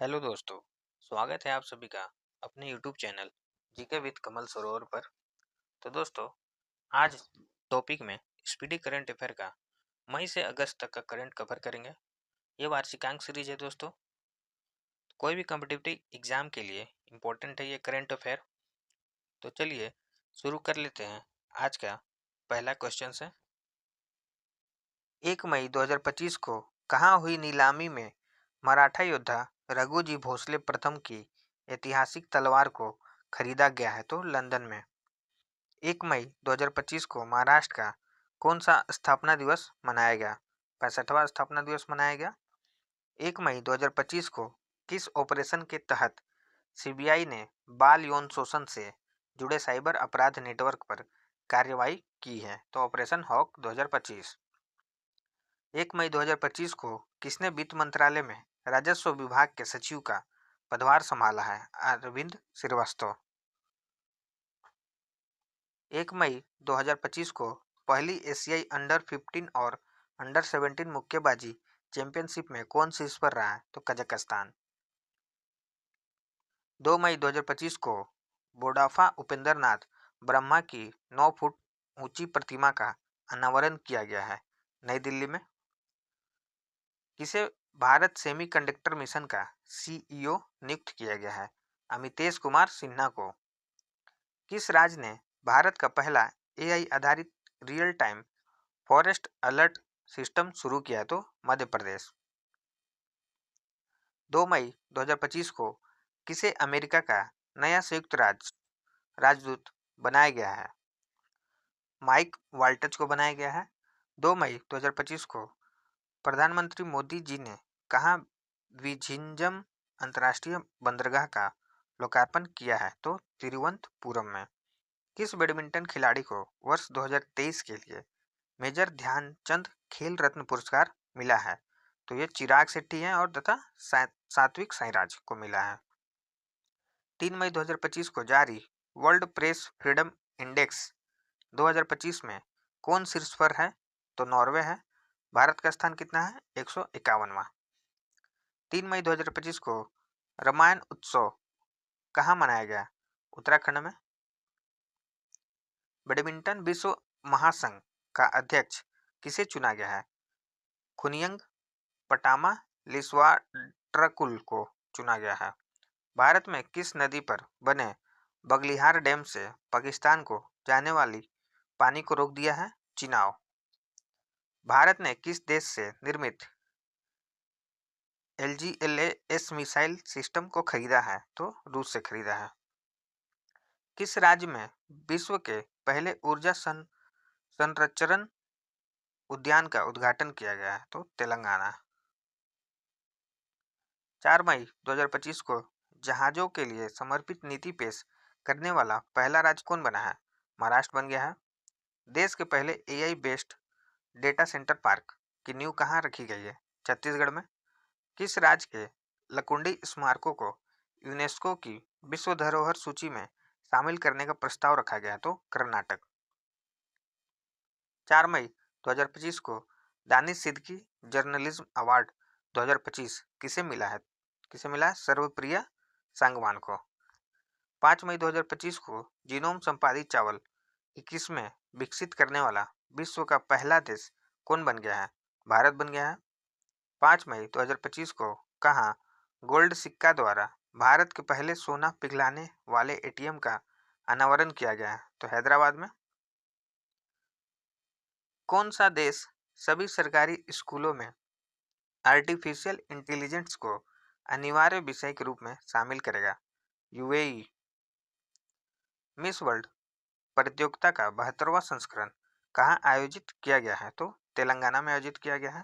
Hello दोस्तों। स्वागत है आप सभी का अपने यूट्यूब चैनल जीके विद कमल सरोवर पर। तो दोस्तों, आज टॉपिक में स्पीडी करंट अफेयर का मई से अगस्त तक का करंट कवर करेंगे। ये वार्षिकांक सीरीज है दोस्तों। कोई भी कॉम्पिटिटिव एग्जाम के लिए इम्पोर्टेंट है ये करंट अफेयर। तो चलिए शुरू कर लेते हैं। आज का पहला क्वेश्चन है, 1 मई 2025 को कहाँ हुई नीलामी में मराठा योद्धा रघुजी भोसले प्रथम की ऐतिहासिक तलवार को खरीदा गया है? तो लंदन में। 1 मई 2025 को महाराष्ट्र का कौन सा स्थापना दिवस मनाया गया? 65वां स्थापना दिवस मनाया गया। 1 मई 2025 को किस ऑपरेशन के तहत सीबीआई ने बाल यौन शोषण से जुड़े साइबर अपराध नेटवर्क पर कार्रवाई की है? तो ऑपरेशन हॉक 2025। 1 मई 2025 को किसने वित्त मंत्रालय में राजस्व विभाग के सचिव का पदभार संभाला है? अरविंद श्रीवास्तव। 1 मई 2025 को पहली एशियाई अंडर 15 और अंडर 17 मुक्केबाजी चैंपियनशिप में कौन शीर्ष पर रहा है? तो कजाकिस्तान। 2 मई 2025 को बोडाफा उपेंद्र नाथ ब्रह्मा की 9 फुट ऊंची प्रतिमा का अनावरण किया गया है, नई दिल्ली में। किसे भारत सेमीकंडक्टर मिशन का सीईओ नियुक्त किया गया है? अमितेश कुमार सिन्हा को। किस राज्य ने भारत का पहला एआई आधारित real time forest alert system शुरू किया? तो मध्य प्रदेश। 2 मई 2025 को किसे अमेरिका का नया संयुक्त राजदूत बनाया गया है? माइक वाल्टज को बनाया गया है। 2 मई 2025 को प्रधानमंत्री मोदी जी ने कहाँ द्विझिंजम अंतर्राष्ट्रीय बंदरगाह का लोकार्पण किया है? तो तिरुवनंतपुरम में। किस बैडमिंटन खिलाड़ी को वर्ष 2023 के लिए मेजर ध्यानचंद खेल रत्न पुरस्कार मिला है? तो ये चिराग शेट्टी हैं और तथा सात्विक साईराज को मिला है। 3 मई 2025 को जारी वर्ल्ड प्रेस फ्रीडम इंडेक्स 2025 में कौन शीर्ष पर है? तो नॉर्वे है। भारत का स्थान कितना है? 151वां। 3 मई 2025 को रामायण उत्सव कहाँ मनाया गया? उत्तराखंड में। बैडमिंटन विश्व महासंघ का अध्यक्ष किसे चुना गया है? खुनियंग पटामा लिस्वाट्रकुल को चुना गया है। भारत में किस नदी पर बने बगलिहार डैम से पाकिस्तान को जाने वाली पानी को रोक दिया है? चिनाव। भारत ने किस देश से निर्मित LGLAS मिसाइल सिस्टम को खरीदा है? तो रूस से खरीदा है। किस राज्य में विश्व के पहले ऊर्जा संरक्षण उद्यान का उद्घाटन किया गया है? तो तेलंगाना। 4 मई 2025 को जहाजों के लिए समर्पित नीति पेश करने वाला पहला राज्य कौन बना है? महाराष्ट्र बन गया है। देश के पहले AI based data centre park की नींव कहाँ रखी गई है? छत्तीसगढ़ में। किस राज्य के लकुंडी स्मारकों को यूनेस्को की विश्व धरोहर सूची में शामिल करने का प्रस्ताव रखा गया? तो कर्नाटक। 4 मई 2025 को दानिश सिद्दीकी जर्नलिज्म अवार्ड 2025 किसे मिला है? सर्वप्रिय सांगवान को। 5 मई 2025 को जीनोम संपादित चावल 21 में विकसित करने वाला विश्व का पहला देश कौन बन गया है? भारत बन गया है। 5 मई 2025 को कहाँ गोल्ड सिक्का द्वारा भारत के पहले सोना पिघलाने वाले एटीएम का अनावरण किया गया है? तो हैदराबाद में। कौन सा देश सभी सरकारी स्कूलों में आर्टिफिशियल इंटेलिजेंस को अनिवार्य विषय के रूप में शामिल करेगा? यूएई। मिस वर्ल्ड प्रतियोगिता का 72वां संस्करण कहाँ आयोजित किया गया है? तो तेलंगाना में आयोजित किया गया है।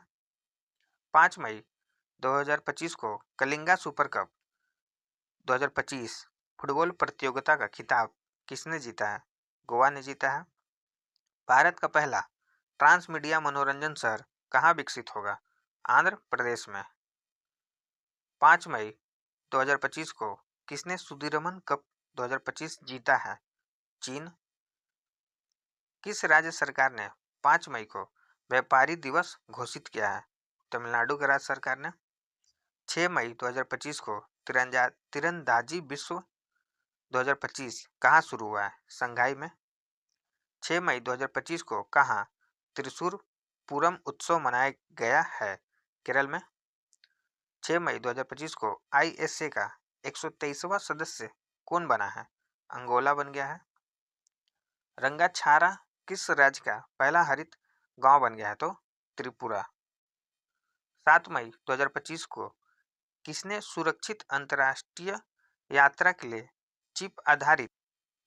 5 मई 2025 को कलिंगा सुपर कप 2025 फुटबॉल प्रतियोगिता का खिताब किसने जीता है? गोवा ने जीता है। भारत का पहला ट्रांस मीडिया मनोरंजन शहर कहाँ विकसित होगा? आंध्र प्रदेश में। 5 मई 2025 को किसने सुदीरमन कप 2025 जीता है? चीन। किस राज्य सरकार ने 5 मई को व्यापारी दिवस घोषित किया है? तमिलनाडु की राज्य सरकार ने। 6 मई 2025 को तीरंदाजी विश्व 2025 कहाँ शुरू हुआ है? शंघाई में। 6 मई 2025 को कहाँ त्रिशूर पूरम उत्सव मनाया गया है? केरल में। 6 मई 2025 को आईएसए का 123वां सदस्य कौन बना है? अंगोला बन गया है। रंगाछारा किस राज्य का पहला हरित गांव बन गया है? तो त्रिपुरा। 7 मई 2025 को किसने सुरक्षित अंतर्राष्ट्रीय यात्रा के लिए चिप आधारित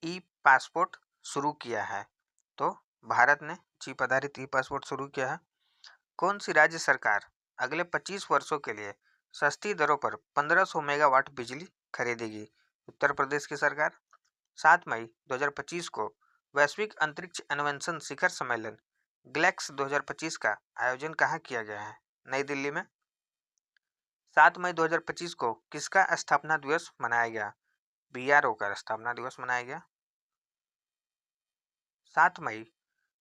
ई पासपोर्ट शुरू किया है? तो भारत ने चिप आधारित ई पासपोर्ट शुरू किया है। कौन सी राज्य सरकार अगले 25 वर्षों के लिए सस्ती दरों पर 1500 मेगावाट बिजली खरीदेगी? उत्तर प्रदेश की सरकार। 7 मई 2025 को वैश्विक अंतरिक्ष अन्वेषण शिखर सम्मेलन ग्लेक्स 2025 का आयोजन कहाँ किया गया है? नई दिल्ली में। 7 मई 2025 को किसका स्थापना दिवस मनाया गया? बीआरओ का स्थापना दिवस मनाया गया। 7 मई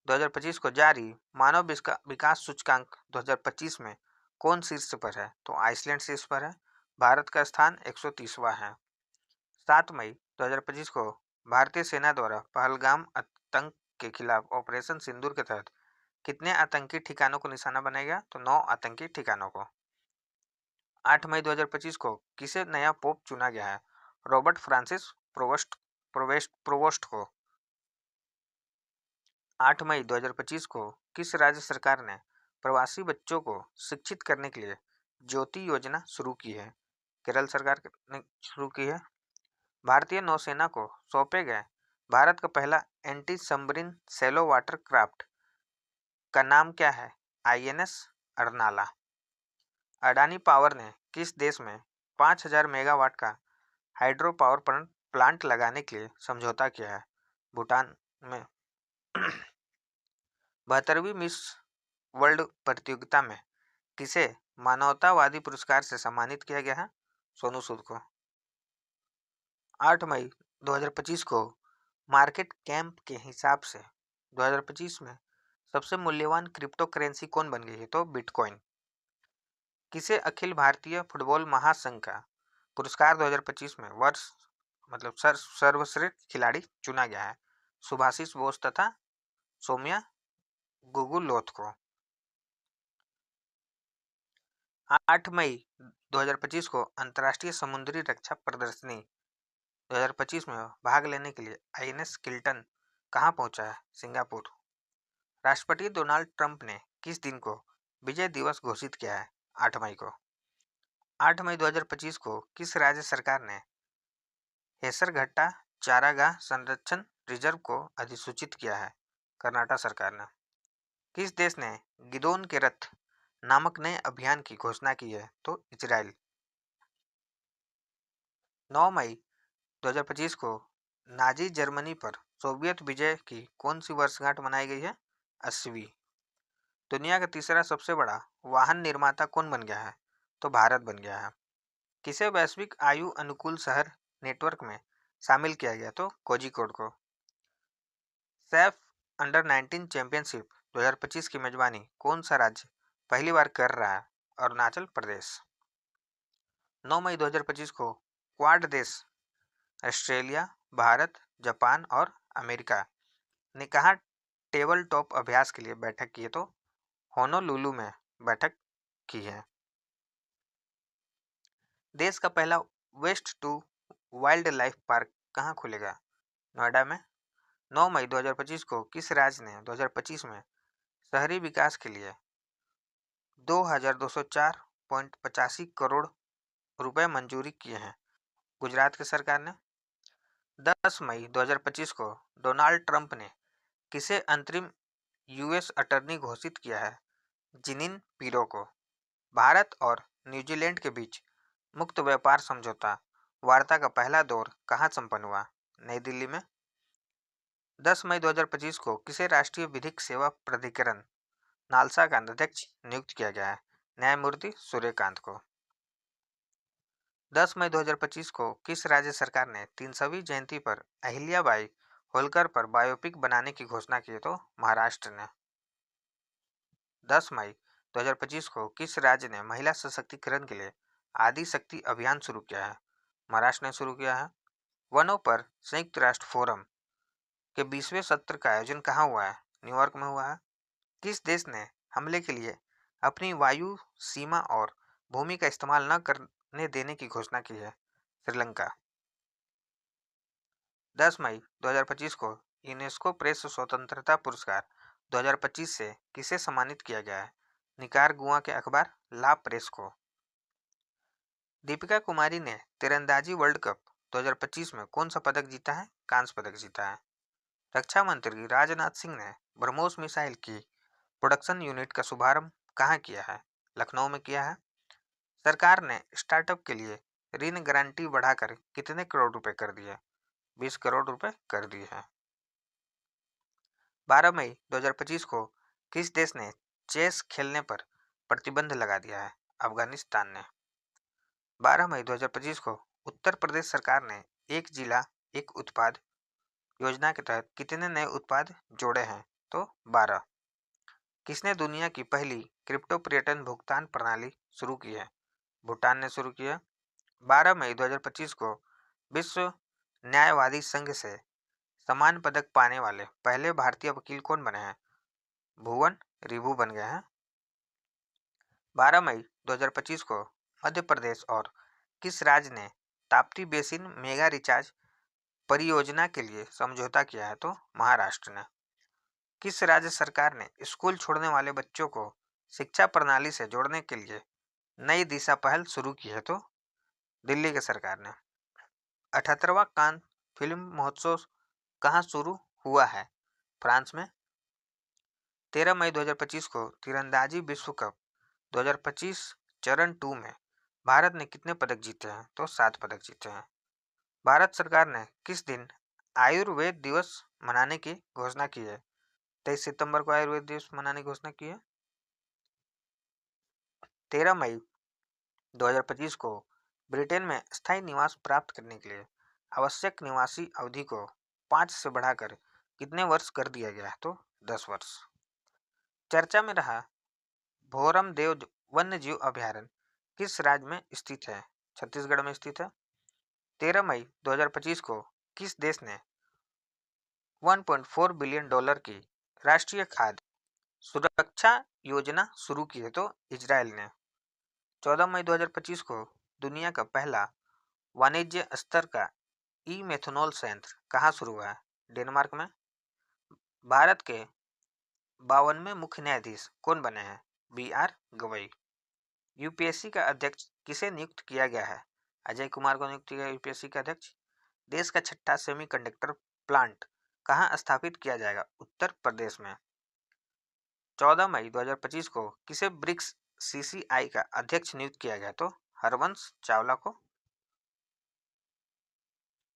2025 को जारी मानव विकास सूचकांक 2025 में कौन शीर्ष पर है? तो आइसलैंड शीर्ष पर है। भारत का स्थान 130वां है। 7 मई 2025 को भारतीय सेना द्वारा पहलगाम आतंक के खिलाफ ऑपरेशन सिंदूर के तहत कितने आतंकी ठिकानों को निशाना बनाया गया? तो 9 आतंकी ठिकानों को। 8 मई 2025 को किसे नया पोप चुना गया है? रॉबर्ट फ्रांसिस प्रोवोस्ट को। 8 मई 2025 को किस राज्य सरकार ने प्रवासी बच्चों को शिक्षित करने के लिए ज्योति योजना शुरू की है? केरल सरकार ने शुरू की है। भारतीय नौसेना को सौंपे गए भारत का पहला anti submarine shallow water craft का नाम क्या है? आईएनएस अर्नाला। अडानी पावर ने किस देश में 5000 मेगावाट का हाइड्रो पावर प्लांट लगाने के लिए समझौता किया है? भूटान में। 72वीं मिस वर्ल्ड प्रतियोगिता में किसे मानवतावादी पुरस्कार से सम्मानित किया गया है? सोनू सूद को। 8 मई 2025 को मार्केट कैप के हिसाब से 2025 में सबसे मूल्यवान क्रिप्टो करेंसी कौन बन गई है? तो बिटकॉइन। किसे अखिल भारतीय फुटबॉल महासंघ का पुरस्कार 2025 में वर्ष सर्वश्रेष्ठ खिलाड़ी चुना गया है? सुभाषिस बोस तथा सौम्या गुगुलोथ को। 8 मई 2025 को अंतर्राष्ट्रीय समुद्री रक्षा प्रदर्शनी 2025 में भाग लेने के लिए आईएनएस किल्टन कहाँ पहुंचा है? सिंगापुर। राष्ट्रपति डोनाल्ड ट्रंप ने किस दिन को विजय दिवस घोषित किया है? 8 मई को। 8 मई 2025 को किस राज्य सरकार ने हेसरघट्टा चारागाह संरक्षण रिजर्व को अधिसूचित किया है? कर्नाटक सरकार ने। किस देश ने गिदोन के रथ नामक नए अभियान की घोषणा की है? तो इजराइल। 9 मई 2025 को नाजी जर्मनी पर सोवियत विजय की कौन सी वर्षगांठ मनाई गई है? 80वीं। दुनिया का तीसरा सबसे बड़ा वाहन निर्माता कौन बन गया है? तो भारत बन गया है। किसे वैश्विक आयु अनुकूल शहर नेटवर्क में शामिल किया गया? तो कोझिकोड को। सैफ अंडर 19 चैंपियनशिप 2025 की मेजबानी कौन सा राज्य पहली बार कर रहा है? अरुणाचल प्रदेश। 9 मई 2025 को क्वाड देश ऑस्ट्रेलिया, भारत, जापान और अमेरिका ने कहा टेबल टॉप अभ्यास के लिए बैठक की है? तो होनोलुलु में बैठक की है। देश का पहला waste to wildlife park कहाँ खुलेगा? नोएडा में। 9 मई 2025 को किस राज्य ने 2025 में शहरी विकास के लिए 2204.85 करोड़ रुपए मंजूरी किए हैं? गुजरात की सरकार ने। 10 मई 2025 को डोनाल्ड ट्रंप ने किसे अंतरिम यूएस अटॉर्नी घोषित किया है? जिनिन पीरो को। भारत और न्यूजीलैंड के बीच मुक्त व्यापार समझौता वार्ता का पहला दौर कहाँ संपन्न हुआ? नई दिल्ली में। 10 मई 2025 को किसे राष्ट्रीय विधिक सेवा प्राधिकरण नालसा का अध्यक्ष नियुक्त किया गया है? न्यायमूर्ति सूर्यकांत को। 10 मई 2025 को किस राज्य सरकार ने 300वीं जयंती पर अहिल्याबाई होलकर पर बायोपिक बनाने की घोषणा की? तो महाराष्ट्र ने। 10 मई 2025 को किस राज्य ने महिला सशक्तिकरण के लिए आदि शक्ति अभियान शुरू किया है? महाराष्ट्र ने शुरू किया है। वनों पर संयुक्त राष्ट्र फोरम के 20वें सत्र का आयोजन कहाँ हुआ है? न्यूयॉर्क में हुआ है। किस देश ने हमले के लिए अपनी वायु सीमा और भूमि का इस्तेमाल न करने देने की घोषणा की है? श्रीलंका। 10 मई 2025 को यूनेस्को प्रेस स्वतंत्रता पुरस्कार 2025 से किसे सम्मानित किया गया है? निकारागुआ के अखबार ला प्रेस को। दीपिका कुमारी ने तीरंदाजी वर्ल्ड कप 2025 में कौन सा पदक जीता है? कांस्य पदक जीता है। रक्षा मंत्री राजनाथ सिंह ने ब्रह्मोस मिसाइल की प्रोडक्शन यूनिट का शुभारंभ कहाँ किया है? लखनऊ में किया है। सरकार ने स्टार्टअप के लिए ऋण गारंटी बढ़ाकर कितने करोड़ रुपए कर दिए? 20 करोड़ रुपए कर दिए हैं। 12 मई 2025 को किस देश ने चेस खेलने पर प्रतिबंध लगा दिया है? अफगानिस्तान ने। 12 मई 2025 को उत्तर प्रदेश सरकार ने एक जिला एक उत्पाद योजना के तहत कितने नए उत्पाद जोड़े हैं? तो 12। किसने दुनिया की पहली क्रिप्टो पर्यटन भुगतान प्रणाली शुरू की है? भूटान ने शुरू किया। 12 मई 2025 को विश्व न्यायवादी संघ से सम्मान पदक पाने वाले पहले भारतीय वकील कौन बने हैं? भुवन रिभु बन गए हैं। 12 मई 2025 को मध्य प्रदेश और किस राज्य ने ताप्ती बेसिन मेगा रिचार्ज परियोजना के लिए समझौता किया है? तो महाराष्ट्र ने। किस राज्य सरकार ने स्कूल छोड़ने वाले बच्चों को शिक्षा प्रणाली से जोड़ने के लिए नई दिशा पहल शुरू की है? तो दिल्ली की सरकार ने। 78वां कान फिल्म महोत्सव कहाँ शुरू हुआ है? फ्रांस में। 13 मई 2025 को तीरंदाजी विश्व कप 2025 चरण 2 में भारत ने कितने पदक जीते हैं? तो 7 पदक जीते हैं। भारत सरकार ने किस दिन आयुर्वेद दिवस मनाने की घोषणा की है? 23 सितंबर को आयुर्वेद दिवस मनाने की घोषणा की है। 13 मई 2025 को ब्रिटेन में स्थायी निवास प्राप्त करने के लिए आवश्यक निवासी अवधि को 5 से बढ़ाकर कितने वर्ष कर दिया गया है? तो 10 वर्ष। चर्चा में रहा भोरम देव वन्य जीव अभयारण्य किस राज्य में स्थित है? छत्तीसगढ़ में स्थित है। 13 मई 2025 को किस देश ने 1.4 बिलियन डॉलर की राष्ट्रीय खाद्य सुरक्षा योजना शुरू की है? तो इजराइल ने। 14 मई 2025 को दुनिया का पहला वाणिज्य स्तर का ई मेथनॉल संयंत्र कहाँ शुरू हुआ है? डेनमार्क में। भारत के 52वें मुख्य न्यायाधीश कौन बने हैं? B are Gavai. यूपीएससी का अध्यक्ष किसे नियुक्त किया गया है? अजय कुमार को नियुक्त किया गया यूपीएससी का अध्यक्ष। देश का छठा सेमीकंडक्टर प्लांट कहाँ स्थापित किया जाएगा? उत्तर प्रदेश में। 14 मई 2025 को किसे ब्रिक्स सीसीआई का अध्यक्ष नियुक्त किया गया? तो हरवंश चावला को।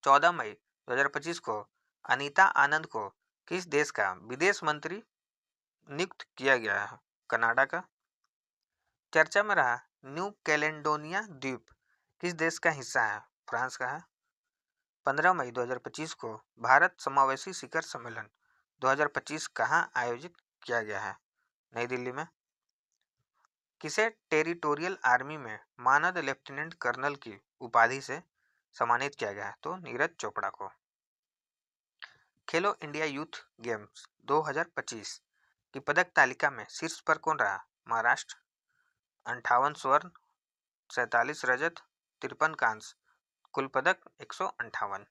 14 मई 2025 को अनीता आनंद को किस देश का विदेश मंत्री नियुक्त किया गया है? कनाडा का। चर्चा में रहा न्यू कैलेडोनिया द्वीप किस देश का हिस्सा है? फ्रांस का है। 15 मई 2025 को भारत समावेशी शिखर सम्मेलन 2025 कहाँ आयोजित किया गया है? नई दिल्ली में। किसे टेरिटोरियल आर्मी में मानद लेफ्टिनेंट कर्नल की उपाधि से सम्मानित किया गया है? तो नीरज चोपड़ा को। खेलो इंडिया यूथ गेम्स 2025 की पदक तालिका में शीर्ष पर कौन रहा? महाराष्ट्र। 58 स्वर्ण, 47 रजत, 53 कांस्य, कुल पदक 158।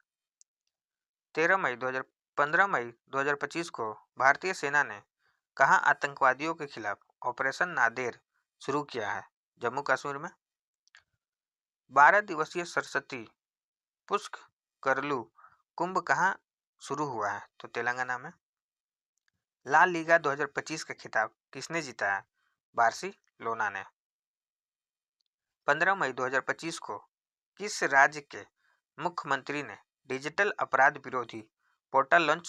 15 मई 2025 को भारतीय सेना ने कहाँ आतंकवादियों के खिलाफ ऑपरेशन नादेर शुरू किया है? जम्मू कश्मीर में। 12 दिवसीय सरस्वती पुष्करलू कुंभ कहाँ शुरू हुआ है? तो तेलंगाना में। ला लीगा 2025 का खिताब किसने जीता है? बार्सिलोना ने। 15 मई 2025 को किस राज्य के मुख्यमंत्री ने डिजिटल अपराध विरोधी पोर्टल लॉन्च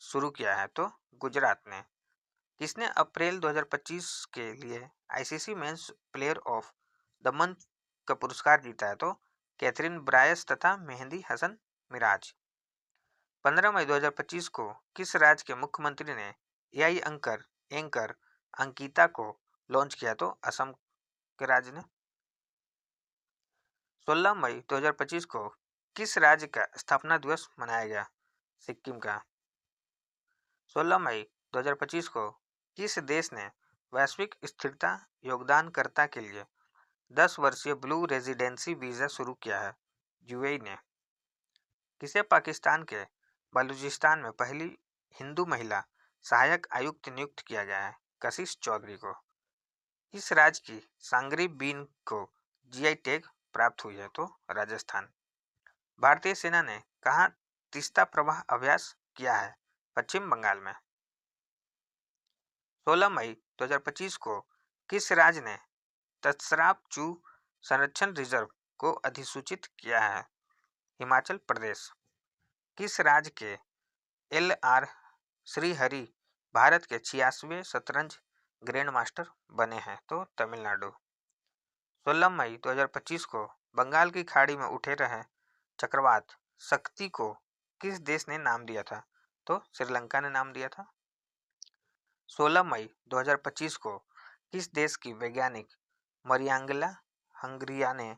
शुरू किया है? तो गुजरात ने। किसने अप्रैल 2025 के लिए ICC men's player of the month का पुरस्कार जीता है? तो कैथरीन ब्रायस तथा मेहंदी हसन मिराज। 15 मई 2025 को किस राज्य के मुख्यमंत्री ने एआई एंकर अंकिता को लॉन्च किया? तो असम के राज्य ने। 16 मई 2025 को किस राज्य का स्थापना दिवस मनाया गया? सिक्किम का। 16 मई 2025 को किस देश ने वैश्विक स्थिरता योगदानकर्ता के लिए 10 वर्षीय ब्लू रेजिडेंसी वीजा शुरू किया है? यूएई ने। किसे पाकिस्तान के बलूचिस्तान में पहली हिंदू महिला सहायक आयुक्त नियुक्त किया गया है? कशिश चौधरी को। इस राज्य की सांगरी बीन को जीआई टैग प्राप्त हुई है? तो राजस्थान। भारतीय सेना ने कहाँ तीस्ता प्रवाह अभ्यास किया है? पश्चिम बंगाल में। 16 मई 2025 को किस राज्य ने तत्सराप चू संरक्षण रिजर्व को अधिसूचित किया है? हिमाचल प्रदेश। किस राज्य के एल.आर. श्रीहरि भारत के 86वें शतरंज ग्रैंड मास्टर बने हैं? तो तमिलनाडु। 16 मई 2025 को बंगाल की खाड़ी में उठे रहे चक्रवात शक्ति को किस देश ने नाम दिया था? तो श्रीलंका ने नाम दिया था। 16 मई 2025 को किस देश की वैज्ञानिक मरियांगेला हंगरिया ने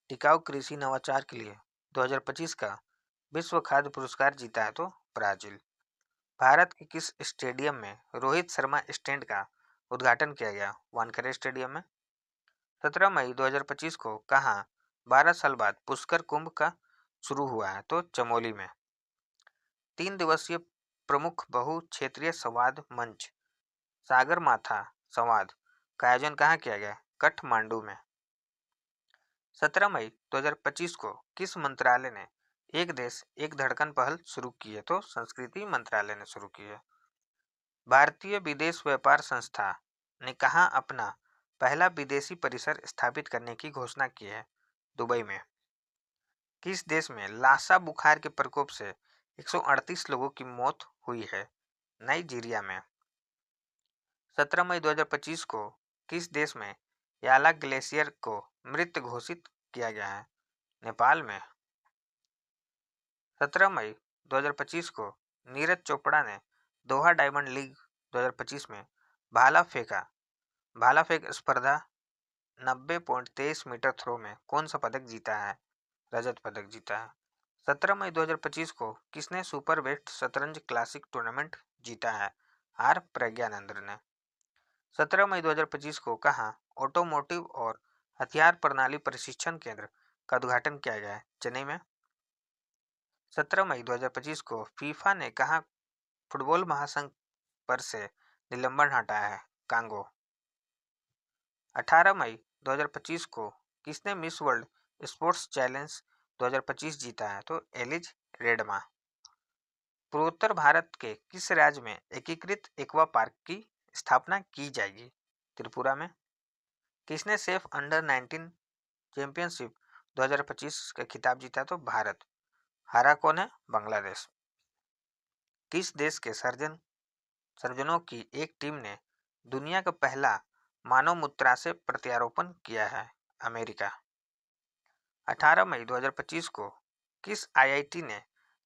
टिकाऊ कृषि नवाचार के लिए 2025 का विश्व खाद्य पुरस्कार जीता है? तो ब्राजील। भारत के किस स्टेडियम में रोहित शर्मा स्टैंड का उद्घाटन किया गया? वानखेड़े स्टेडियम में। 17 मई 2025 को कहाँ 12 साल बाद पुष्कर कुंभ का शुरू हुआ है? तो चमोली में। 3 दिवसीय प्रमुख बहु क्षेत्रीय संवाद मंच सागर माथा संवाद का आयोजन कहाँ किया गया? काठमांडू में। 17 मई 2025 को किस मंत्रालय ने एक देश एक धड़कन पहल शुरू की है? तो संस्कृति मंत्रालय ने शुरू की है। भारतीय विदेश व्यापार संस्था ने कहाँ अपना पहला विदेशी परिसर स्थापित करने की घोषणा की है? दुबई में। किस देश में लासा बुखार के प्रकोप से 138 लोगों की मौत हुई है? नाइजीरिया में। 17 मई 2025 को किस देश में याला ग्लेशियर को मृत घोषित किया गया है? नेपाल में। 17 मई 2025 को नीरज चोपड़ा ने दोहा डायमंड लीग 2025 में भाला फेंक स्पर्धा 90.23 मीटर थ्रो में कौन सा पदक जीता है? रजत पदक जीता है। 17 मई 2025 को किसने सुपर वेट शतरंज क्लासिक टूर्नामेंट जीता है? आर प्रज्ञानंद ने। 17 मई 2025 को कहाँ ऑटोमोटिव और हथियार प्रणाली प्रशिक्षण केंद्र का उद्घाटन किया गया है? चेन्नई में। 17 मई 2025 को फीफा ने कहाँ फुटबॉल महासंघ पर से निलंबन हटाया है? कांगो। 18 मई 2025 को किसने मिस वर्ल्ड स्पोर्ट्स चैलेंज 2025 जीता है? तो एलिज रेडमा। पूर्वोत्तर भारत के किस राज्य में एकीकृत एक्वा पार्क की स्थापना की जाएगी? त्रिपुरा में। किसने सेफ अंडर 19 चैंपियनशिप 2025 का खिताब जीता? तो भारत। हारा कौन है? बांग्लादेश। किस देश के सर्जनों की एक टीम ने दुनिया का पहला मानव मूत्राशय प्रत्यारोपण किया है? अमेरिका। 18 मई 2025 को किस आईआईटी ने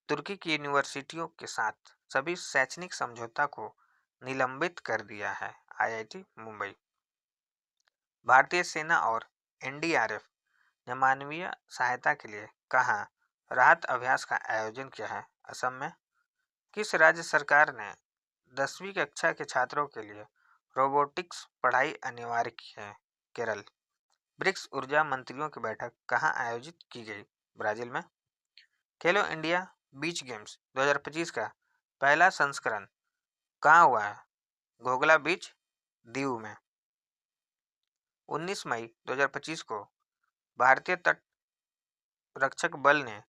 तुर्की की यूनिवर्सिटियों के साथ सभी शैक्षणिक समझौता को निलंबित कर दिया है? आईआईटी मुंबई। भारतीय सेना और एनडीआरएफ ने मानवीय सहायता के लिए कहाँ राहत अभ्यास का आयोजन किया है? असम में। किस राज्य सरकार ने 10वीं कक्षा के छात्रों के लिए रोबोटिक्स पढ़ाई अनिवार्य की है? केरल। ब्रिक्स ऊर्जा मंत्रियों की बैठक कहाँ आयोजित की गई? ब्राजील में। खेलो इंडिया बीच गेम्स 2025 का पहला संस्करण कहाँ हुआ है? घोघला बीच, दीव में। 19 मई 2025 को भारतीय तट रक्षक बल ने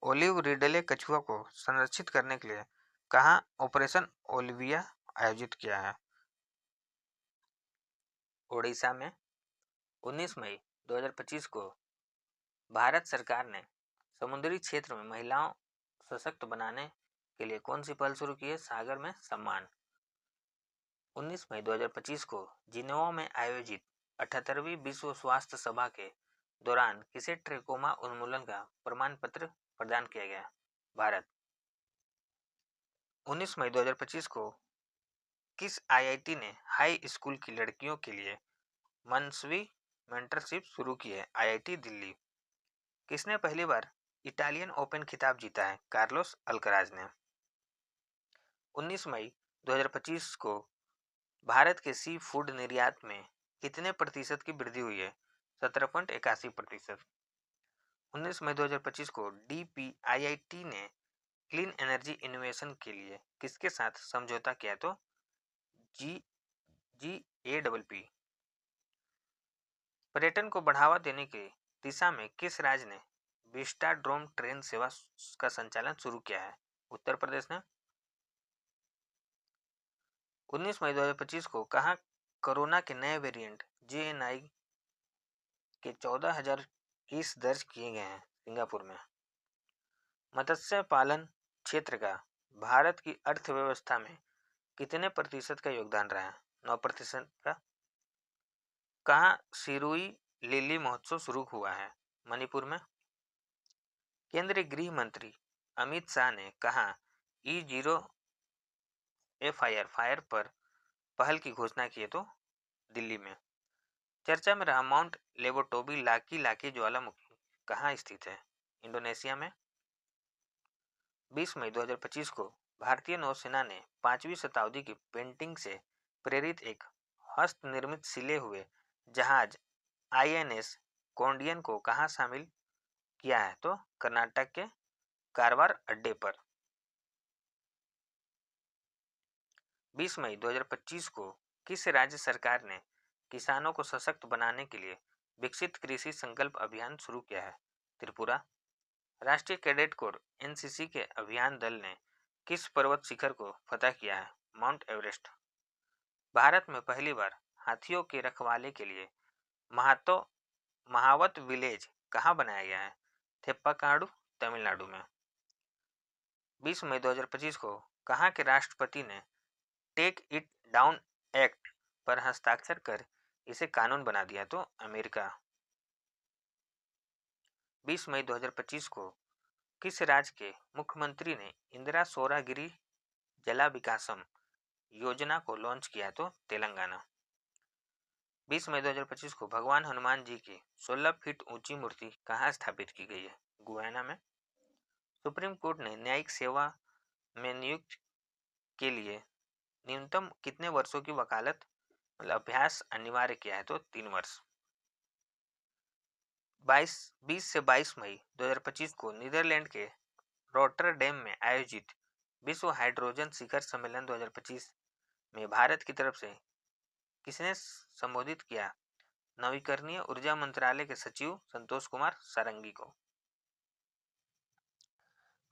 ओलिव रिडले कछुआ को संरक्षित करने के लिए कहाँ ऑपरेशन ओलिविया आयोजित किया है? ओडिशा में। 19 मई 2025 को भारत सरकार ने समुद्री क्षेत्र में महिलाओं सशक्त बनाने के लिए कौन सी पहल शुरू की है? सागर में सम्मान। 19 मई 2025 को जिनेवा में आयोजित 78वीं विश्व स्वास्थ्य सभा के दौरान किसे ट्रेकोमा उन्मूलन का प्रमाण पत्र प्रदान किया गया? भारत। 19 मई 2025 को किस आईआईटी ने हाई स्कूल की लड़कियों के लिए मनस्वी मेंटरशिप शुरू की है? आईआईटी दिल्ली। किसने पहली बार इटालियन ओपन खिताब जीता है? कार्लोस अल्कराज ने। 19 मई 2025 को भारत के सी फूड निर्यात में कितने प्रतिशत की वृद्धि हुई है? 17.81%। 19 मई 2025 को DPIIT ने क्लीन एनर्जी इनोवेशन के लिए किसके साथ समझौता किया? तो GAPP। पर्यटन को बढ़ावा देने की दिशा में किस राज्य ने विस्टाडोम ट्रेन सेवा का संचालन शुरू किया है? उत्तर प्रदेश ने। 19 मई 2025 को कहां कोरोना के नए वेरिएंट JN.I के 14,000 केस दर्ज किए गए हैं? सिंगापुर में। मत्स्य पालन क्षेत्र का भारत की अर्थव्यवस्था में कितने प्रतिशत का योगदान रहा है? 9% का। कहां सिरुई लिली महोत्सव शुरू हुआ है? मणिपुर में। केंद्रीय गृह मंत्री अमित शाह ने कहा E0 FIR फायर पर पहल की घोषणा की है? तो दिल्ली में। चर्चा में रहा माउंट लेबोटोबी लाकी लाकी ज्वालामुखी कहाँ स्थित है? इंडोनेशिया में। 20 मई 2025 को भारतीय नौसेना ने 5वीं शताब्दी की पेंटिंग से प्रेरित एक हस्तनिर्मित सिले हुए जहाज INS कॉन्डियन को कहाँ शामिल किया है? तो कर्नाटक के कारवार अड्डे पर। 20 मई 2025 को किस राज्य सरकार ने किसानों को सशक्त बनाने के लिए विकसित कृषि संकल्प अभियान शुरू किया है? त्रिपुरा। राष्ट्रीय कैडेट कोर NCC के अभियान दल ने किस पर्वत शिखर को फतह किया है? Mount Everest. भारत में पहली बार हाथियों के रखवाले के लिए महावत विलेज कहाँ बनाया गया है? थेप्पाकाडु, तमिलनाडु में। 20 मई 2025 को कहाँ के राष्ट्रपति ने टेक इट डाउन एक्ट पर हस्ताक्षर कर इसे कानून बना दिया? तो अमेरिका। 20 मई 2025 को किस राज्य के मुख्यमंत्री ने इंदिरा सौरागिरी जला विकासम योजना को लॉन्च किया? तो तेलंगाना। 20 मई 2025 को भगवान हनुमान जी की 16 फीट ऊंची मूर्ति कहाँ स्थापित की गई है? गुयाना में। सुप्रीम कोर्ट ने न्यायिक सेवा में नियुक्ति के लिए न्यूनतम कितने वर्षों की वकालत अभ्यास अनिवार्य किया है? तो 3 वर्ष। 20 से 22 मई 2025 को नीदरलैंड के रोटरडेम में आयोजित विश्व हाइड्रोजन शिखर सम्मेलन 2025 में भारत की तरफ से किसने संबोधित किया? नवीकरणीय ऊर्जा मंत्रालय के सचिव संतोष कुमार सारंगी को।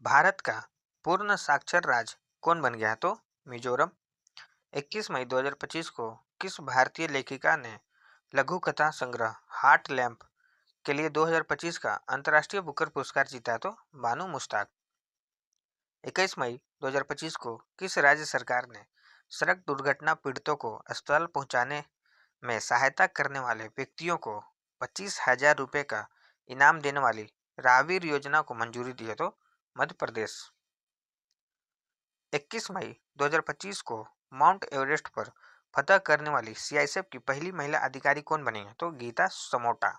भारत का पूर्ण साक्षर राज्य कौन बन गया? तो मिजोरम। 21 मई 2025 को किस भारतीय लेखिका ने लघु कथा संग्रह हार्ट लैम्प के लिए 2025 का अंतर्राष्ट्रीय बुकर पुरस्कार जीता? तो बानू मुश्ताक। 21 मई 2025 को किस राज्य सरकार ने सड़क दुर्घटना पीड़ितों को अस्पताल पहुंचाने में सहायता करने वाले व्यक्तियों को 25,000 रुपये का इनाम देने वाली राहवीर योजना को मंजूरी दी है? तो मध्य प्रदेश। 21 मई 2025 को माउंट एवरेस्ट पर फतह करने वाली CISF की पहली महिला अधिकारी कौन बनी है? तो गीता समोटा।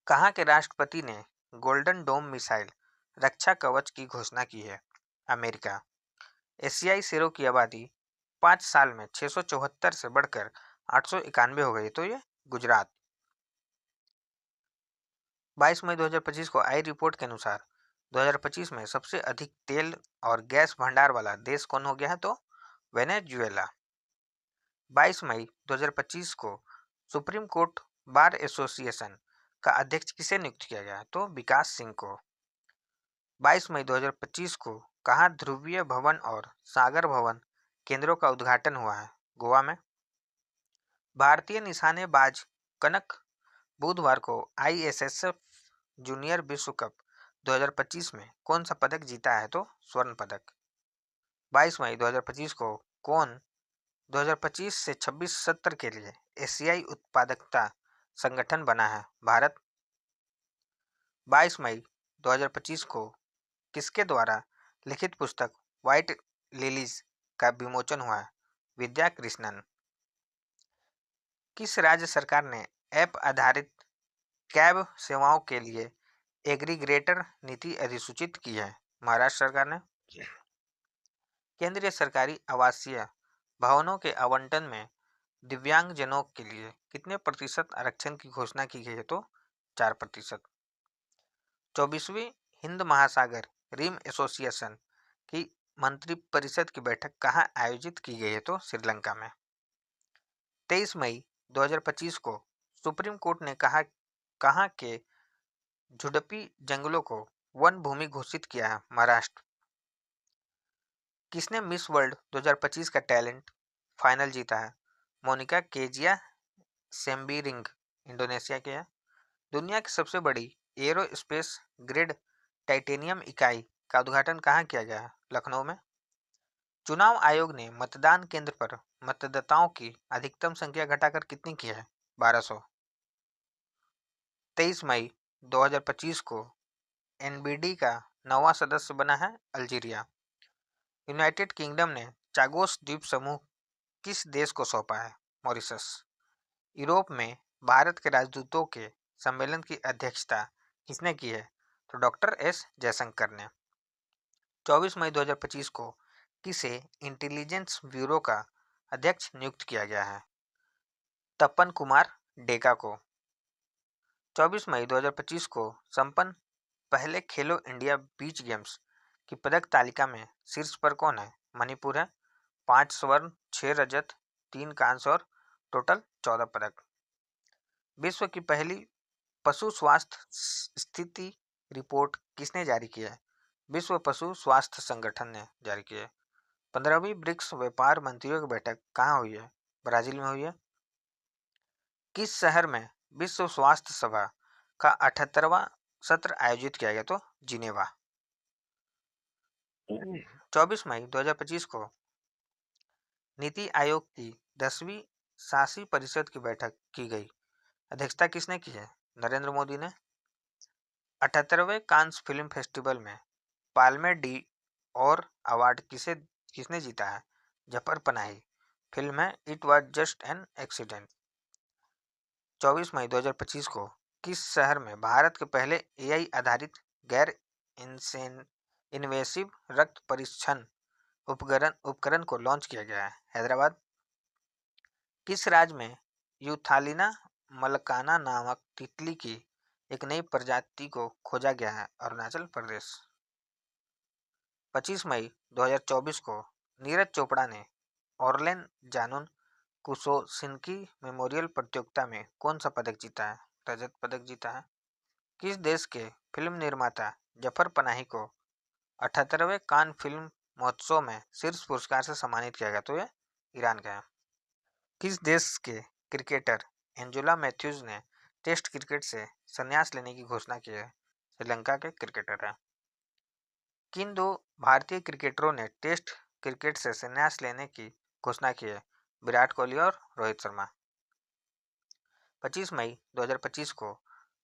कहाँ के राष्ट्रपति ने गोल्डन डोम मिसाइल रक्षा कवच की घोषणा की है? अमेरिका। एशियाई शेरों की आबादी 5 साल में 674 से बढ़कर 891 हो गई? तो ये गुजरात। 22 मई 2025 को आई रिपोर्ट के अनुसार 2025 में सबसे अधिक तेल और गैस भंडार वाला देश कौन हो गया है? तो वेनेजुएला। 22 मई 2025 को सुप्रीम कोर्ट बार एसोसिएशन का अध्यक्ष किसे नियुक्त किया गया? तो विकास सिंह को। 22 मई 2025 को कहाँ ध्रुवीय भवन और सागर भवन केंद्रों का उद्घाटन हुआ है? गोवा में। भारतीय निशानेबाज कनक बुधवार को ISSF जूनियर विश्व कप 2025 में कौन सा पदक जीता है? तो स्वर्ण पदक। 22 मई 2025 को कौन 2025 से 26 सत्र के लिए एशियाई उत्पादकता संगठन बना है? भारत। 22 मई 2025 को किसके द्वारा लिखित पुस्तक व्हाइट लिलीज का विमोचन हुआ है? विद्या कृष्णन। किस राज्य सरकार ने ऐप आधारित कैब सेवाओं के लिए एग्रीग्रेटर नीति अधिसूचित की है महाराष्ट्र सरकार ने। केंद्रीय सरकारी आवासीय भवनों के आवंटन में दिव्यांगजनों के लिए कितने प्रतिशत आरक्षण की घोषणा की गई है? तो 4%। 24वीं हिंद महासागर रिम एसोसिएशन की मंत्रिपरिषद की बैठक कहाँ आयोजित की गई है? तो श्रीलंका में। 23 मई 2025 को सुप्रीम कोर्ट ने कहाँ के झुडपी जंगलों को वन भूमि घोषित किया है? महाराष्ट्र। किसने मिस वर्ल्ड 2025 का टैलेंट फाइनल जीता है? मोनिका केजिया सेम्बीरिंग इंडोनेशिया के हैं। दुनिया की सबसे बड़ी एरोस्पेस ग्रिड टाइटेनियम इकाई का उद्घाटन कहाँ किया गया है? लखनऊ में। चुनाव आयोग ने मतदान केंद्र पर मतदाताओं की अधिकतम संख्या घटाकर कितनी की है? 1200। 23 मई 2025 को एनबीडी का नवा सदस्य बना है अल्जीरिया। यूनाइटेड किंगडम ने चागोस द्वीप समूह किस देश को सौंपा है? मॉरिशस। यूरोप में भारत के राजदूतों के सम्मेलन की अध्यक्षता किसने की है? तो डॉक्टर एस जयशंकर ने। 24 मई 2025 को किसे इंटेलिजेंस ब्यूरो का अध्यक्ष नियुक्त किया गया है? तपन कुमार डेका को। 24 मई 2025 को संपन्न पहले खेलो इंडिया बीच गेम्स की पदक तालिका में शीर्ष पर कौन है? मणिपुर है। 5 स्वर्ण, 6 रजत, 3 कांस्य और टोटल 14 पदक। विश्व की पहली पशु स्वास्थ्य स्थिति रिपोर्ट किसने जारी की है? विश्व पशु स्वास्थ्य संगठन ने जारी की है। 15वीं ब्रिक्स व्यापार मंत्रियों की बैठक कहाँ हुई है? ब्राजील में हुई है। किस शहर में विश्व स्वास्थ्य सभा का 78वां सत्र आयोजित किया गया? तो जिनेवा। 24 मई 2025 को नीति आयोग की 10वीं शासी परिषद की बैठक की गई। अध्यक्षता किसने की है? नरेंद्र मोदी ने। 78वें कांस फिल्म फेस्टिवल में पाल्मे डी और अवार्ड किसने जीता है? जफर पनाही। फिल्म है it was just an accident. 24 मई 2025 को किस शहर में भारत के पहले एआई आधारित गैर इन्वेसिव रक्त परीक्षण उपकरण को लॉन्च किया गया है? हैदराबाद। किस राज्य में यूथालिना मलकाना नामक तितली की एक नई प्रजाति को खोजा गया है? अरुणाचल प्रदेश। 25 मई 2024 को नीरज चोपड़ा ने ऑरलेन जानून कुशोसिंकी मेमोरियल प्रतियोगिता में कौन सा पदक जीता है? रजत पदक जीता है। किस देश के फिल्म निर्माता जफर पनाही को 78वें कान फिल्म महोत्सव में शीर्ष पुरस्कार से सम्मानित किया गया? तो यह ईरान का है। किस देश के क्रिकेटर एंजुला मैथ्यूज ने टेस्ट क्रिकेट से संन्यास लेने की घोषणा की है? श्रीलंका के क्रिकेटर है। किन दो भारतीय क्रिकेटरों ने टेस्ट क्रिकेट से संन्यास लेने की घोषणा की है? विराट कोहली और रोहित शर्मा। 25 मई 2025 को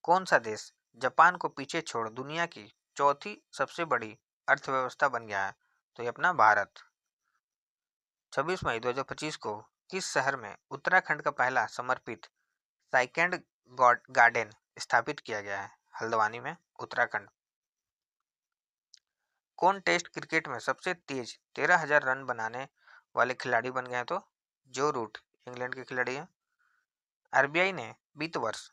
कौन सा देश जापान को पीछे छोड़ दुनिया की चौथी सबसे बड़ी अर्थव्यवस्था बन गया है? तो ये अपना भारत। 26 मई 2025 को किस शहर में उत्तराखंड का पहला समर्पित साइकेंड गार्डन स्थापित किया गया है? हल्द्वानी में, उत्तराखंड। कौन टेस्ट क्रिकेट में सबसे तेज 13,000 रन बनाने वाले खिलाड़ी बन गए हैं? तो जो रूट इंग्लैंड के खिलाड़ी हैं। आरबीआई ने वित्त वर्ष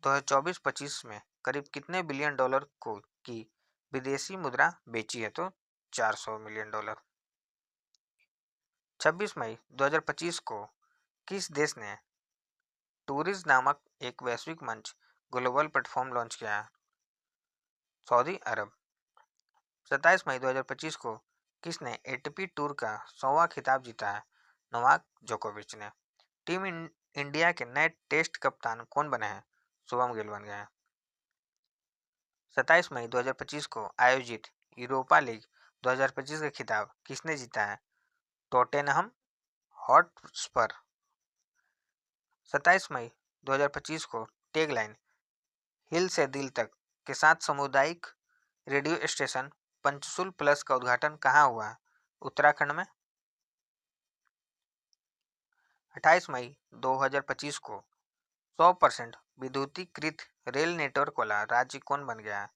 2024-25 में करीब कितने बिलियन डॉलर की विदेशी मुद्रा बेची है? तो 400 मिलियन डॉलर। 26 मई 2025 को किस देश ने टूरिस्ट नामक एक वैश्विक मंच ग्लोबल प्लेटफॉर्म लॉन्च किया है? सऊदी अरब। 27 मई 2025 को किसने एटीपी टूर का 100वां खिताब जीता है? नोवाक जोकोविच ने। टीम इंडिया के नए टेस्ट कप्तान कौन बने हैं? शुभम गिल बन गए हैं। 27 मई 2025 को आयोजित यूरोपा लीग 2025 का खिताब किसने जीता है? Tottenham Hotspur. 27 मई 2025 को टैगलाइन हिल से दिल तक के साथ सामुदायिक रेडियो स्टेशन पंचशूल प्लस का उद्घाटन कहाँ हुआ है? उत्तराखंड में। 28 मई 2025 को 100% विद्युतीकृत रेल नेटवर्क वाला राज्य कौन बन गया है?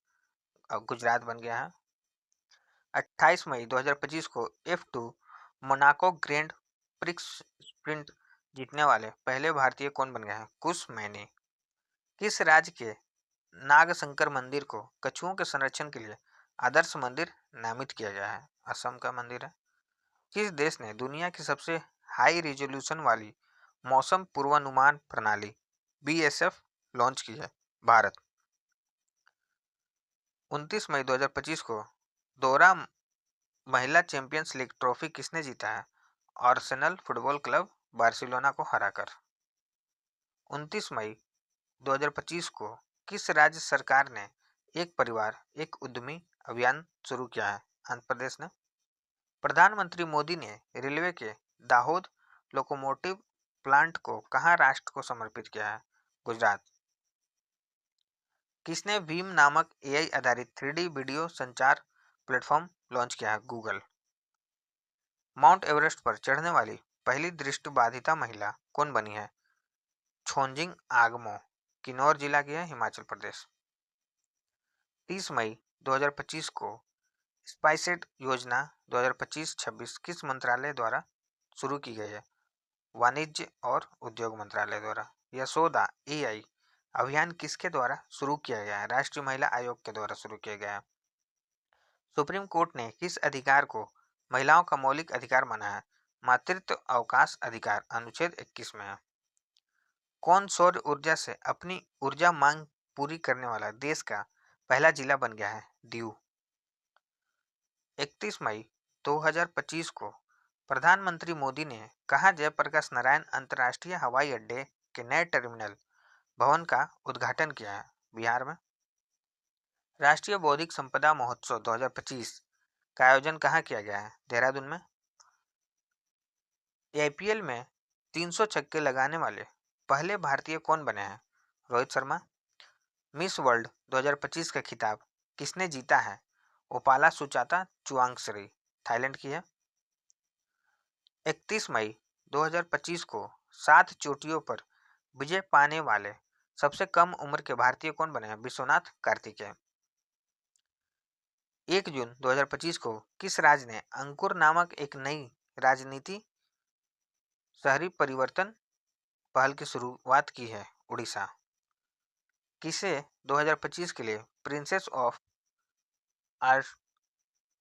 गुजरात बन गया है। 28 मई 2025 को F2 Monaco grand prix sprint जीतने वाले पहले भारतीय कौन बन गए हैं? कुश मैनी। किस राज्य के नागशंकर मंदिर को कछुओं के संरक्षण के लिए आदर्श मंदिर नामित किया गया है? असम का मंदिर है। किस देश ने दुनिया की सबसे हाई रिजोल्यूशन वाली मौसम पूर्वानुमान प्रणाली BSF लॉन्च की है? भारत। 29 मई 2025 को दोहरा महिला चैंपियंस लीग ट्रॉफी किसने जीता है? आर्सेनल फुटबॉल क्लब बार्सिलोना को हराकर। 29 मई 2025 को किस राज्य सरकार ने एक परिवार एक उद्यमी अभियान शुरू किया है? आंध्र प्रदेश ने। प्रधानमंत्री मोदी ने रेलवे के दाहोद लोकोमोटिव प्लांट को कहाँ राष्ट्र को समर्पित किया है? गुजरात। किसने भीम नामक AI आधारित 3D वीडियो संचार प्लेटफॉर्म लॉन्च किया है? गूगल। माउंट एवरेस्ट पर चढ़ने वाली पहली दृष्टिबाधिता महिला कौन बनी है? छोंजिंग आगमो, किन्नौर जिला की है, हिमाचल प्रदेश। 30 मई 2025 को स्पाइसजेट योजना 2025-26 किस मंत्रालय द्वारा शुरू की गई है? वाणिज्य और उद्योग मंत्रालय द्वारा। यशोदा AI अभियान किसके द्वारा शुरू किया गया है? राष्ट्रीय महिला आयोग के द्वारा शुरू किया गया है। सुप्रीम कोर्ट ने किस अधिकार को महिलाओं का मौलिक अधिकार माना है? मातृत्व अवकाश अधिकार अनुच्छेद 21 में है। कौन सौर ऊर्जा से अपनी ऊर्जा मांग पूरी करने वाला देश का पहला जिला बन गया है? दीव। 31 मई 2025 को प्रधानमंत्री मोदी ने कहाँ जयप्रकाश नारायण अंतर्राष्ट्रीय हवाई अड्डे के नए टर्मिनल भवन का उद्घाटन किया है? बिहार में। राष्ट्रीय बौद्धिक संपदा महोत्सव 2025 का आयोजन कहाँ किया गया है? देहरादून में। IPL में 300 छक्के लगाने वाले पहले भारतीय कौन बने हैं? रोहित शर्मा। मिस वर्ल्ड 2025 का खिताब किसने जीता है? ओपाला सुचाता चुआंगश्री, थाईलैंड की है। 31 मई 2025 को 7 चोटियों पर विजय पाने वाले सबसे कम उम्र के भारतीय कौन बने हैं? विश्वनाथ कार्तिकेय। 1 जून 2025 को किस राज्य ने अंकुर नामक एक नई राजनीति शहरी परिवर्तन पहल की शुरुआत की है? उड़ीसा। किसे 2025 के लिए प्रिंसेस ऑफ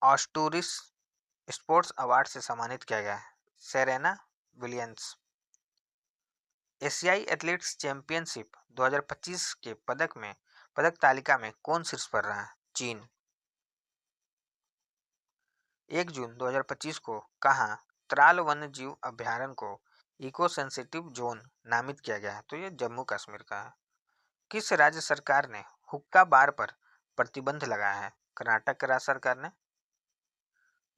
ऑस्टूरिस स्पोर्ट्स अवार्ड से सम्मानित किया गया है? Serena Williams. एशियाई एथलेटिक्स चैंपियनशिप 2025 के पदक तालिका में कौन शीर्ष पर रहा है? चीन। 1 जून 2025 को कहाँ त्राल वन्य जीव अभ्यारण्य को इको सेंसिटिव जोन नामित किया गया है? तो ये जम्मू कश्मीर का है। किस राज्य सरकार ने हुक्का बार पर प्रतिबंध लगाया है? कर्नाटक राज्य सरकार ने।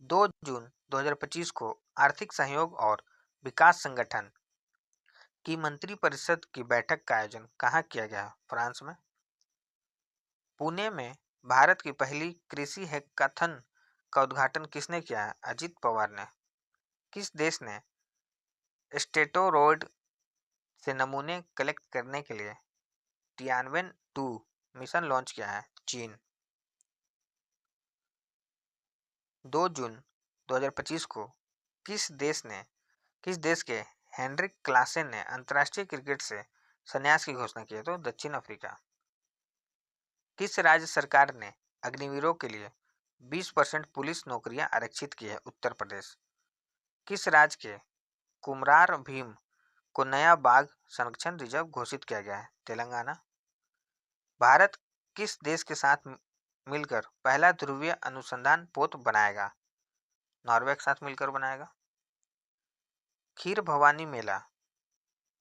2 जून 2025 को आर्थिक सहयोग और विकास संगठन की मंत्रिपरिषद की बैठक का आयोजन कहाँ किया गया? फ्रांस में। पुणे में भारत की पहली कृषि हैकाथन का उद्घाटन किसने किया है? अजित पवार ने। किस देश ने स्टेटोरॉयड से नमूने कलेक्ट करने के लिए टियानवेन-2 मिशन लॉन्च किया है? चीन। 2 जून 2025 को किस देश के हेनरिक क्लासेन ने अंतर्राष्ट्रीय क्रिकेट से संन्यास की घोषणा की है? तो दक्षिण अफ्रीका। किस राज्य सरकार ने अग्निवीरों के लिए 20% पुलिस नौकरियां आरक्षित की है? उत्तर प्रदेश। किस राज्य के कुमरार भीम को नया बाघ संरक्षण रिजर्व घोषित किया गया है? तेलंगाना। भारत किस देश के साथ मिलकर पहला ध्रुवीय अनुसंधान पोत बनाएगा? नॉर्वे के साथ मिलकर बनाएगा। खीर भवानी मेला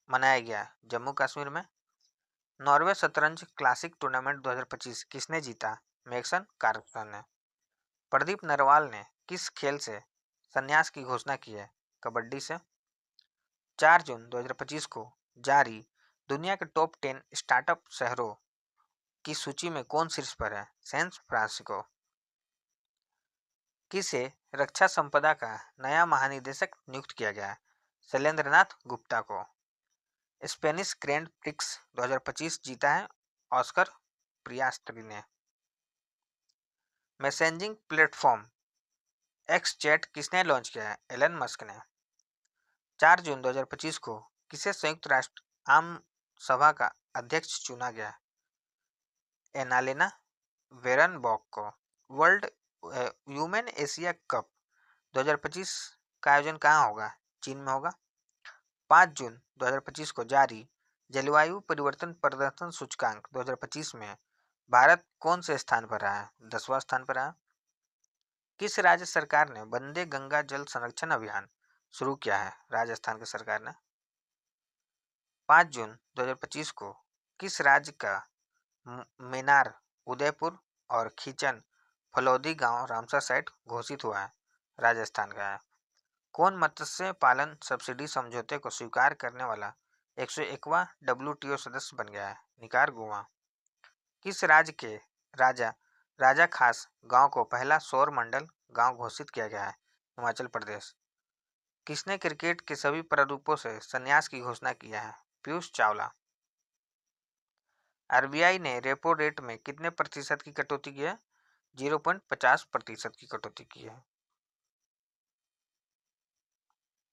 मनाया गया जम्मू कश्मीर में। नॉर्वे शतरंज क्लासिक टूर्नामेंट 2025 किसने जीता? मैग्सन कार्लसन ने। प्रदीप नरवाल ने किस खेल से संन्यास की घोषणा की है? कबड्डी से। 4 जून 2025 को जारी दुनिया के टॉप 10 स्टार्टअप शहरों की सूची में कौन शीर्ष पर है? San Francisco. किसे रक्षा संपदा का नया महानिदेशक नियुक्त किया गया है? शैलेंद्रनाथ गुप्ता को। स्पेनिश ग्रैंड प्रिक्स 2025 जीता है ऑस्कर पियास्त्री ने। मैसेजिंग प्लेटफॉर्म एक्स चैट किसने लॉन्च किया है? एलन मस्क ने। 4 जून 2025 को किसे संयुक्त राष्ट्र आम सभा का अध्यक्ष चुना गया? एनालेना वेरनबॉक को। वर्ल्ड ह्यूमन एशिया कप 2025 का आयोजन कहाँ होगा? चीन में होगा। 5 जून 2025 को जारी जलवायु परिवर्तन प्रदर्शन सूचकांक 2025 में भारत कौन से स्थान पर रहा है? 10वां स्थान पर रहा। किस राज्य सरकार ने वंदे गंगा जल संरक्षण अभियान शुरू किया है? राजस्थान की सरकार ने। 5 जून 2025 को किस राज्य का मेनार, उदयपुर और खींचन फलौदी गांव रामसर साइट घोषित हुआ है? राजस्थान का है। कौन मत्स्य पालन सब्सिडी समझौते को स्वीकार करने वाला 101वां WTO सदस्य बन गया है? निकारागुआ। किस राज्य के राजा राजा खास गांव को पहला सौर मंडल गांव घोषित किया गया है? हिमाचल प्रदेश। किसने क्रिकेट के सभी प्रारूपों से संन्यास की घोषणा किया है? पीयूष चावला। RBI ने रेपो रेट में कितने प्रतिशत की कटौती की है? 0.50% की कटौती की है।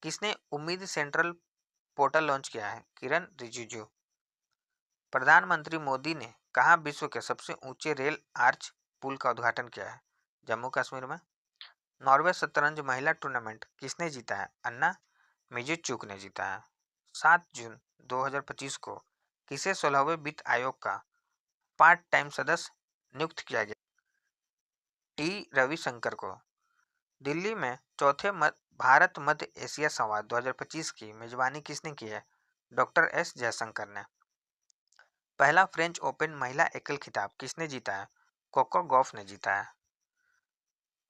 किसने उम्मीद सेंट्रल पोर्टल लॉन्च किया है? किरण रिजिजू। प्रधानमंत्री मोदी ने कहाँ विश्व के सबसे ऊंचे रेल आर्च पुल का उद्घाटन किया है? जम्मू कश्मीर में। नॉर्वे शतरंज महिला टूर्नामेंट किसने जीता है? अन्ना मिज़ुचुक ने जीता है। 7 जून 2025 को किसे 16वें वित्त आयोग का पार्ट टाइम सदस्य नियुक्त किया गया? टी रविशंकर को। दिल्ली में चौथे भारत मध्य एशिया संवाद 2025 की मेजबानी किसने की है? डॉक्टर एस जयशंकर ने। पहला फ्रेंच ओपन महिला एकल खिताब किसने जीता है? कोको गॉफ ने जीता है।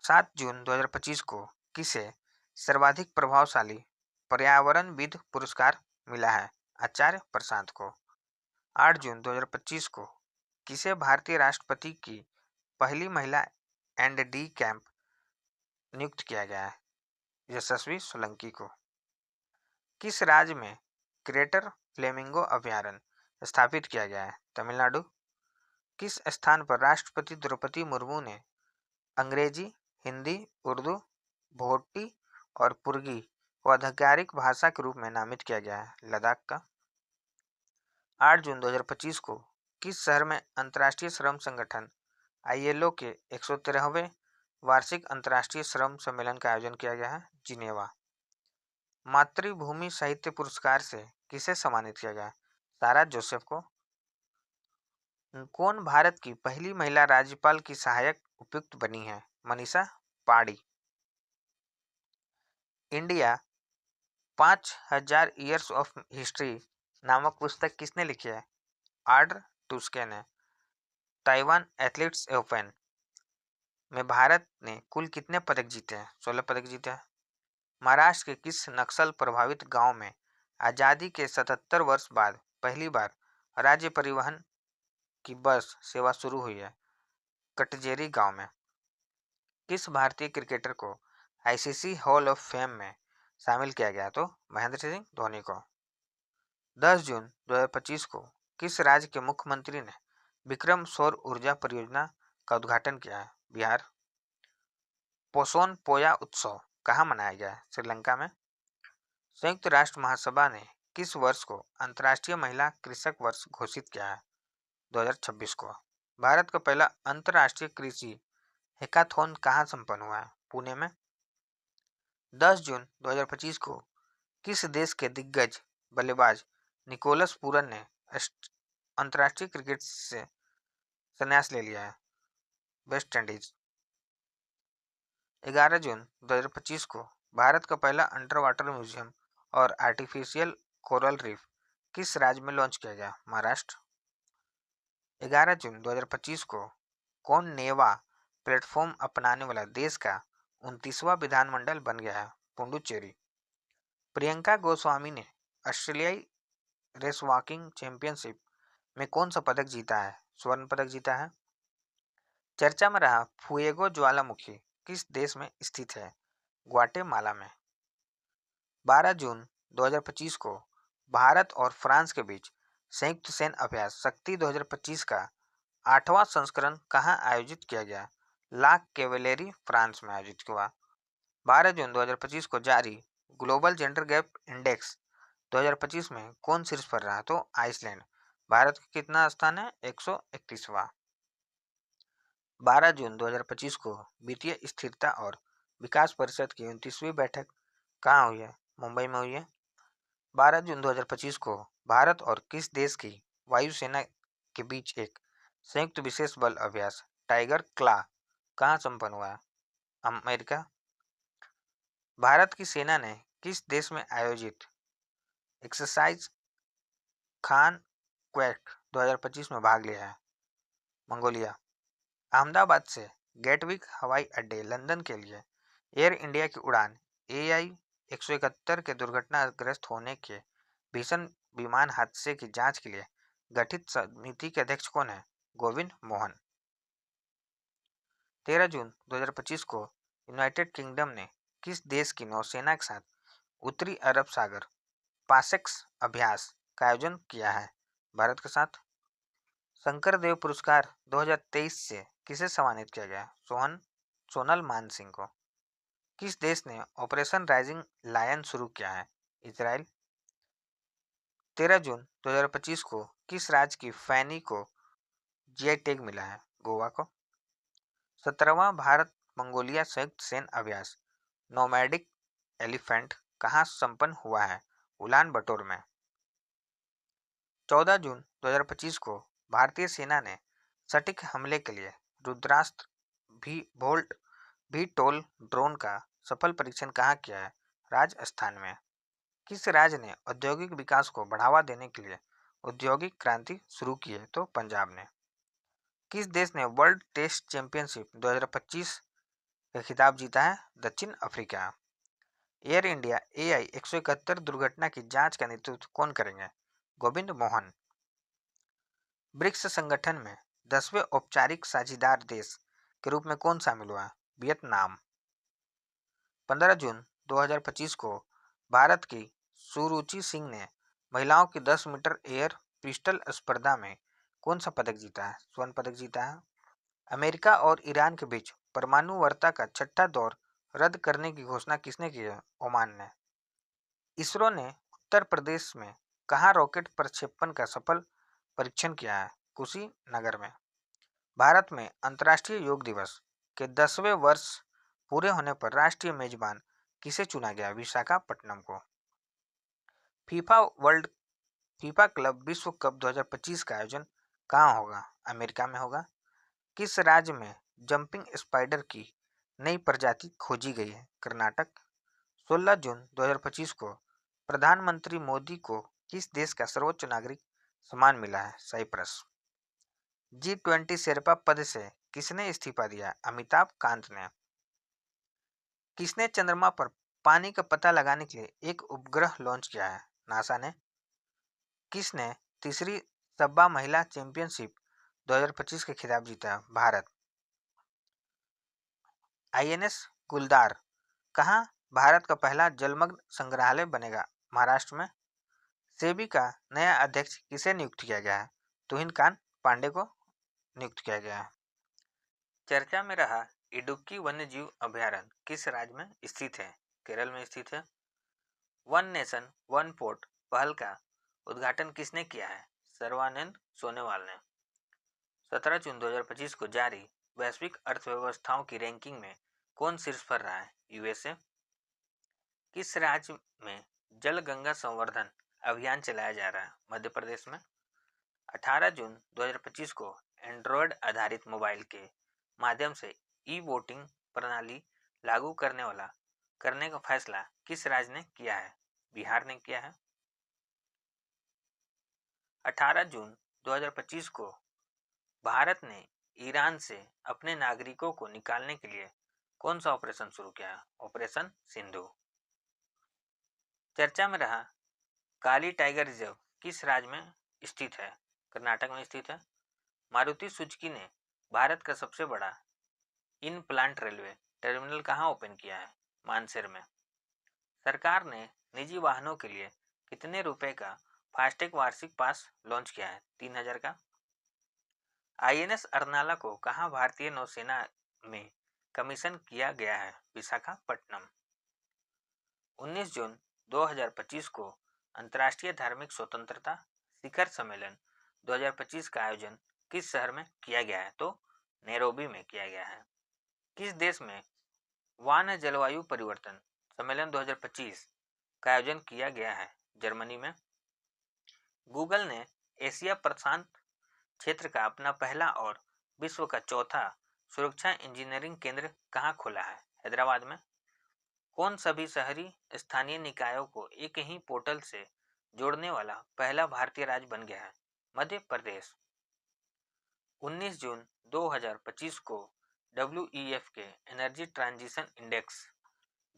7 जून 2025 को किसे सर्वाधिक प्रभावशाली पर्यावरणविद पुरस्कार मिला है? आचार्य प्रशांत को। 8 जून 2025 को किसे भारतीय राष्ट्रपति की पहली महिला एंड.डी. कैंप नियुक्त किया गया है? यशस्वी सोलंकी को। किस राज्य में ग्रेटर फ्लेमिंगो अभयारण्य स्थापित किया गया है? तमिलनाडु। किस स्थान पर राष्ट्रपति द्रौपदी मुर्मू ने अंग्रेजी, हिंदी, उर्दू, भोटी और पुर्गी को आधिकारिक भाषा के रूप में नामित किया गया है? लद्दाख का। 8 जून 2025 को किस शहर में अंतर्राष्ट्रीय श्रम संगठन ILO के 113वें वार्षिक अंतर्राष्ट्रीय श्रम सम्मेलन का आयोजन किया गया है? जिनेवा। मातृभूमि साहित्य पुरस्कार से किसे सम्मानित किया गया? सारा जोसेफ को। कौन भारत की पहली महिला राज्यपाल की सहायक उपयुक्त बनी है? मनीषा पाड़ी। इंडिया 5000 ईयर्स ऑफ हिस्ट्री नामक पुस्तक किसने लिखी है? आर्डर टुस्के ने। ताइवान एथलीट्स ओपन में भारत ने कुल कितने पदक जीते हैं? 16 पदक जीते हैं। महाराष्ट्र के किस नक्सल प्रभावित गांव में आज़ादी के 77 वर्ष बाद पहली बार राज्य परिवहन की बस सेवा शुरू हुई है? कटजेरी गांव में। किस भारतीय क्रिकेटर को ICC हॉल ऑफ फेम में शामिल किया गया? तो महेंद्र सिंह धोनी को। 10 जून 2025 को किस राज्य के मुख्यमंत्री ने विक्रम सौर ऊर्जा परियोजना का उद्घाटन किया है? बिहार। पोषण पोया उत्सव कहाँ मनाया गया है? श्रीलंका में। संयुक्त राष्ट्र महासभा ने किस वर्ष को अंतर्राष्ट्रीय महिला कृषक वर्ष घोषित किया है? 2026 को। भारत का पहला अंतर्राष्ट्रीय कृषि हैकाथॉन कहाँ संपन्न हुआ है? पुणे में। 10 जून 2025 को किस देश के दिग्गज बल्लेबाज निकोलस पूरन ने अंतर्राष्ट्रीय क्रिकेट से संन्यास ले लिया है? West Indies. 11 जून 2025 को भारत का पहला अंडर वाटर म्यूजियम और आर्टिफिशियल कोरल रीफ किस राज्य में लॉन्च किया गया? महाराष्ट्र। 11 जून 2025 को कौन नेवा प्लेटफॉर्म अपनाने वाला देश का 29वां विधानमंडल बन गया है? पुडुचेरी। प्रियंका गोस्वामी ने ऑस्ट्रेलियाई रेस वॉकिंग चैंपियनशिप में कौन सा पदक जीता है? स्वर्ण पदक जीता है। चर्चा में रहा फुएगो ज्वालामुखी किस देश में स्थित है? ग्वाटेमाला में। 12 जून 2025 को भारत और फ्रांस के बीच संयुक्त सैन्य अभ्यास शक्ति 2025 का 8वां संस्करण कहाँ आयोजित किया गया? ला कैवेलरी फ्रांस में आयोजित हुआ। 12 जून 2025 को जारी ग्लोबल जेंडर गैप इंडेक्स 2025 में कौन शीर्ष पर रहा? तो आइसलैंड। भारत का कितना स्थान है? 131वां। 12 जून 2025 को वित्तीय स्थिरता और विकास परिषद की 29वीं बैठक कहाँ हुई है? मुंबई में हुई है। 12 जून 2025 को भारत और किस देश की वायुसेना के बीच एक संयुक्त विशेष बल अभ्यास टाइगर क्ला कहाँ संपन्न हुआ? अमेरिका। भारत की सेना ने किस देश में आयोजित एक्सरसाइज खान क्वेट 2025 में भाग लिया है? मंगोलिया। अहमदाबाद से गेटविक हवाई अड्डे लंदन के लिए एयर इंडिया की उड़ान AI-171 के दुर्घटनाग्रस्त होने के भीषण विमान हादसे की जांच के लिए गठित समिति के अध्यक्ष कौन है? गोविंद मोहन। 13 जून 2025 को यूनाइटेड किंगडम ने किस देश की नौसेना के साथ उत्तरी अरब सागर पासेक्स अभ्यास का आयोजन किया है? भारत के साथ। शंकर देव पुरस्कार 2023 से किसे सम्मानित किया गया? सोनल मानसिंह को। किस देश ने ऑपरेशन राइजिंग लायन शुरू किया है? इजराइल। 13 जून 2025 को किस राज्य की फैनी को जीआई टैग मिला है? गोवा को। 17वां भारत मंगोलिया संयुक्त सैन्य अभ्यास नोमैडिक एलिफेंट कहाँ संपन्न हुआ है? उलान बटोर में। 14 जून 2025 को भारतीय सेना ने सटीक हमले के लिए रुद्रास्त्र भी टोल ड्रोन का सफल परीक्षण कहाँ किया है? राजस्थान में। किस राज्य ने औद्योगिक विकास को बढ़ावा देने के लिए औद्योगिक क्रांति शुरू की है? तो पंजाब ने। किस देश ने वर्ल्ड टेस्ट चैंपियनशिप 2025 का खिताब जीता है? दक्षिण अफ्रीका। एयर इंडिया AI-171 दुर्घटना की जांच का नेतृत्व कौन करेंगे? गोविंद मोहन। ब्रिक्स संगठन में 10वें औपचारिक साझेदार देश के रूप में कौन शामिल हुआ? वियतनाम। 15 जून 2025 को भारत की सुरुचि सिंह ने महिलाओं की 10 मीटर एयर पिस्टल स्पर्धा में कौन सा पदक जीता है? स्वर्ण पदक जीता है। अमेरिका और ईरान के बीच परमाणु वार्ता का छठा दौर रद्द करने की घोषणा किसने की है? ओमान ने। इसरो ने उत्तर प्रदेश में कहाँ रॉकेट प्रक्षेपण का सफल परीक्षण किया है? कुशीनगर में। भारत में अंतर्राष्ट्रीय योग दिवस के 10वें वर्ष पूरे होने पर राष्ट्रीय मेजबान किसे चुना गया? विशाखापट्टनम को। फीफा क्लब विश्व कप 2025 का आयोजन कहाँ होगा? अमेरिका में होगा। किस राज्य में जंपिंग स्पाइडर की नई प्रजाति खोजी गई है? कर्नाटक। 16 जून 2025 को प्रधानमंत्री मोदी को किस देश का सर्वोच्च नागरिक सम्मान मिला है? साइप्रस। G20 शेरपा पद से किसने इस्तीफा दिया? अमिताभ कांत ने। किसने चंद्रमा पर पानी का पता लगाने के लिए एक उपग्रह लॉन्च किया है? नासा ने। किसने तीसरी सब्बा महिला चैंपियनशिप 2025 का खिताब जीता? भारत। INS गुलदार कहाँ भारत का पहला जलमग्न संग्रहालय बनेगा? महाराष्ट्र में। सेबी का नया अध्यक्ष किसे नियुक्त किया गया है? तुहिन कांत पांडे को नियुक्त किया गया है। चर्चा में रहा इडुक्की वन्यजीव अभयारण्य किस राज्य में स्थित है? केरल में स्थित है। वन नेशन वन पोर्ट पहल का उद्घाटन किसने किया है? सर्बानंद सोनोवाल ने। 17 जून 2025 को जारी वैश्विक अर्थव्यवस्थाओं की रैंकिंग में कौन शीर्ष पर रहा है? USA। किस राज्य में जल गंगा संवर्धन अभियान चलाया जा रहा है? मध्य प्रदेश में। 18 जून 2025 को एंड्रॉयड आधारित मोबाइल के माध्यम से ई-वोटिंग प्रणाली लागू करने का फैसला किस राज्य ने किया है? बिहार ने किया है। 18 जून 2025 को भारत ने ईरान से अपने नागरिकों को निकालने के लिए कौन सा ऑपरेशन शुरू किया? ऑपरेशन सिंधु। चर्चा में रहा काली टाइगर रिजर्व किस राज्य में स्थित है? कर्नाटक में स्थित है। मारुति सुजुकी ने भारत का सबसे बड़ा इन प्लांट रेलवे टर्मिनल कहाँ ओपन किया है? मानसेर में। सरकार ने निजी वाहनों के लिए कितने रुपए का फास्टैग वार्षिक पास लॉन्च किया है? 3000 का। INS अर्नाला को कहाँ भारतीय नौसेना में कमीशन किया गया है, विशाखापट्टनम। 19 जून 2025 को अंतर्राष्ट्रीय धार्मिक स्वतंत्रता शिखर सम्मेलन 2025 का आयोजन किस शहर में किया गया है? तो नैरोबी में किया गया है। किस देश में वान जलवायु परिवर्तन सम्मेलन 2025 का आयोजन किया गया है? जर्मनी में। गूगल ने एशिया प्रशांत क्षेत्र का अपना पहला और विश्व का चौथा सुरक्षा इंजीनियरिंग केंद्र कहाँ खोला है? हैदराबाद में। कौन सभी शहरी स्थानीय निकायों को एक ही पोर्टल से जोड़ने वाला पहला भारतीय राज्य बन गया है? मध्य प्रदेश। 19 जून 2025 को WEF के एनर्जी ट्रांजिशन इंडेक्स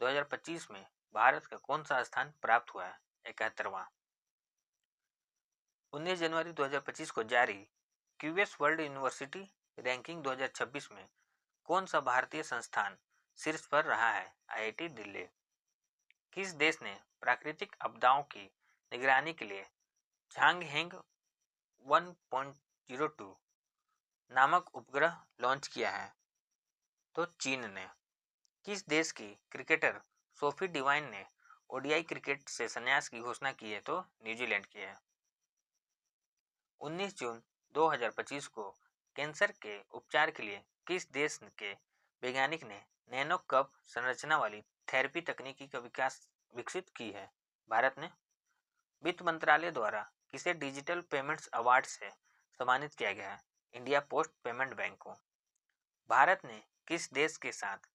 2025 में भारत का कौन सा स्थान प्राप्त हुआ है? 71वां। 19 जनवरी 2025 को जारी क्यूएस वर्ल्ड यूनिवर्सिटी रैंकिंग 2026 में कौन सा भारतीय संस्थान शीर्ष पर रहा है? IIT दिल्ली। किस देश ने प्राकृतिक आपदाओं की निगरानी के लिए झांगहेंग 1.02 नामक उपग्रह लॉन्च किया है? तो चीन ने। किस देश की क्रिकेटर सोफी डिवाइन ने ODI क्रिकेट से संन्यास की घोषणा की है? तो न्यूजीलैंड की है। 19 जून 2025 को कैंसर के उपचार के लिए किस देश के वैज्ञानिक ने नैनो कप संरचना वाली थेरेपी तकनीकी का विकसित की है? भारत ने। वित्त मंत्रालय द्वारा किसे डिजिटल पेमेंट्स अवार्ड से सम्मानित किया गया है? इंडिया पोस्ट पेमेंट बैंक को। भारत ने किस देश के साथ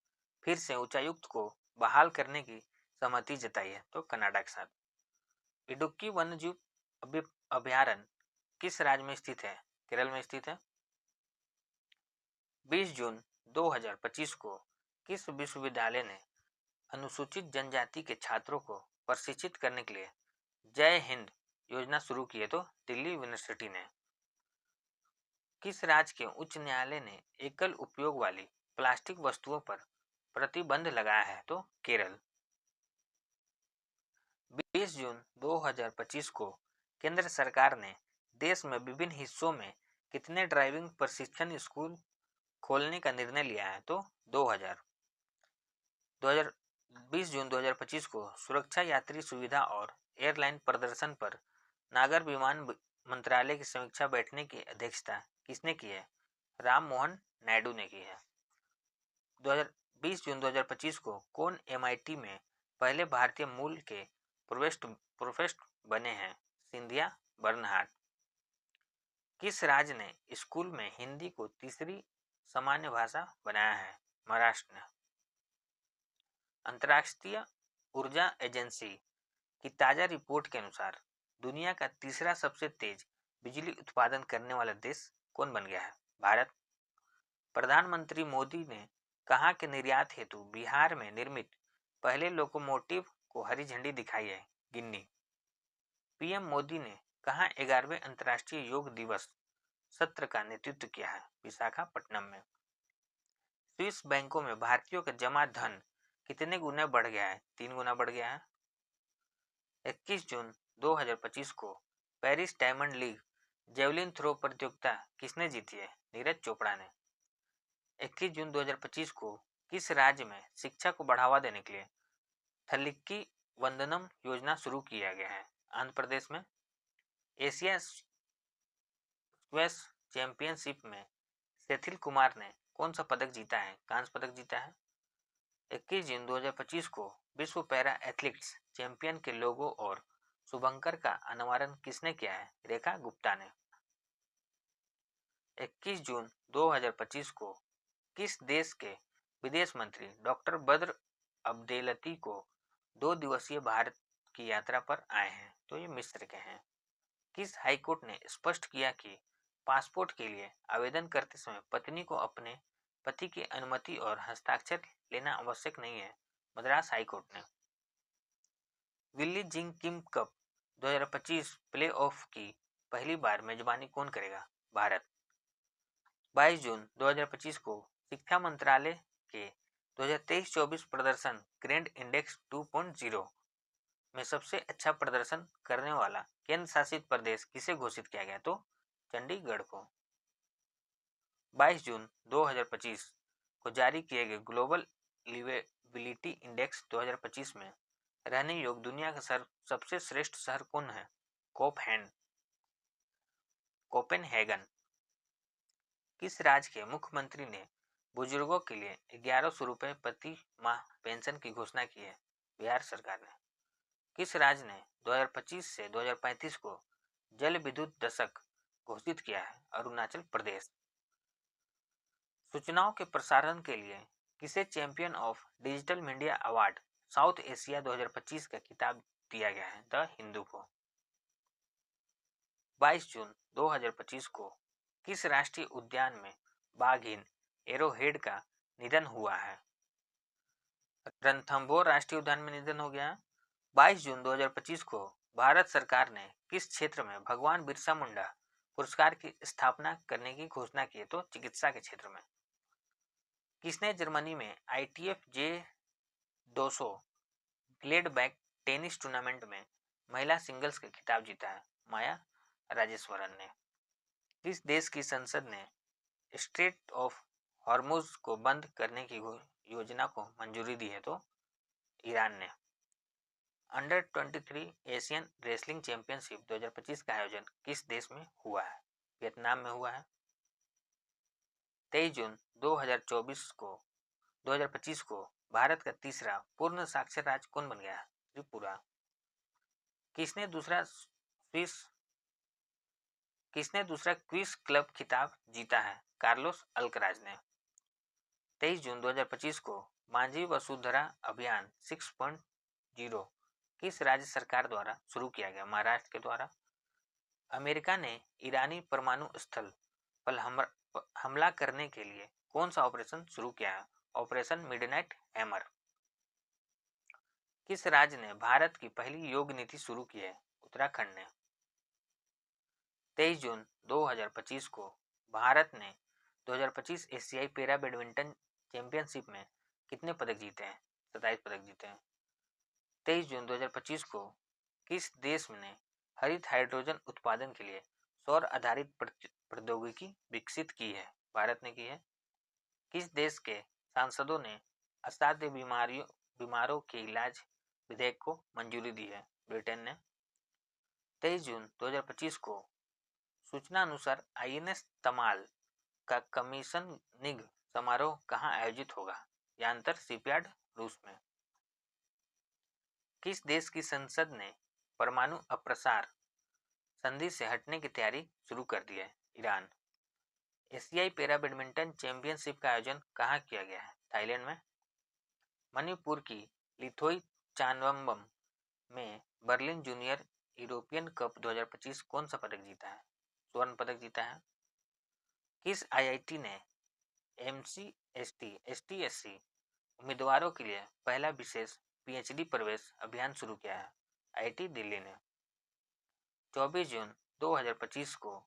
फिर से उच्चायुक्त को बहाल करने की सहमति जताई है? तो कनाडा के साथ। इडुक्की वन्यजीव अभयारण्य किस राज्य में स्थित है? केरल में स्थित है। 20 जून 2025 को किस विश्वविद्यालय ने अनुसूचित जनजाति के छात्रों को प्रशिक्षित करने के लिए जय हिंद योजना शुरू की है? तो दिल्ली यूनिवर्सिटी ने। किस राज्य के उच्च न्यायालय ने एकल उपयोग वाली प्लास्टिक वस्तुओं पर प्रतिबंध लगाया है? तो केरल। 20 जून 2025 को केंद्र सरकार ने देश में विभिन्न हिस्सों में कितने ड्राइविंग प्रशिक्षण स्कूल खोलने का निर्णय लिया है? तो 2000। 20 जून 2025 को सुरक्षा, यात्री सुविधा और एयरलाइन प्रदर्शन पर नागर विमान मंत्रालय की समीक्षा बैठक की अध्यक्षता किसने की है? राम मोहन नायडू ने की है। 20 जून 2025 को कौन MIT में पहले भारतीय मूल के प्रोफेसर बने हैं? सिंधिया बर्नहार्ट। किस राज्य ने स्कूल में हिंदी को तीसरी सामान्य भाषा बनाया है? महाराष्ट्र ने। अंतर्राष्ट्रीय ऊर्जा एजेंसी की ताजा रिपोर्ट के अनुसार दुनिया का तीसरा सबसे तेज बिजली उत्पादन करने वाला देश कौन बन गया है? भारत। प्रधानमंत्री मोदी ने कहा कि निर्यात हेतु बिहार में निर्मित पहले लोकोमोटिव को हरी झंडी दिखाई है? गिन्नी। PM मोदी ने कहा 11वें अंतर्राष्ट्रीय योग दिवस सत्र का नेतृत्व किया है? विशाखापट्टनम में। स्विस बैंकों में भारतीयों का जमा धन कितने गुना बढ़ गया है? 3 गुना बढ़ गया है। 21 जून 2025 को Paris Diamond League javelin throw प्रतियोगिता किसने जीती है? नीरज चोपड़ा ने। 21 जून 2025 को किस राज्य में शिक्षा को बढ़ावा देने के लिए थलिक्की वंदनम योजना शुरू किया गया है? आंध्र प्रदेश में। एशिया स्क्वैश चैंपियनशिप में सेथिल कुमार ने कौन सा पदक जीता है? कांस्य पदक जीता है। 21 जून 2025 को विश्व पैरा एथलीट्स चैंपियन के लोगो और शुभंकर का अनावरण किसने किया है? रेखा गुप्ता ने। 21 जून 2025 को किस देश के विदेश मंत्री डॉक्टर बद्र अब्देलती को 2 दिवसीय भारत की यात्रा पर आए हैं? तो ये मिस्र के हैं। किस हाईकोर्ट ने स्पष्ट किया कि पासपोर्ट के लिए आवेदन करते समय पत्नी को अपने पति की अनुमति और हस्ताक्षर लेना आवश्यक नहीं है? मद्रास हाईकोर्ट ने। विल्ली जिंग किम कप 2025 प्लेऑफ की पहली बार मेजबानी कौन करेगा? भारत। 22 जून 2025 को शिक्षा मंत्रालय के 2023-24 प्रदर्शन ग्रेड इंडेक्स 2.0 में सबसे अच्छा प्रदर्शन करने वाला केंद्र शासित प्रदेश किसे घोषित किया गया? तो चंडीगढ़ को। 22 जून 2025 को जारी किए गए ग्लोबल लिवेबिलिटी इंडेक्स 2025 में रहने योग्य दुनिया का सबसे श्रेष्ठ शहर कौन है? कोपेनहेगन। किस राज्य के मुख्यमंत्री ने बुजुर्गों के लिए 1100 रुपये प्रति माह पेंशन की घोषणा की है? बिहार सरकार ने। किस राज्य ने 2025 से 2035 को जल विद्युत दशक घोषित किया है? अरुणाचल प्रदेश। सूचनाओं के प्रसारण के लिए किसे champion of digital media award south Asia 2025 का खिताब दिया गया है? द हिंदू को। 22 जून 2025 को किस राष्ट्रीय उद्यान में बाघिन एरोहेड का निधन हुआ है? रणथंभौर राष्ट्रीय उद्यान में निधन हो गया। 22 जून 2025 को भारत सरकार ने किस क्षेत्र में भगवान बिरसा मुंडा पुरस्कार की स्थापना करने की घोषणा की है? तो चिकित्सा के क्षेत्र में। किसने जर्मनी में ITF J200 ग्लेडबैक टेनिस टूर्नामेंट में महिला सिंगल्स का खिताब जीता है? माया राजेश्वरन ने। किस देश की संसद ने स्ट्रेट ऑफ हॉर्मुज को बंद करने की योजना को मंजूरी दी है? तो ईरान ने। अंडर 23 एशियन रेसलिंग चैंपियनशिप 2025 का आयोजन किस देश में हुआ है? वियतनाम में हुआ है। 23 जून 2025 को भारत का तीसरा पूर्ण साक्षर राज्य कौन बन गया? त्रिपुरा। किसने दूसरा क्विज क्लब खिताब जीता है? कार्लोस अल्कराज ने। 23 जून 2025 को मांझी वसुंधरा अभियान 6.0 किस राज्य सरकार द्वारा शुरू किया गया? महाराष्ट्र के द्वारा। अमेरिका ने ईरानी परमाणु स्थल पर हमला करने के लिए कौन सा ऑपरेशन शुरू किया है? Operation midnight hammer. किस राज्य ने भारत की पहली योग नीति शुरू की है? उत्तराखंड ने। 23 जून 2025 को भारत ने 2025 एशियाई पैरा बैडमिंटन चैंपियनशिप में कितने पदक जीते हैं? 27 पदक जीते हैं। 23 जून 2025 को किस देश ने हरित हाइड्रोजन उत्पादन के लिए सौर आधारित प्रौद्योगिकी विकसित की है? भारत ने की है। किस देश के सांसदों ने असाध्य बीमारों के इलाज विधेयक को मंजूरी दी है? ब्रिटेन ने। 23 जून 2025 को सूचना अनुसार INS तमाल का कमीशनिंग समारोह कहाँ आयोजित होगा? यांतर शिपयार्ड, रूस में। किस देश की संसद ने परमाणु अप्रसार संधि से हटने की तैयारी शुरू कर दी है? ईरान। एशियाई पैरा बैडमिंटन चैंपियनशिप का आयोजन कहाँ किया गया है? थाईलैंड में। मणिपुर की लिथोई चानवम्बम में बर्लिन जूनियर यूरोपियन कप 2025 कौन सा पदक जीता है? स्वर्ण पदक जीता है। किस IIT ने MCST/ST/SC उम्मीदवारों के लिए पहला विशेष PhD प्रवेश अभियान शुरू किया है? IIT दिल्ली ने। 24 जून 2025 को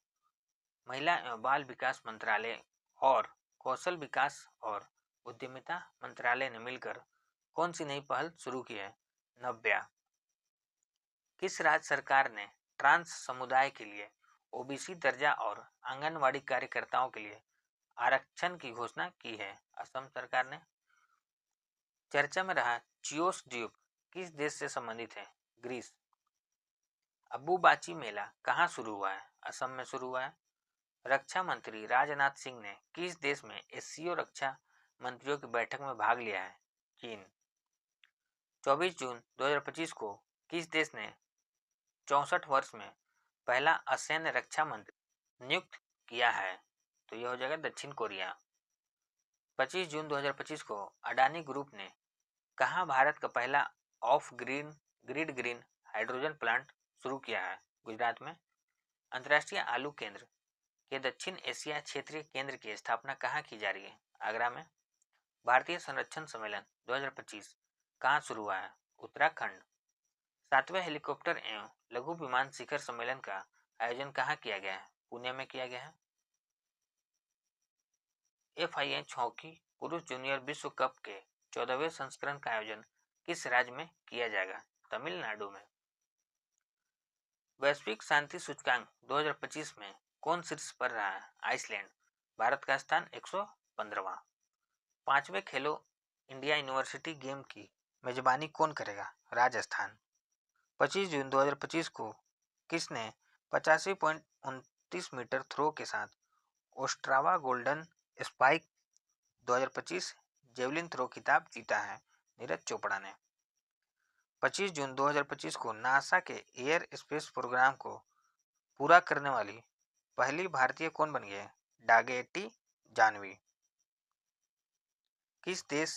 महिला एवं बाल विकास मंत्रालय और कौशल विकास और उद्यमिता मंत्रालय ने मिलकर कौन सी नई पहल शुरू की है? नव्या। किस राज्य सरकार ने ट्रांस समुदाय के लिए OBC दर्जा और आंगनवाड़ी कार्यकर्ताओं के लिए आरक्षण की घोषणा की है? असम सरकार ने। चर्चा में रहा चियोस द्वीप किस देश से संबंधित है? ग्रीस। अब्बू-बाची मेला कहाँ शुरू हुआ है? असम में शुरू हुआ है। रक्षा मंत्री राजनाथ सिंह ने किस देश में SCO रक्षा मंत्रियों की बैठक में भाग लिया है? चीन। 24 जून 2025 को किस देश ने 64 वर्ष में पहला असैन्य रक्षा मंत्री नियुक्त किया है? तो यह हो जाएगा दक्षिण कोरिया। 25 जून 2025 को अडानी ग्रुप ने कहाँ भारत का पहला of grid green hydrogen plant शुरू किया है? गुजरात में। अंतर्राष्ट्रीय आलू केंद्र के दक्षिण एशिया क्षेत्रीय केंद्र की स्थापना कहाँ की जा रही है? आगरा में। भारतीय संरक्षण सम्मेलन 2025 कहाँ शुरू हुआ है? उत्तराखंड। 7वें हेलीकॉप्टर एवं लघु विमान शिखर सम्मेलन का आयोजन कहाँ किया गया है? पुणे में किया गया है। FIH हॉकी पुरुष जूनियर विश्व कप के 14वें संस्करण का आयोजन किस राज्य में किया जाएगा? तमिलनाडु में। वैश्विक शांति सूचकांक 2025 में कौन शीर्ष पर रहा है? आइसलैंड। भारत का स्थान 115वां। 5वें खेलो इंडिया यूनिवर्सिटी गेम की मेजबानी कौन करेगा? राजस्थान। 25 जून 2025 को किसने 85.29 मीटर थ्रो के साथ Ostrava Golden Spike 2025 javelin throw खिताब जीता है? नीरज चोपड़ा ने। 25 जून 2025 को नासा के एयर स्पेस प्रोग्राम को पूरा करने वाली पहली भारतीय कौन बन गई? डागेटी जानवी। किस देश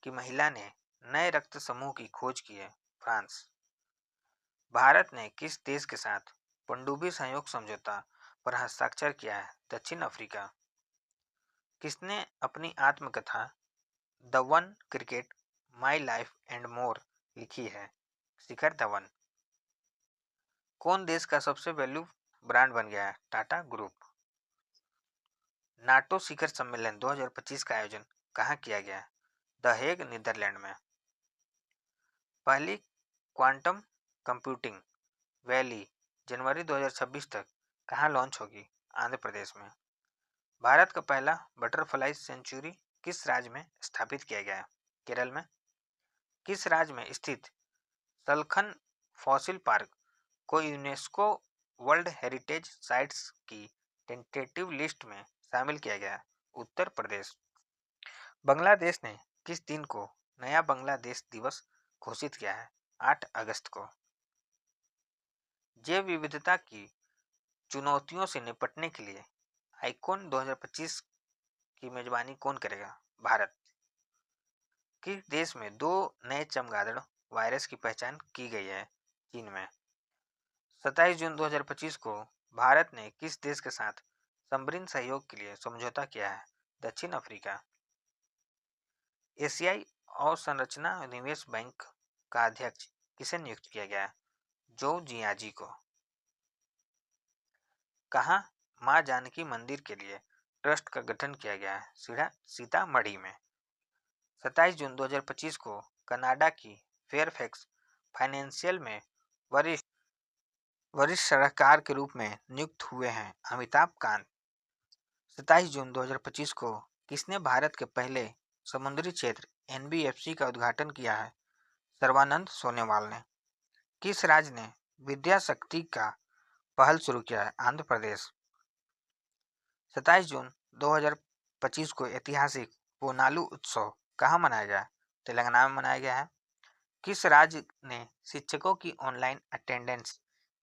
की महिला ने नए रक्त समूह की खोज की है? फ्रांस। भारत ने किस देश के साथ पनडुब्बी सहयोग समझौता पर हस्ताक्षर किया है? दक्षिण अफ्रीका। किसने अपनी आत्मकथा the one cricket my life and more लिखी है? शिखर धवन। कौन देश का सबसे वैल्यू ब्रांड बन गया है? टाटा ग्रुप। नाटो शिखर सम्मेलन 2025 का आयोजन कहाँ किया गया? द हेग, नीदरलैंड में। पहली क्वांटम कंप्यूटिंग वैली जनवरी 2026 तक कहाँ लॉन्च होगी? आंध्र प्रदेश में। भारत का पहला बटरफ्लाई सेंचुरी किस राज्य में स्थापित किया गया है? केरल में। किस राज्य में स्थित सलखन फॉसिल पार्क को यूनेस्को वर्ल्ड हेरिटेज साइट्स की टेंटेटिव लिस्ट में शामिल किया गया है? उत्तर प्रदेश। बांग्लादेश ने किस दिन को नया बांग्लादेश दिवस घोषित किया है? 8 अगस्त को। जैव विविधता की चुनौतियों से निपटने के लिए आइकॉन 2025 की मेजबानी कौन करेगा? भारत। किस देश में 2 नए चमगादड़ वायरस की पहचान की गई है? चीन में। 27 जून 2025 को भारत ने किस देश के साथ समृद्ध सहयोग के लिए समझौता किया है? दक्षिण अफ्रीका। एशियाई अवसंरचना निवेश बैंक का अध्यक्ष किसे नियुक्त किया गया है? जो जियाजी को। कहाँ मां जानकी मंदिर के लिए ट्रस्ट का गठन किया गया है? सीतामढ़ी में। 27 जून 2025 को कनाडा की फेयरफैक्स फाइनेंशियल में वरिष्ठ वरिष्ठ सलाहकार के रूप में नियुक्त हुए हैं अमिताभ कांत। 27 जून 2025 को किसने भारत के पहले समुद्री क्षेत्र एनबीएफसी का उद्घाटन किया है? सर्बानंद सोनोवाल ने। किस राज्य ने विद्या शक्ति का पहल शुरू किया है? आंध्र प्रदेश। 27 जून 2025 को ऐतिहासिक पोनालू उत्सव कहाँ मनाया गया? तेलंगाना में मनाया गया है। किस राज्य ने शिक्षकों की ऑनलाइन अटेंडेंस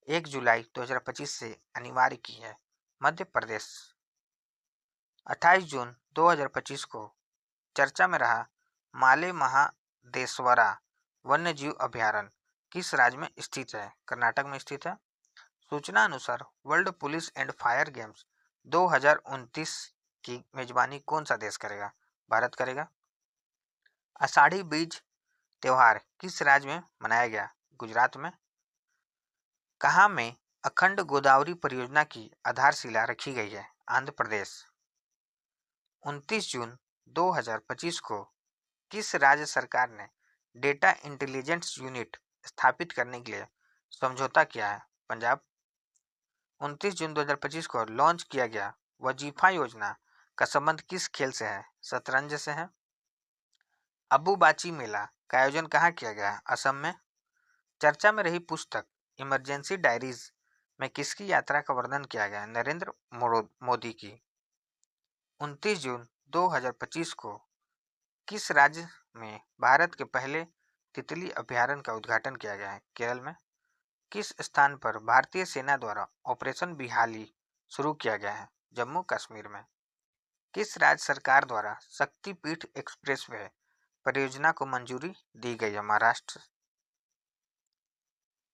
1 जुलाई 2025 से अनिवार्य की है? मध्य प्रदेश। 28 जून 2025 को चर्चा में रहा माले महादेश्वरा वन्यजीव अभयारण्य किस राज्य में स्थित है? कर्नाटक में स्थित है। सूचना अनुसार world police and fire games 2029 की मेजबानी कौन सा देश करेगा? भारत करेगा। आषाढ़ी बीज त्योहार किस राज्य में मनाया गया? गुजरात में। कहाँ में अखंड गोदावरी परियोजना की आधारशिला रखी गई है? आंध्र प्रदेश। 29 जून 2025 को किस राज्य सरकार ने डेटा इंटेलिजेंस यूनिट स्थापित करने के लिए समझौता किया है? पंजाब। 29 जून 2025 को लॉन्च किया गया वजीफा योजना का संबंध किस खेल से है? शतरंज से है। अबुबाची मेला का आयोजन कहाँ किया गया है? असम में। चर्चा में रही पुस्तक इमरजेंसी डायरीज में किसकी यात्रा का वर्णन किया गया है? नरेंद्र मोदी की। 29 जून 2025 को किस राज्य में भारत के पहले तितली अभयारण्य का उद्घाटन किया गया है? केरल में। किस स्थान पर भारतीय सेना द्वारा ऑपरेशन बिहाली शुरू किया गया है? जम्मू कश्मीर में। किस राज्य सरकार द्वारा शक्तिपीठ एक्सप्रेसवे परियोजना को मंजूरी दी गई है? महाराष्ट्र।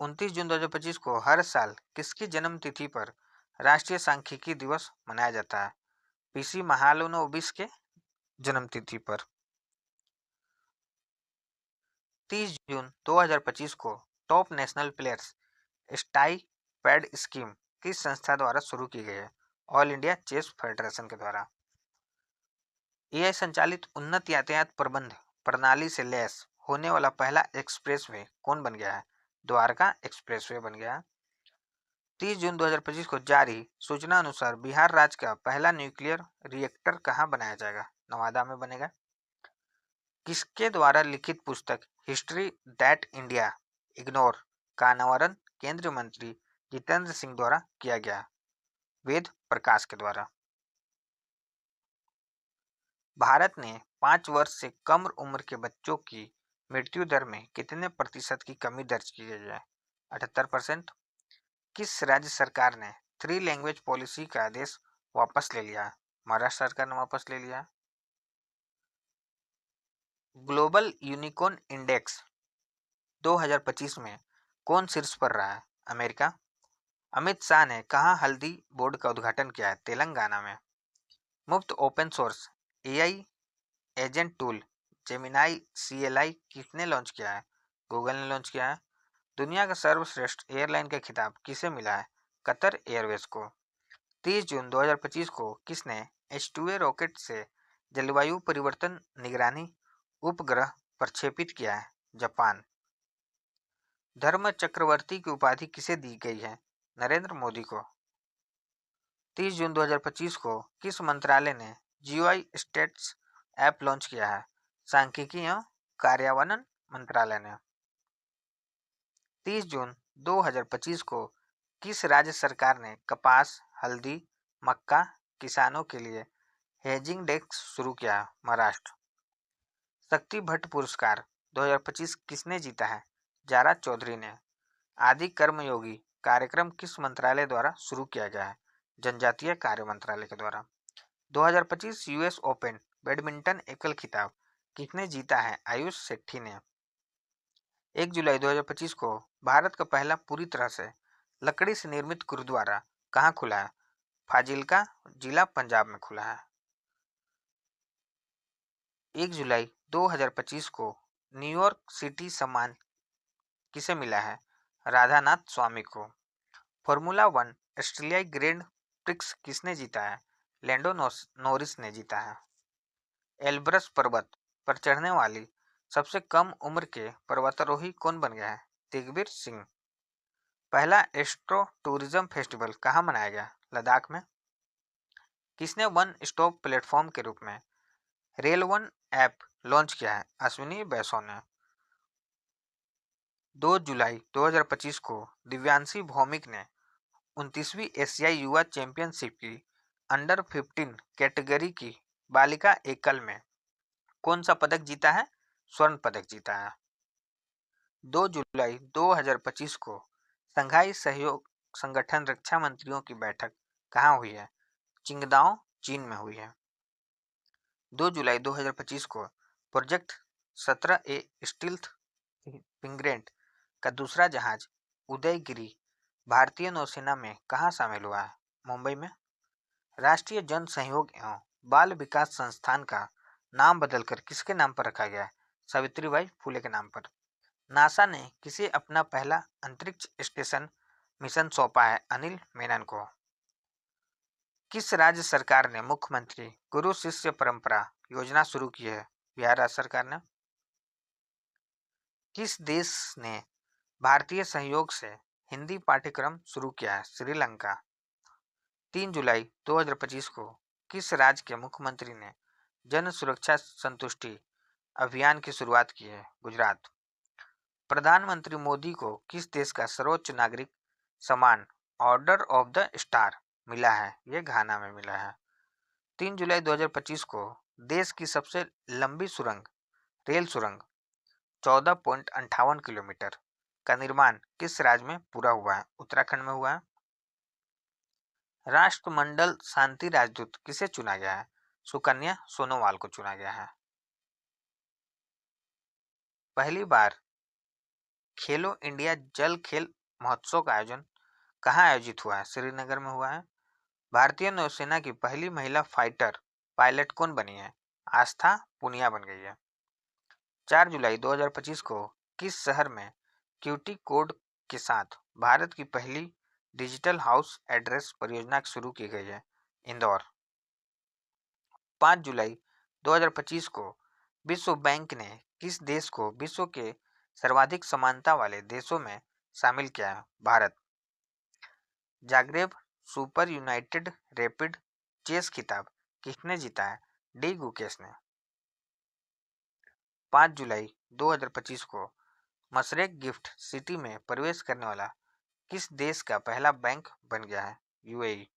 29 जून 2025 को हर साल किसकी जन्म तिथि पर राष्ट्रीय सांख्यिकी दिवस मनाया जाता है? पीसी महालनोबिस के जन्म तिथि पर। 30 जून 2025 को top national players stipend scheme किस संस्था द्वारा शुरू की गई है? ऑल इंडिया चेस फेडरेशन के द्वारा। एआई संचालित उन्नत यातायात प्रबंध प्रणाली से लैस होने वाला पहला एक्सप्रेसवे कौन बन गया है? द्वारका एक्सप्रेसवे बन गया। 30 जून 2025 को जारी सूचना अनुसार बिहार राज्य का पहला न्यूक्लियर रिएक्टर कहाँ बनाया जाएगा? नवादा में बनेगा। किसके द्वारा लिखित पुस्तक हिस्ट्री दैट इंडिया इग्नोर का अनावरण केंद्रीय मंत्री जितेंद्र सिंह द्वारा किया गया? वेद प्रकाश के द्वारा। भारत ने 5 वर्ष से कम उम्र के बच्चों की मृत्यु दर में कितने प्रतिशत की कमी दर्ज की गई है? 78%। किस राज्य सरकार ने 3 लैंग्वेज पॉलिसी का आदेश वापस ले लिया? महाराष्ट्र सरकार ने वापस ले लिया। ग्लोबल यूनिकॉर्न इंडेक्स 2025 में कौन शीर्ष पर रहा है? अमेरिका। अमित शाह ने कहाँ हल्दी बोर्ड का उद्घाटन किया है? तेलंगाना में। मुफ्त open source AI agent tool Gemini CLI किसने लॉन्च किया है? गूगल ने लॉन्च किया है। दुनिया का सर्वश्रेष्ठ एयरलाइन का खिताब किसे मिला है? कतर एयरवेज को। 30 जून 2025 को किसने H2A रॉकेट से जलवायु परिवर्तन निगरानी उपग्रह प्रक्षेपित किया है? जापान। धर्म चक्रवर्ती की उपाधि किसे दी गई है? नरेंद्र मोदी को। 30 जून 2025 को किस मंत्रालय ने GeoI स्टेट्स ऐप लॉन्च किया है? सांख्यिकी एवं कार्यान्वयन मंत्रालय ने। 30 जून 2025 को किस राज्य सरकार ने कपास, हल्दी, मक्का किसानों के लिए हेजिंग डेस्क शुरू किया? महाराष्ट्र। शक्ति भट्ट पुरस्कार 2025 किसने जीता है? जारा चौधरी ने। आदि कर्मयोगी कार्यक्रम किस मंत्रालय द्वारा शुरू किया गया है? जनजातीय कार्य मंत्रालय के द्वारा। 2025 US ओपन बैडमिंटन एकल खिताब किसने जीता है? आयुष शेट्टी ने। 1 जुलाई 2025 को भारत का पहला पूरी तरह से लकड़ी से निर्मित गुरुद्वारा कहाँ खुला है? फाजिल्का जिला पंजाब में खुला है। 1 जुलाई 2025 को न्यूयॉर्क सिटी सम्मान किसे मिला है? राधानाथ स्वामी को। फॉर्मूला 1 ऑस्ट्रेलियाई ग्रैंड प्रिक्स किसने जीता है? लैंडो नॉरिस ने जीता है। एल्ब्रस पर्वत पर चढ़ने वाली सबसे कम उम्र के पर्वतारोही कौन बन गया है? तेगवीर सिंह। पहला एस्ट्रो टूरिज्म फेस्टिवल कहाँ मनाया गया? लद्दाख में। किसने वन स्टॉप प्लेटफॉर्म के रूप में रेल वन ऐप लॉन्च किया है? अश्विनी वैष्णव ने। 2 जुलाई 2025 को दिव्यांशी भौमिक ने 29वीं एशियाई युवा चैंपियनशिप की अंडर 15 कैटेगरी की बालिका एकल में कौन सा पदक जीता है? स्वर्ण पदक जीता है। 2 जुलाई 2025 को संघाई सहयोग संगठन रक्षा मंत्रियों की बैठक कहाँ हुई है? चिंगदाओ चीन में हुई है। 2 जुलाई 2025 को प्रोजेक्ट 17A स्टील्थ पिंगरेंट का दूसरा जहाज उदयगिरी भारतीय नौसेना में कहाँ शामिल हुआ है? मुंबई में। राष्ट्रीय जन सहयोग एवं बाल विकास संस्थान का नाम बदलकर किसके नाम पर रखा गया है? सावित्रीबाई फुले के नाम पर। नासा ने किसे अपना पहला अंतरिक्ष स्टेशन मिशन सौंपा है? अनिल मेनन को। किस राज्य सरकार ने मुख्यमंत्री गुरु शिष्य परंपरा योजना शुरू की है? बिहार राज्य सरकार ने। किस देश ने भारतीय सहयोग से हिंदी पाठ्यक्रम शुरू किया है? श्रीलंका। 3 जुलाई 2025 को किस राज्य के मुख्यमंत्री ने जन सुरक्षा संतुष्टि अभियान की शुरुआत की है? गुजरात। प्रधानमंत्री मोदी को किस देश का सर्वोच्च नागरिक सम्मान ऑर्डर ऑफ द स्टार मिला है? ये घाना में मिला है। 3 जुलाई 2025 को देश की सबसे लंबी सुरंग रेल सुरंग 14.58 किलोमीटर का निर्माण किस राज्य में पूरा हुआ है? उत्तराखंड में हुआ है। राष्ट्रमंडल शांति राजदूत किसे चुना गया है? सुकन्या सोनोवाल को चुना गया है। पहली बार खेलो इंडिया जल खेल महोत्सव का आयोजन कहाँ आयोजित हुआ है? श्रीनगर में हुआ है। भारतीय नौसेना की पहली महिला फाइटर पायलट कौन बनी है? आस्था पुनिया बन गई है। 4 जुलाई 2025 को किस शहर में क्यूटी कोड के साथ भारत की पहली डिजिटल हाउस एड्रेस परियोजना शुरू की गई है? इंदौर। 5 जुलाई 2025 को विश्व बैंक ने किस देश को विश्व के सर्वाधिक समानता वाले देशों में शामिल किया है? भारत। Zagreb Super United rapid chess खिताब किसने जीता है? डी गुकेश ने। 5 जुलाई 2025 को मशरेक गिफ्ट सिटी में प्रवेश करने वाला किस देश का पहला बैंक बन गया है? यूएई।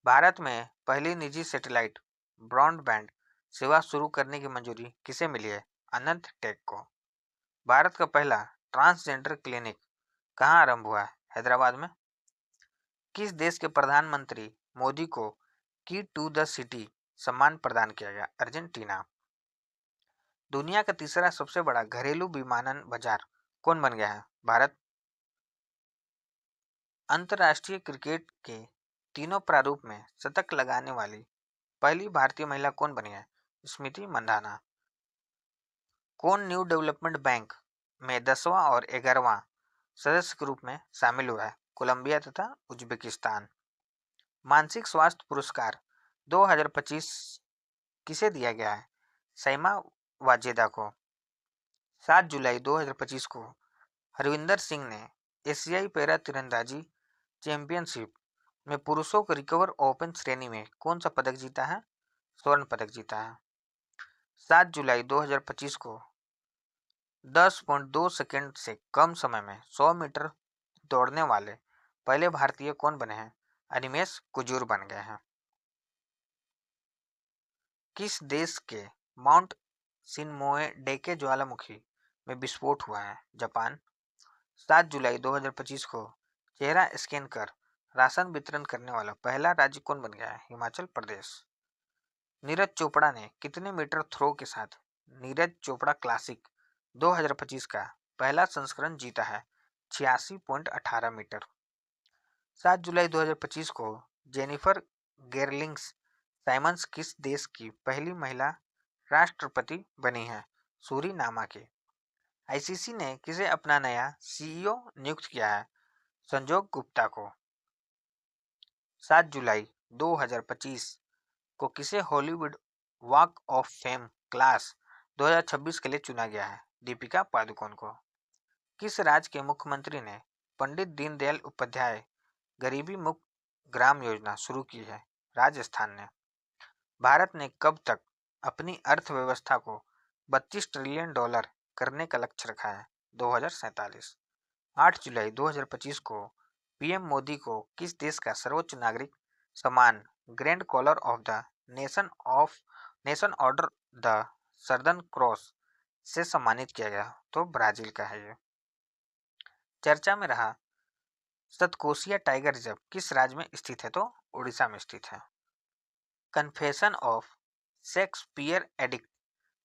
भारत में पहली निजी सैटेलाइट ब्रॉडबैंड सेवा शुरू करने की मंजूरी किसे मिली है? अनंत टेक को। भारत का पहला ट्रांसजेंडर क्लिनिक कहाँ आरंभ हुआ है? हैदराबाद में। किस देश के प्रधानमंत्री मोदी को की टू द सिटी सम्मान प्रदान किया गया? अर्जेंटीना। दुनिया का तीसरा सबसे बड़ा घरेलू विमानन बाजार कौन बन गया है? भारत। अंतर्राष्ट्रीय क्रिकेट के तीनों प्रारूप में शतक लगाने वाली पहली भारतीय महिला कौन बनी है? स्मृति मंधाना। कौन न्यू डेवलपमेंट बैंक में 10वां और 11वां सदस्य के रूप में शामिल हुआ है? कोलंबिया तथा उज्बेकिस्तान। मानसिक स्वास्थ्य पुरस्कार 2025 किसे दिया गया है? सैमा वाजेदा को। 7 जुलाई 2025 को हरविंदर सिंह ने एशियाई पैरा तीरंदाजी चैंपियनशिप में पुरुषों को रिकवर ओपन श्रेणी में कौन सा पदक जीता है? स्वर्ण पदक जीता है। 7 जुलाई 2025 को 10.2 सेकंड से कम समय में 100 मीटर दौड़ने वाले पहले भारतीय कौन बने हैं? अनिमेश कुजूर बन गए हैं। किस देश के माउंट सिनमोए डेके ज्वालामुखी में विस्फोट हुआ है? जापान। 7 जुलाई 2025 को चेहरा स्कैन कर राशन वितरण करने वाला पहला राज्य कौन बन गया है? हिमाचल प्रदेश। नीरज चोपड़ा ने कितने मीटर थ्रो के साथ नीरज चोपड़ा क्लासिक 2025 का पहला संस्करण जीता है? 86.18 मीटर। 7 जुलाई 2025 को जेनिफर गेरलिंग्स साइमंस किस देश की पहली महिला राष्ट्रपति बनी है? सूरीनामा के। आईसीसी ने किसे अपना नया सीईओ नियुक्त किया है? संजोग गुप्ता को। 7 जुलाई 2025 को किसे Hollywood walk of fame class 2026 के लिए चुना गया है? दीपिका पादुकोण को। किस राज्य के मुख्यमंत्री ने पंडित दीनदयाल उपाध्याय गरीबी मुक्त ग्राम योजना शुरू की है? राजस्थान ने। भारत ने कब तक अपनी अर्थव्यवस्था को 32 ट्रिलियन डॉलर करने का लक्ष्य रखा है? 2047। 8 जुलाई 2025 को पीएम मोदी को किस देश का सर्वोच्च नागरिक सम्मान Grand Collar of the Nation Order the Southern Cross से सम्मानित किया गया? तो ब्राजील का है ये। चर्चा में रहा सतकोसिया टाइगर रिजर्व किस राज्य में स्थित है? तो उड़ीसा में स्थित है। कन्फेशन ऑफ शेक्सपियर एडिक्ट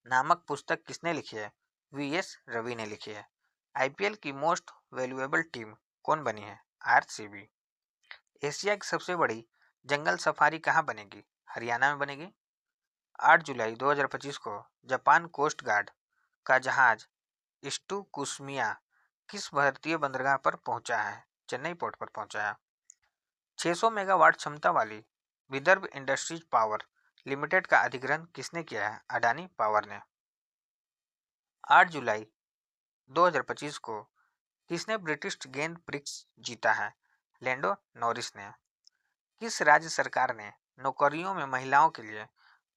नामक पुस्तक किसने लिखी है? वीएस रवि ने लिखी है। आईपीएल की मोस्ट वैल्यूएबल टीम कौन बनी है? आरसीबी। एशिया की सबसे बड़ी जंगल सफारी कहाँ बनेगी? हरियाणा में बनेगी। 8 जुलाई 2025 को जापान कोस्ट गार्ड का जहाज इस्टू कुसमिया किस भारतीय बंदरगाह पर पहुंचा है? चेन्नई पोर्ट पर पहुंचा है। 600 मेगावाट क्षमता वाली विदर्भ इंडस्ट्रीज पावर लिमिटेड का अधिग्रहण किसने किया है? अडानी पावर ने। 8 जुलाई 2025 को किसने ब्रिटिश गेंद प्रिक्स जीता है? लैंडो नॉरिस ने। किस राज्य सरकार ने नौकरियों में महिलाओं के लिए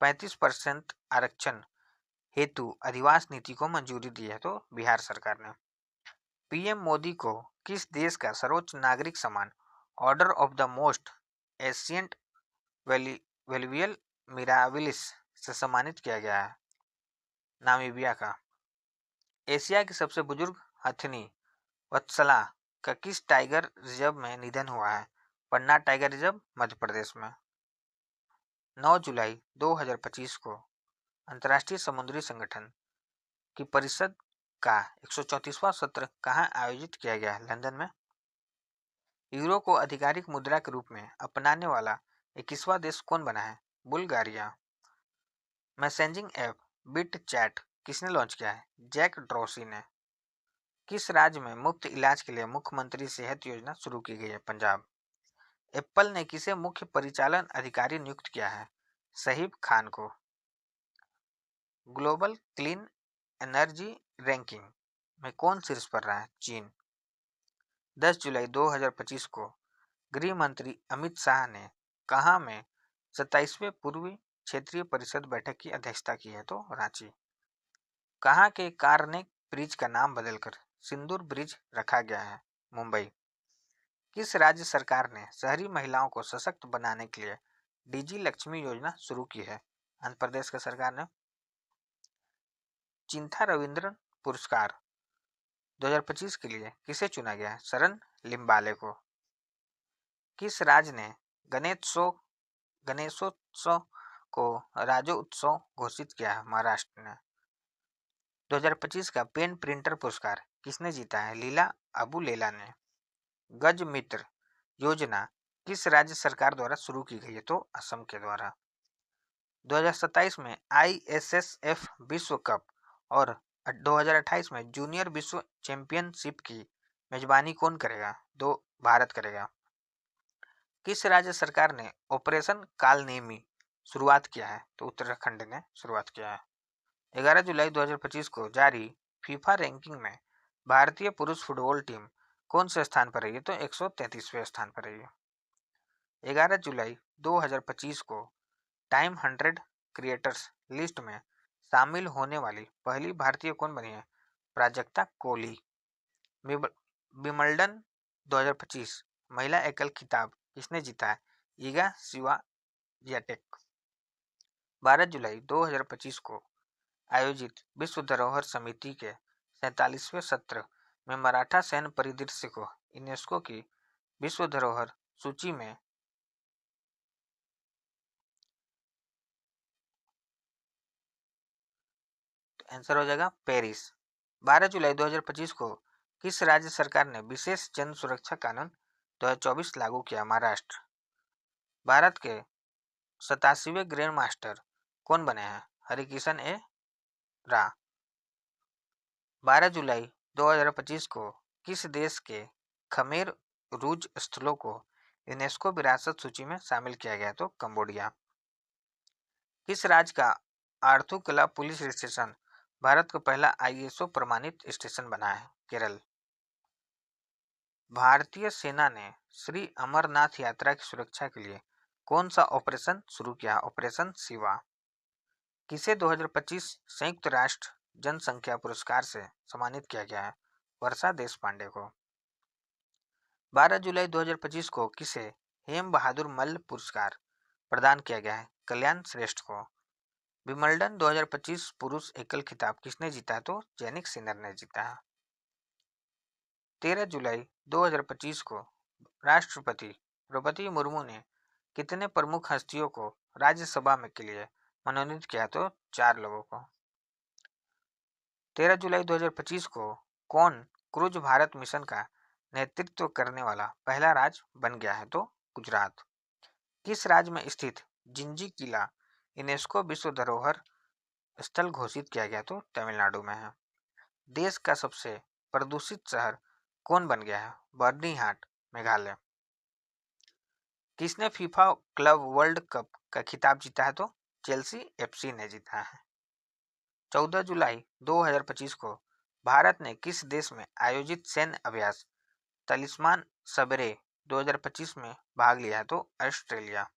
35% आरक्षण हेतु अधिवास नीति को मंजूरी दी है? तो बिहार सरकार ने। पीएम मोदी को किस देश का सर्वोच्च नागरिक सम्मान order of the most ancient वेलवियल मिराविलिस से सम्मानित किया गया है? नामीबिया का। एशिया की सबसे बुजुर्ग हथिनी वत्सला का किस टाइगर रिजर्व में निधन हुआ है? पन्ना टाइगर रिजर्व मध्य प्रदेश में। 9 जुलाई 2025 को अंतर्राष्ट्रीय समुद्री संगठन की परिषद का 134वां सत्र कहाँ आयोजित किया गया है? लंदन में। यूरो को आधिकारिक मुद्रा के रूप में अपनाने वाला 21वां देश कौन बना है? Bulgaria. Messaging app bit chat किसने लॉन्च किया है? जैक ड्रॉसी ने। किस राज्य में मुफ्त इलाज के लिए मुख्यमंत्री सेहत योजना शुरू की गई है? पंजाब। एप्पल ने किसे मुख्य परिचालन अधिकारी नियुक्त किया है? सहीब खान को। ग्लोबल क्लीन एनर्जी रैंकिंग में कौन शीर्ष पर रहा है? चीन। 10 जुलाई 2025 को गृह मंत्री अमित शाह ने कहाँ में 27वें पूर्वी क्षेत्रीय परिषद बैठक की अध्यक्षता की है? तो रांची। कहाँ के कार्नेक ब्रिज का नाम बदलकर सिंदूर ब्रिज रखा गया है? मुंबई। किस राज्य सरकार ने शहरी महिलाओं को सशक्त बनाने के लिए डीजी लक्ष्मी योजना शुरू की है? आंध्र प्रदेश की सरकार ने। चिंथा रविंद्रन पुरस्कार 2025 के लिए किसे चुना गया है? शरण लिम्बाले को। किस राज्य ने गणेशोत्सव को राज्योत्सव घोषित किया है? महाराष्ट्र ने। 2025 का पेन प्रिंटर पुरस्कार किसने जीता है? लीला अबुलेला ने। गज मित्र योजना किस राज्य सरकार द्वारा शुरू की गई है? तो असम के द्वारा। 2027 में ISSF विश्व कप और 2028 में जूनियर विश्व चैंपियनशिप की मेजबानी कौन करेगा? तो भारत करेगा। किस राज्य सरकार ने ऑपरेशन कालनेमी शुरुआत किया है? तो उत्तराखंड ने शुरुआत किया है। 11 जुलाई 2025 को जारी फीफा रैंकिंग में भारतीय पुरुष फुटबॉल टीम कौन से स्थान पर रही है? तो 133वें स्थान पर रही है। 11 जुलाई 2025 को टाइम 100 क्रिएटर्स लिस्ट में शामिल होने वाली पहली भारतीय कौन बनी है? प्राजक्ता कोहली। विंबलडन 2025 महिला एकल खिताब किसने जीता है? Iga Swiatek. 12 जुलाई 2025 को आयोजित विश्व धरोहर समिति के 47वें सत्र में मराठा सैन्य परिदृश्य को यूनेस्को की विश्व धरोहर सूची में आंसर हो जाएगा पेरिस। 12 जुलाई 2025 को किस राज्य सरकार ने विशेष जन सुरक्षा कानून 2024 लागू किया? महाराष्ट्र। भारत के 87वें ग्रैंड मास्टर कौन बने हैं? हरिकिशन ए रा। 12 जुलाई 2025 को किस देश के खमेर रूज स्थलों को यूनेस्को विरासत सूची में शामिल किया गया? तो कंबोडिया। किस राज्य का आर्थुकला पुलिस स्टेशन भारत का पहला ISO प्रमाणित स्टेशन बना है? केरल। भारतीय सेना ने श्री अमरनाथ यात्रा की सुरक्षा के लिए कौन सा ऑपरेशन शुरू किया? ऑपरेशन शिवा। किसे 2025 संयुक्त राष्ट्र जनसंख्या पुरस्कार से सम्मानित किया गया है? वर्षा देश पांडे को। 12 जुलाई 2025 को किसे हेम बहादुर मल्ल पुरस्कार प्रदान किया गया है? कल्याण श्रेष्ठ को। विंबलडन 2025 पुरुष एकल खिताब किसने जीता है? तो जैनिक सिनर ने जीता है। 13 जुलाई 2025 को राष्ट्रपति द्रौपदी मुर्मू ने कितने प्रमुख हस्तियों को राज्यसभा में के लिए मनोनीत किया? तो 4 लोगों को। 13 जुलाई 2025 को कौन क्रूज भारत मिशन का नेतृत्व करने वाला पहला राज्य बन गया है? तो गुजरात। किस राज्य में स्थित जिंजी किला यूनेस्को विश्व धरोहर स्थल घोषित किया गया? तो तमिलनाडु में है। देश का सबसे प्रदूषित शहर कौन बन गया है? बर्निहाट, मेघालय। किसने फीफा क्लब वर्ल्ड कप का खिताब जीता है? तो चेल्सी FC ने जीता है। 14 जुलाई 2025 को भारत ने किस देश में आयोजित सैन्य अभ्यास तलिस्मान सबेरे 2025 में भाग लिया है? तो ऑस्ट्रेलिया।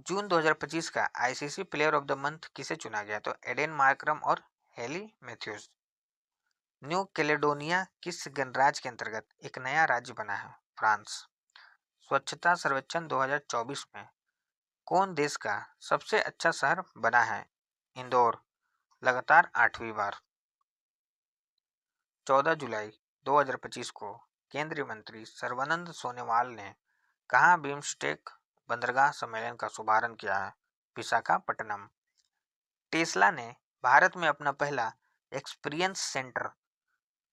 जून 2025 का ICC player of the month किसे चुना गया? तो एडेन मार्करम और हेली मैथ्यूज। न्यू कैलेडोनिया किस गणराज्य के अंतर्गत एक नया राज्य बना है? फ्रांस। स्वच्छता सर्वेक्षण 2024 में कौन देश का सबसे अच्छा शहर बना है? इंदौर, लगातार 8वीं बार। 14 जुलाई 2025 को केंद्रीय मंत्री सर्बानंद सोनोवाल ने कहाँ बिम्स्टेक बंदरगाह सम्मेलन का शुभारंभ किया है? विशाखापट्टनम। टेस्ला ने भारत में अपना पहला एक्सपीरियंस सेंटर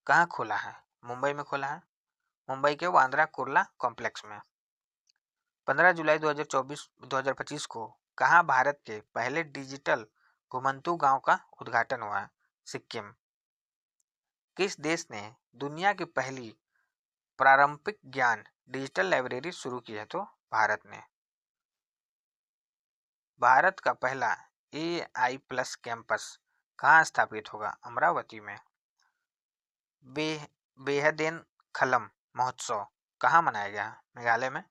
कहाँ खोला है? मुंबई में खोला है। मुंबई के वांद्रा कुर्ला कॉम्प्लेक्स में। 15 जुलाई 2025 को कहाँ भारत के पहले डिजिटल घुमंतू गांव का उद्घाटन हुआ है? सिक्किम। किस देश ने दुनिया की पहली प्रारंभिक ज्ञान डिजिटल लाइब्रेरी शुरू की है? तो भारत ने। भारत का पहला AI+ कैंपस कहाँ स्थापित होगा? अमरावती में। बेहदेन खलम महोत्सव कहाँ मनाया गया? मेघालय में।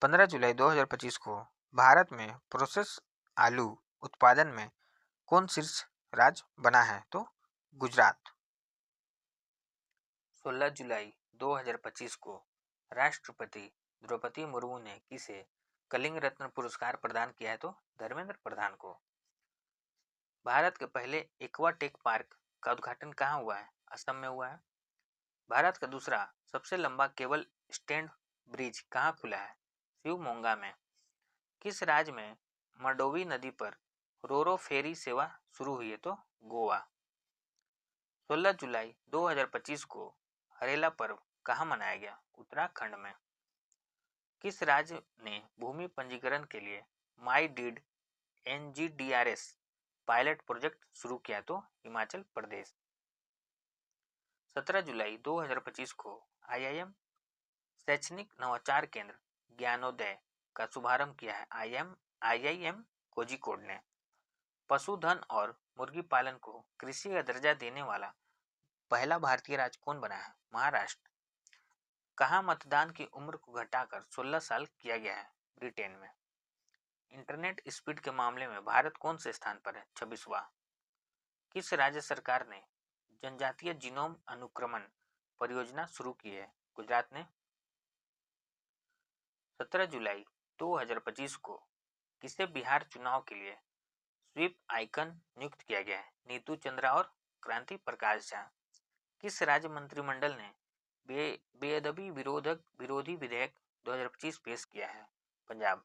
15 जुलाई 2025 को भारत में प्रोसेस आलू उत्पादन में कौन शीर्ष राज्य बना है? तो गुजरात। 16 जुलाई 2025 को राष्ट्रपति द्रौपदी मुर्मू ने किसे कलिंग रत्न पुरस्कार प्रदान किया है? तो धर्मेंद्र प्रधान को। भारत के पहले एक्वाटेक पार्क का उद्घाटन कहाँ हुआ है? असम में हुआ है। भारत का दूसरा सबसे लंबा केबल स्टैंड ब्रिज कहाँ खुला है? शिवमोगा में। किस राज्य में मंडोवी नदी पर रोरो फेरी सेवा शुरू हुई है? तो गोवा। 16 जुलाई 2025 को हरेला पर्व कहाँ मनाया गया? उत्तराखंड में। किस राज्य ने भूमि पंजीकरण के लिए माई डीड NGDRS पायलट प्रोजेक्ट शुरू किया? तो हिमाचल प्रदेश। 17 जुलाई 2025 को IIM शैक्षणिक नवाचार केंद्र ज्ञानोदय का शुभारंभ किया है IIM कोझिकोड ने। पशुधन और मुर्गी पालन को कृषि का दर्जा देने वाला पहला भारतीय राज्य कौन बना है? महाराष्ट्र। कहाँ मतदान की उम्र को घटाकर 16 साल किया गया है? ब्रिटेन में। इंटरनेट स्पीड के मामले में भारत कौन से स्थान पर है? 26वां। किस राज्य सरकार ने जनजातीय जीनोम अनुक्रमण परियोजना शुरू की है? गुजरात ने। 17 जुलाई 2025 को किसे बिहार चुनाव के लिए स्वीप आइकन नियुक्त किया गया है? नीतू चंद्रा और क्रांति प्रकाश झा। किस राज्य मंत्रिमंडल ने बेअदबी विरोधी विधेयक 2025 पेश किया है? पंजाब।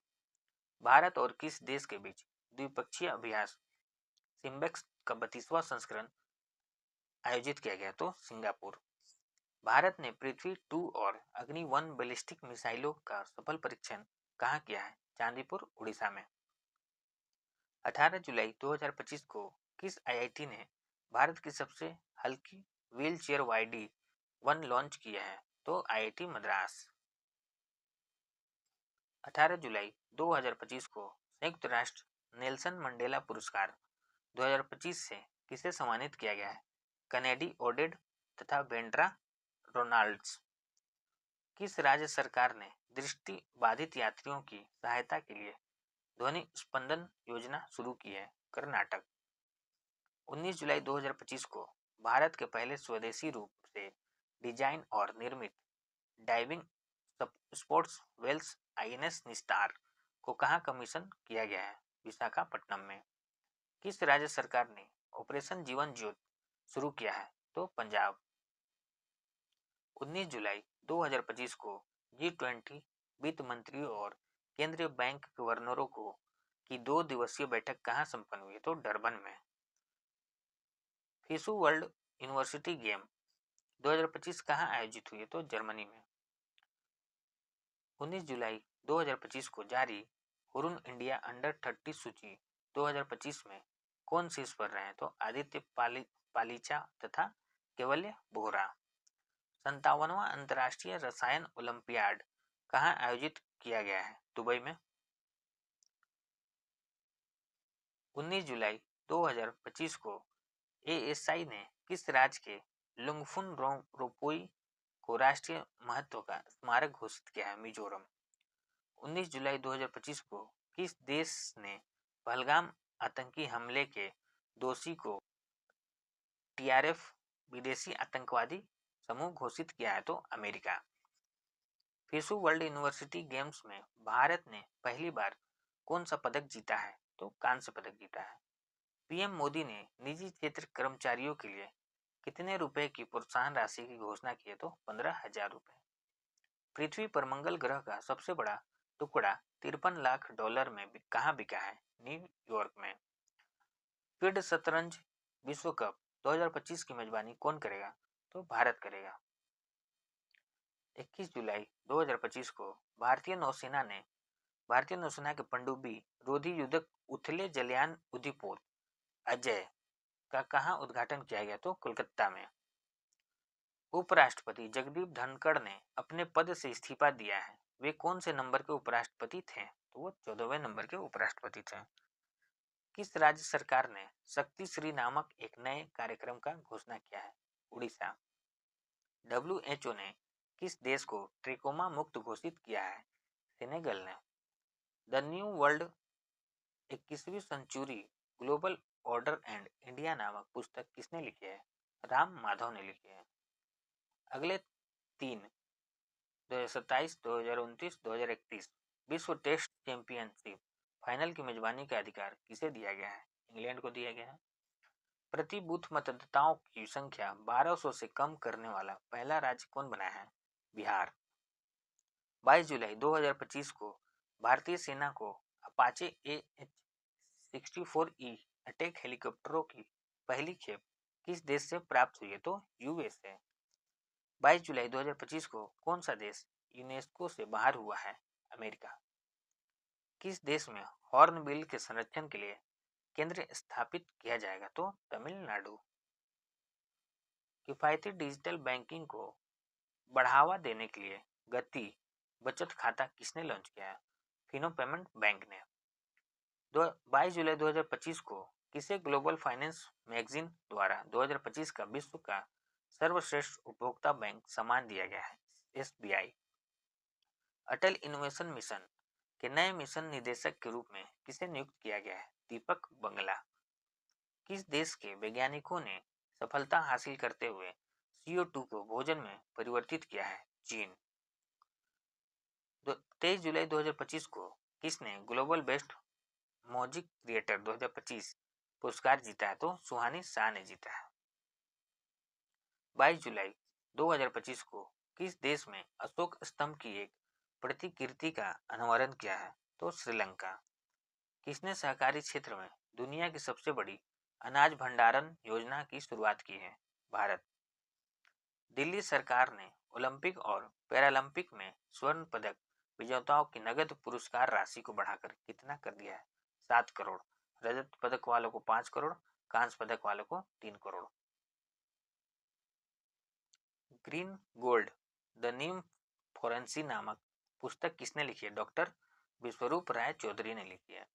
भारत और किस देश के बीच द्विपक्षीय अभ्यास सिम्बेक्स का 32वां संस्करण आयोजित किया गया? तो सिंगापुर। भारत ने पृथ्वी 2 और अग्नि 1 बैलिस्टिक मिसाइलों का सफल परीक्षण कहाँ किया है? चांदीपुर उड़ीसा में। 18 जुलाई 2025 को किस IIT ने भारत की सबसे हल्की व्हील चेयर YD-1 लॉन्च किया है? तो IIT मद्रास। 18 जुलाई 2025 को संयुक्त राष्ट्र नेल्सन मंडेला पुरस्कार 2025 से किसे सम्मानित किया गया है? कनेडी ओडेड तथा वेंड्रा रोनाल्ड्स। किस राज्य सरकार ने दृष्टि बाधित यात्रियों की सहायता के लिए ध्वनि स्पंदन योजना शुरू की है? कर्नाटक। 19 जुलाई 2025 को भारत के पहले स्वदेशी रूप से डिजाइन और निर्मित डाइविंग स्पोर्ट्स वेल्स INS निस्टार को कहाँ कमीशन किया गया है? विशाखापट्टनम में। किस राज्य सरकार ने ऑपरेशन जीवन ज्योति शुरू किया है? तो पंजाब। 19 जुलाई 2025 को G20 वित्त मंत्रियों और केंद्रीय बैंक गवर्नरों की 2 दिवसीय बैठक कहाँ संपन्न हुई? तो डरबन में। फीसू वर्ल्ड यूनिवर्सिटी गेम 2025 कहाँ आयोजित हुई? तो जर्मनी में। 19 जुलाई 2025 को जारी हुरुन इंडिया अंडर 30 सूची 2025 में कौन शीर्ष पर रहे हैं? तो आदित्य पालीचा तथा केवल्य बोहरा। 57वां अंतर्राष्ट्रीय रसायन ओलंपियाड कहाँ आयोजित किया गया है? दुबई में। 19 जुलाई 2025 को ASI ने किस राज्य के लुंगफुन रोपोई को राष्ट्रीय महत्व का स्मारक घोषित किया है? मिजोरम। 19 जुलाई 2025 को किस देश ने पहलगाम आतंकी हमले के दोषी को TRF विदेशी आतंकवादी समूह घोषित किया है? तो America. FISU world university games में भारत ने पहली बार कौन सा पदक जीता है? तो कांस्य पदक जीता है। PM मोदी ने निजी क्षेत्र कर्मचारियों के लिए कितने रुपए की प्रोत्साहन राशि की घोषणा की है? तो 15,000 रुपए। पृथ्वी पर मंगल ग्रह का सबसे बड़ा टुकड़ा 53 लाख डॉलर में कहाँ बिका है? न्यूयॉर्क में। फील्ड शतरंज विश्व कप 2025 की मेजबानी कौन करेगा? तो भारत करेगा। 21 जुलाई 2025 को भारतीय नौसेना के पनडुब्बी रोधी युद्धक उथले जलयान उदयपुर अजय का कहाँ उद्घाटन किया गया? तो कोलकाता में। उपराष्ट्रपति जगदीप धनखड़ ने अपने पद से इस्तीफा दिया है। वे कौन से नंबर के उपराष्ट्रपति थे? तो वो 14वें नंबर के उपराष्ट्रपति थे। किस राज्य सरकार ने शक्ति श्री नामक एक नए कार्यक्रम का घोषणा किया है? उड़ीसा। WHO ने किस देश को ट्रिकोमा मुक्त घोषित किया है? सेनेगल ने। द न्यू वर्ल्ड 21वीं Century Global Order and India नामक पुस्तक किसने लिखी है? राम माधव ने लिखी है। अगले 3 2027, 2029, 2031 विश्व टेस्ट चैंपियनशिप फाइनल की मेजबानी का अधिकार किसे दिया गया है? इंग्लैंड को दिया गया है। प्रति बूथ मतदाताओं की संख्या 1200 से कम करने वाला पहला राज्य कौन बना है? बिहार। 22 जुलाई 2025 को भारतीय सेना को अपाचे AH-64E अटैक हेलीकॉप्टरों की पहली खेप किस देश से प्राप्त हुई है? तो यूएस से। 22 जुलाई 2025 को कौन सा देश यूनेस्को से बाहर हुआ है? अमेरिका। किस देश में हॉर्नबिल के संरक्षण के लिए केंद्र स्थापित किया जाएगा? तो तमिलनाडु। किफायती डिजिटल बैंकिंग को बढ़ावा देने के लिए गति बचत खाता किसने लॉन्च किया है? फिनो पेमेंट बैंक ने। 22 जुलाई 2025 को किसे ग्लोबल फाइनेंस मैगजीन द्वारा 2025 का विश्व का सर्वश्रेष्ठ उपभोक्ता बैंक सम्मान दिया गया है? SBI। अटल इनोवेशन मिशन के नए मिशन निदेशक के रूप में किसे नियुक्त किया गया है? दीपक बंगला। किस देश के वैज्ञानिकों ने सफलता हासिल करते हुए CO2 को भोजन में परिवर्तित किया है? चीन। 23 जुलाई 2025 को किसने ग्लोबल बेस्ट म्यूजिक क्रिएटर 2025 पुरस्कार जीता है? तो सुहानी शाह ने जीता है। 22 जुलाई 2025 को किस देश में अशोक स्तंभ की एक प्रतिकृति का अनावरण किया है? तो श्रीलंका। किसने सहकारी क्षेत्र में दुनिया की सबसे बड़ी अनाज भंडारण योजना की शुरुआत की है? भारत। दिल्ली सरकार ने ओलंपिक और पैरालंपिक में स्वर्ण पदक विजेताओं की नगद पुरस्कार राशि को बढ़ाकर कितना कर दिया है? 7 करोड़। रजत पदक वालों को 5 करोड़, कांस्य पदक वालों को 3 करोड़। ग्रीन गोल्ड द नीम फोरेंसी नामक पुस्तक किसने लिखी है? डॉक्टर विश्वरूप राय चौधरी ने लिखी है।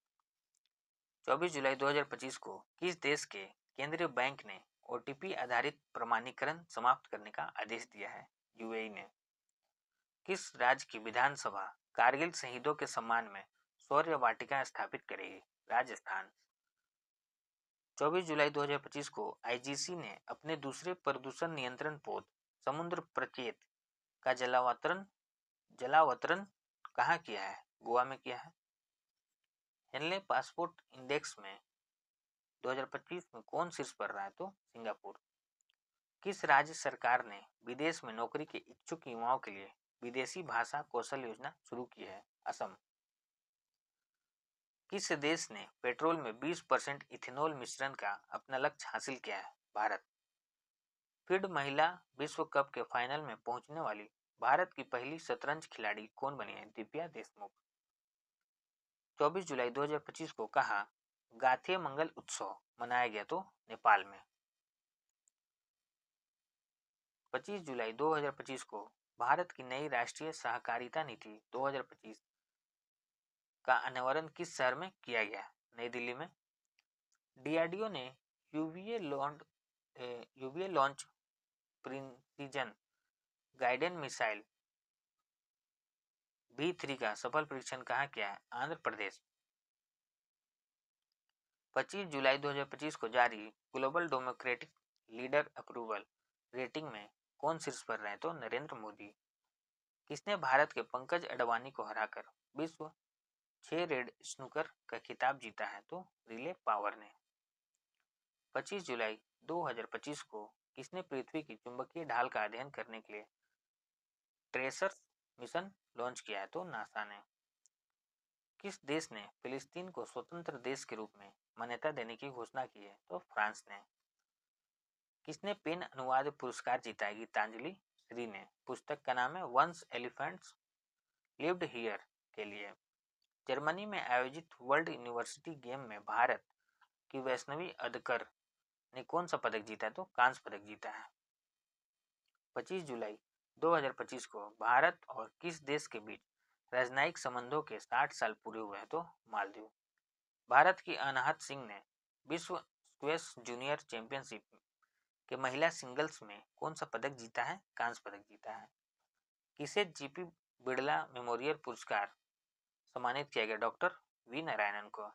24 जुलाई 2025 को किस देश के केंद्रीय बैंक ने OTP आधारित प्रमाणीकरण समाप्त करने का आदेश दिया है? UAE ने। किस राज्य की विधानसभा कारगिल शहीदों के सम्मान में शौर्य वाटिका स्थापित करेगी? राजस्थान। 24 जुलाई 2025 को IGC ने अपने दूसरे प्रदूषण नियंत्रण पोत समुद्र प्रकेत का जलावतरण कहाँ किया है? गोवा में किया है। हेनले पासपोर्ट इंडेक्स में 2025 में कौन शीर्ष पर रहा है? तो सिंगापुर। किस राज्य सरकार ने विदेश में नौकरी के इच्छुक युवाओं के लिए विदेशी भाषा कौशल योजना शुरू की है? असम। किस देश ने पेट्रोल में 20% इथेनॉल मिश्रण का अपना लक्ष्य हासिल किया है? भारत। फील्ड महिला विश्व कप के फाइनल में पहुंचने वाली भारत की पहली शतरंज खिलाड़ी कौन बनी है? दिव्या देशमुख। 24 जुलाई 2025 को कहा गाथिय मंगल उत्सव मनाया गया? तो नेपाल में। 25 जुलाई 2025 को भारत की नई राष्ट्रीय सहकारिता नीति 2025 का अनावरण किस शहर में किया गया? नई दिल्ली में। DRDO ने UVA launch precision guided missile B3 का सफल परीक्षण कहाँ किया है? आंध्र प्रदेश। 25 जुलाई 2025 को जारी global democratic leader approval rating में कौन शीर्ष पर रहे? तो नरेंद्र मोदी। किसने भारत के पंकज अडवाणी को हराकर विश्व 6 रेड स्नूकर का खिताब जीता है? तो रिले पावर ने। 25 जुलाई 2025 को किसने पृथ्वी की चुंबकीय ढाल का अध्ययन करने के लिए ट्रेसर मिशन लॉन्च किया है? तो नासा ने। किस देश ने फिलिस्तीन को स्वतंत्र देश के रूप में मान्यता देने की घोषणा की है? तो फ्रांस ने। किसने पेन अनुवाद पुरस्कार जीता है? गीतांजलि श्री ने। पुस्तक का नाम है वंस एलिफेंट्स लिव्ड हियर के लिए। जर्मनी में आयोजित वर्ल्ड यूनिवर्सिटी गेम में भारत की वैष्णवी अदकर ने कौन सा पदक जीता है? तो कांस्य पदक जीता है। 25 जुलाई 2025 को भारत और किस देश के बीच राजनयिक संबंधों के 60 साल पूरे हुए हैं? तो मालदीव। भारत की अनाहत सिंह ने विश्व स्क्वैश जूनियर चैंपियनशिप के महिला सिंगल्स में कौन सा पदक जीता है? कांस्य पदक जीता है। किसे GP बिड़ला मेमोरियल पुरस्कार सम्मानित किया गया? डॉक्टर V नारायणन को।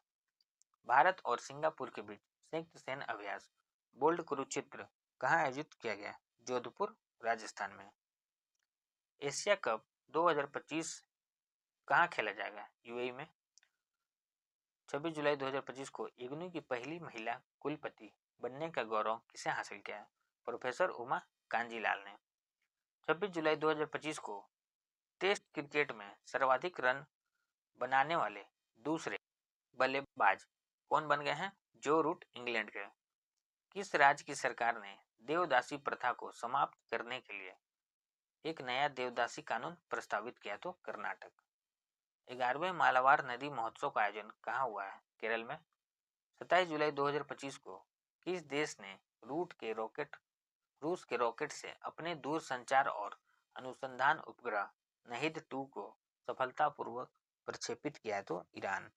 भारत और सिंगापुर के बीच संयुक्त सैन्य अभ्यास बोल्ड कुरुक्षेत्र कहाँ आयोजित किया गया? जोधपुर, राजस्थान में। एशिया कप 2025 कहाँ खेला जाएगा? यूएई में। 26 जुलाई 2025 को इग्नू की पहली महिला कुलपति बनने का गौरव किसे हासिल किया? प्रोफेसर उमा कांजीलाल ने। 26 जुलाई 2025 को टेस्ट क्रिकेट में सर्वाधिक रन बनाने वाले दूसरे बल्लेबाज कौन बन गए हैं? जो रूट, इंग्लैंड के। किस राज्य की सरकार ने देवदासी प्रथा को समाप्त करने के लिए एक नया देवदासी कानून प्रस्तावित किया? तो कर्नाटक। 11वें मालाबार नदी महोत्सव का आयोजन कहाँ हुआ है? केरल में। 27 जुलाई 2025 को किस देश ने रूस के रॉकेट से अपने दूर संचार और अनुसंधान उपग्रह नहिद-2 को सफलतापूर्वक प्रक्षेपित किया है? तो ईरान।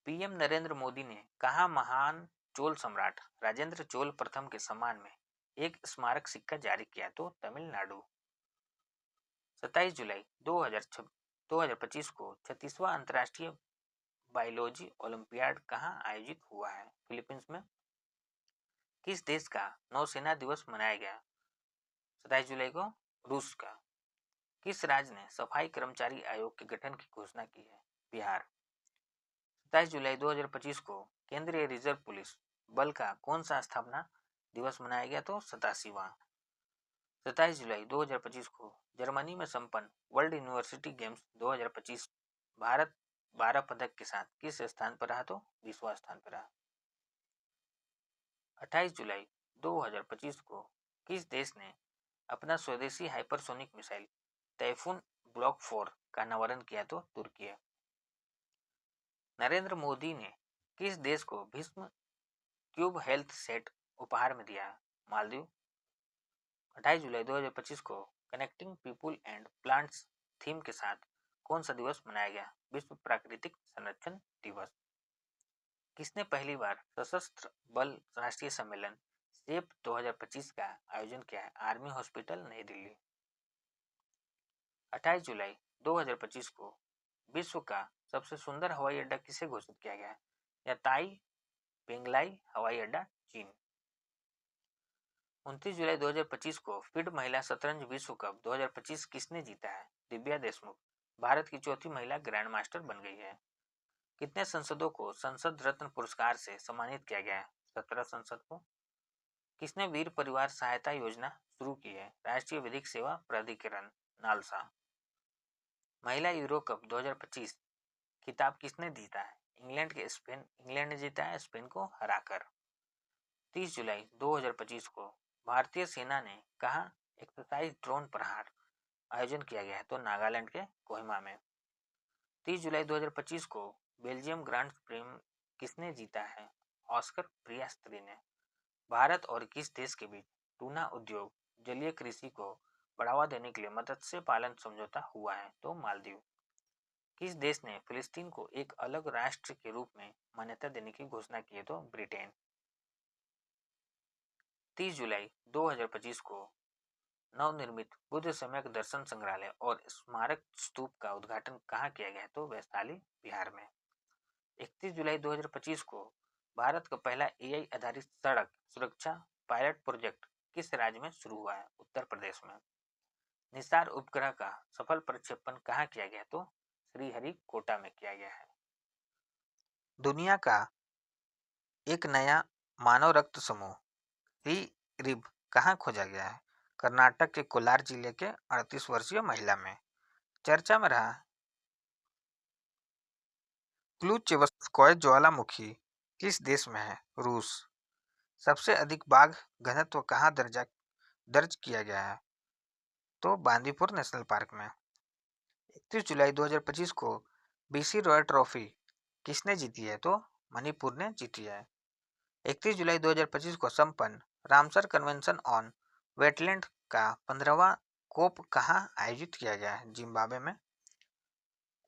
पीएम नरेंद्र मोदी ने कहा महान चोल सम्राट राजेंद्र चोल प्रथम के सम्मान में एक स्मारक सिक्का जारी किया? तो तमिलनाडु। 27 जुलाई 2025 को 36वां अंतर्राष्ट्रीय बायोलॉजी ओलंपियाड कहाँ आयोजित हुआ है? फिलीपींस में। किस देश का नौसेना दिवस मनाया गया 27 जुलाई को? रूस का। किस राज्य ने सफाई कर्मचारी आयोग के गठन की घोषणा की है? बिहार। 27 जुलाई 2025 को केंद्रीय रिजर्व पुलिस बल का कौन सा स्थापना दिवस मनाया गया? तो 87वां। 27 जुलाई 2025 को जर्मनी में संपन्न वर्ल्ड यूनिवर्सिटी गेम्स 2025 भारत 12 पदक के साथ किस स्थान पर रहा? तो 20वां स्थान पर रहा। 28 जुलाई 2025 को किस देश ने अपना स्वदेशी हाइपरसोनिक मिसाइल टाइफून ब्लॉक 4 का अनावरण किया? तो तुर्की। नरेंद्र मोदी ने किस देश को भीष्म क्यूब हेल्थ सेट उपहार में दिया? मालदीव। 28 जुलाई 2025 को connecting people and plants theme के साथ कौन सा दिवस मनाया गया? विश्व प्राकृतिक संरक्षण दिवस। किसने पहली बार सशस्त्र बल राष्ट्रीय सम्मेलन सेप 2025 का आयोजन किया है? आर्मी हॉस्पिटल, नई दिल्ली। 28 जुलाई 2025 को विश्व का सबसे सुंदर हवाई अड्डा किसे घोषित किया गया है? याताई पेंगलाई हवाई अड्डा, चीन। 29 जुलाई 2025 को फील्ड महिला शतरंज विश्व कप 2025 किसने जीता है? दिव्या देशमुख भारत की चौथी महिला ग्रैंड मास्टर बन गई है। कितने सांसदों को संसद रत्न पुरस्कार से सम्मानित किया गया है? 17 सांसद को। किसने वीर परिवार सहायता योजना शुरू की है? राष्ट्रीय विधिक सेवा प्राधिकरण, नालसा। महिला यूरो कप 2025 खिताब किसने जीता है? इंग्लैंड ने जीता है स्पेन को हराकर। 30 जुलाई 2025 को भारतीय सेना ने कहा एक्सरसाइज ड्रोन प्रहार आयोजन किया गया है? तो नागालैंड के कोहिमा में। 30 जुलाई 2025 को बेल्जियम ग्रांड प्रीम किसने जीता है? ऑस्कर पियास्त्री ने। भारत और किस देश के बीच टूना उद्योग जलीय कृषि को बढ़ावा देने के लिए मत्स्य पालन समझौता हुआ है? तो मालदीव। किस देश ने फिलिस्तीन को एक अलग राष्ट्र के रूप में मान्यता देने की घोषणा की है? तो ब्रिटेन। 30 जुलाई 2025 को नवनिर्मित बुद्ध सम्यक दर्शन संग्रहालय और स्मारक स्तूप का उद्घाटन कहाँ किया गया है? तो वैशाली, बिहार में। 31 जुलाई 2025 को भारत का पहला एआई आधारित सड़क सुरक्षा पायलट प्रोजेक्ट किस राज्य में शुरू हुआ है? उत्तर प्रदेश में। निसार उपग्रह का सफल प्रक्षेपण कहाँ किया गया? तो श्रीहरिकोटा में किया गया है। दुनिया का एक नया मानव रक्त समूह रिब कहाँ खोजा गया है? कर्नाटक के कोलार जिले के 38 वर्षीय महिला में। चर्चा में रहा क्लूचेवस्कोय ज्वालामुखी किस देश में है? रूस। सबसे अधिक बाघ घनत्व कहाँ दर्ज किया गया है? तो बांदीपुर नेशनल पार्क में। 31 जुलाई 2025 को बीसी रॉय ट्रॉफी किसने जीती है? तो मणिपुर ने जीती है। 31 जुलाई 2025 को संपन्न रामसर कन्वेंशन ऑन वेटलैंड का 15वां कोप कहाँ आयोजित किया गया है? जिम्बाब्वे में।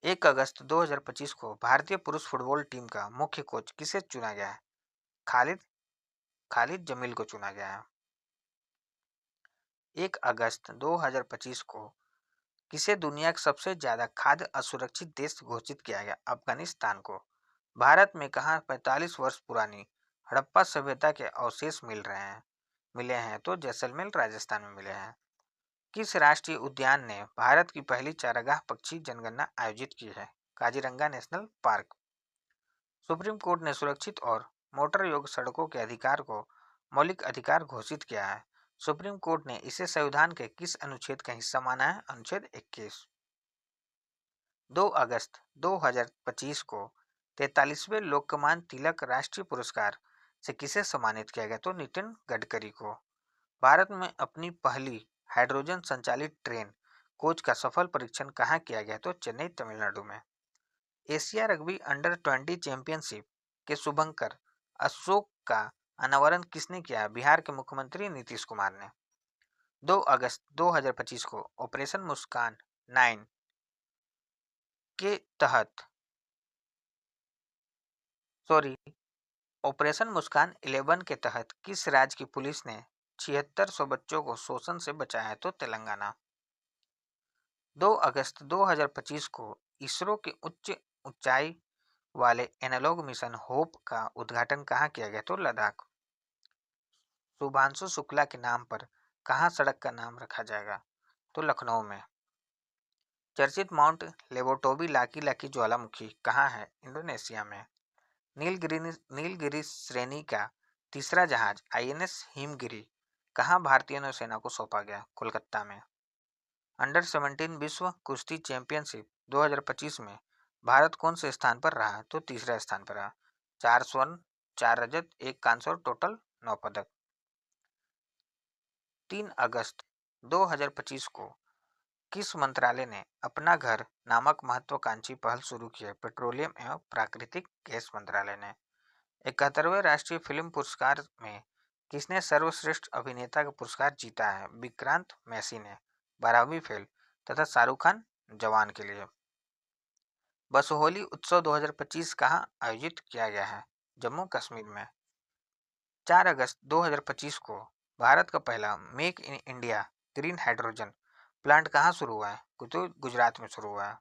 1 अगस्त 2025 को भारतीय पुरुष फुटबॉल टीम का मुख्य कोच किसे चुना गया है? खालिद जमील को चुना गया है। 1 अगस्त 2025 को किसे दुनिया का सबसे ज्यादा खाद्य असुरक्षित देश घोषित किया गया? अफगानिस्तान को। भारत में कहाँ 45 वर्ष पुरानी हड़प्पा सभ्यता के अवशेष मिले हैं तो जैसलमेर राजस्थान में मिले हैं। किस राष्ट्रीय उद्यान ने भारत की पहली चारागाह पक्षी जनगणना आयोजित की है? Kaziranga national park. Supreme court ने सुरक्षित और मोटर योग्य सड़कों के अधिकार को मौलिक अधिकार घोषित किया है। सुप्रीम कोर्ट ने इसे संविधान के किस अनुच्छेद का हिस्सा माना है? अनुच्छेद 21। 2 अगस्त 2025 को 43वें लोकमान्य तिलक राष्ट्रीय पुरस्कार से किसे सम्मानित किया गया? तो नितिन गडकरी को। भारत में अपनी पहली हाइड्रोजन संचालित ट्रेन कोच का सफल परीक्षण कहाँ किया गया? तो चेन्नई, तमिलनाडु में। एशिया रग्बी अंडर 20 चैंपियनशिप के शुभंकर अशोक का अनावरण किसने किया? बिहार के मुख्यमंत्री नीतीश कुमार ने। 2 अगस्त 2025 को ऑपरेशन मुस्कान 9 के तहत ऑपरेशन मुस्कान 11 के तहत किस राज्य की पुलिस ने 7600 बच्चों को शोषण से बचाया? तो तेलंगाना। 2 अगस्त 2025 को इसरो के उच्च ऊंचाई वाले एनालॉग मिशन होप का उद्घाटन कहाँ किया गया? तो लद्दाख। शुभांशु शुक्ला के नाम पर कहाँ सड़क का नाम रखा जाएगा? तो लखनऊ में। चर्चित माउंट लेवोटोबी लाकी लाकी ज्वालामुखी कहाँ है? इंडोनेशिया में। नीलगिरी श्रेणी का तीसरा जहाज आईएनएस हिमगिरी कहाँ भारतीय नौसेना को सौंपा गया? कोलकाता में। अंडर 17 विश्व कुश्ती चैंपियनशिप 2025 में भारत कौन से स्थान पर रहा? तो तीसरा स्थान पर रहा। 4 स्वर्ण, 4 रजत, 1 कांस्य और टोटल 9 पदक। 3 अगस्त 2025 को किस मंत्रालय ने अपना घर नामक महत्वाकांक्षी पहल शुरू की है? पेट्रोलियम एवं प्राकृतिक गैस मंत्रालय ने। 71वें राष्ट्रीय फिल्म पुरस्कार में किसने सर्वश्रेष्ठ अभिनेता का पुरस्कार जीता है? विक्रांत मैसी ने 12वीं फिल्म तथा शाहरुख खान जवान के लिए। बसोहली उत्सव 2025 कहाँ आयोजित किया गया है? जम्मू कश्मीर में। 4 अगस्त 2025 को भारत का पहला make in India green hydrogen plant कहाँ शुरू हुआ है? तो गुजरात में शुरू हुआ है।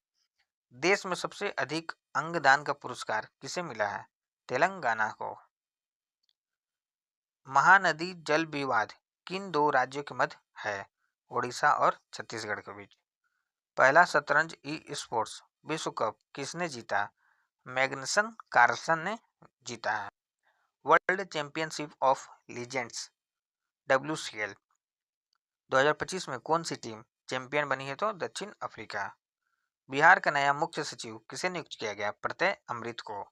देश में सबसे अधिक अंगदान का पुरस्कार किसे मिला है? तेलंगाना को। महानदी जल विवाद किन दो राज्यों के मध्य है? ओडिशा और छत्तीसगढ़ के बीच। पहला शतरंज ई स्पोर्ट्स विश्व कप किसने जीता? मैग्नसन कार्लसन ने जीता है। World championship of legends WCL 2025 में कौन सी टीम चैंपियन बनी है? तो दक्षिण अफ्रीका। बिहार का नया मुख्य सचिव किसे नियुक्त किया गया? प्रत्यय अमृत को।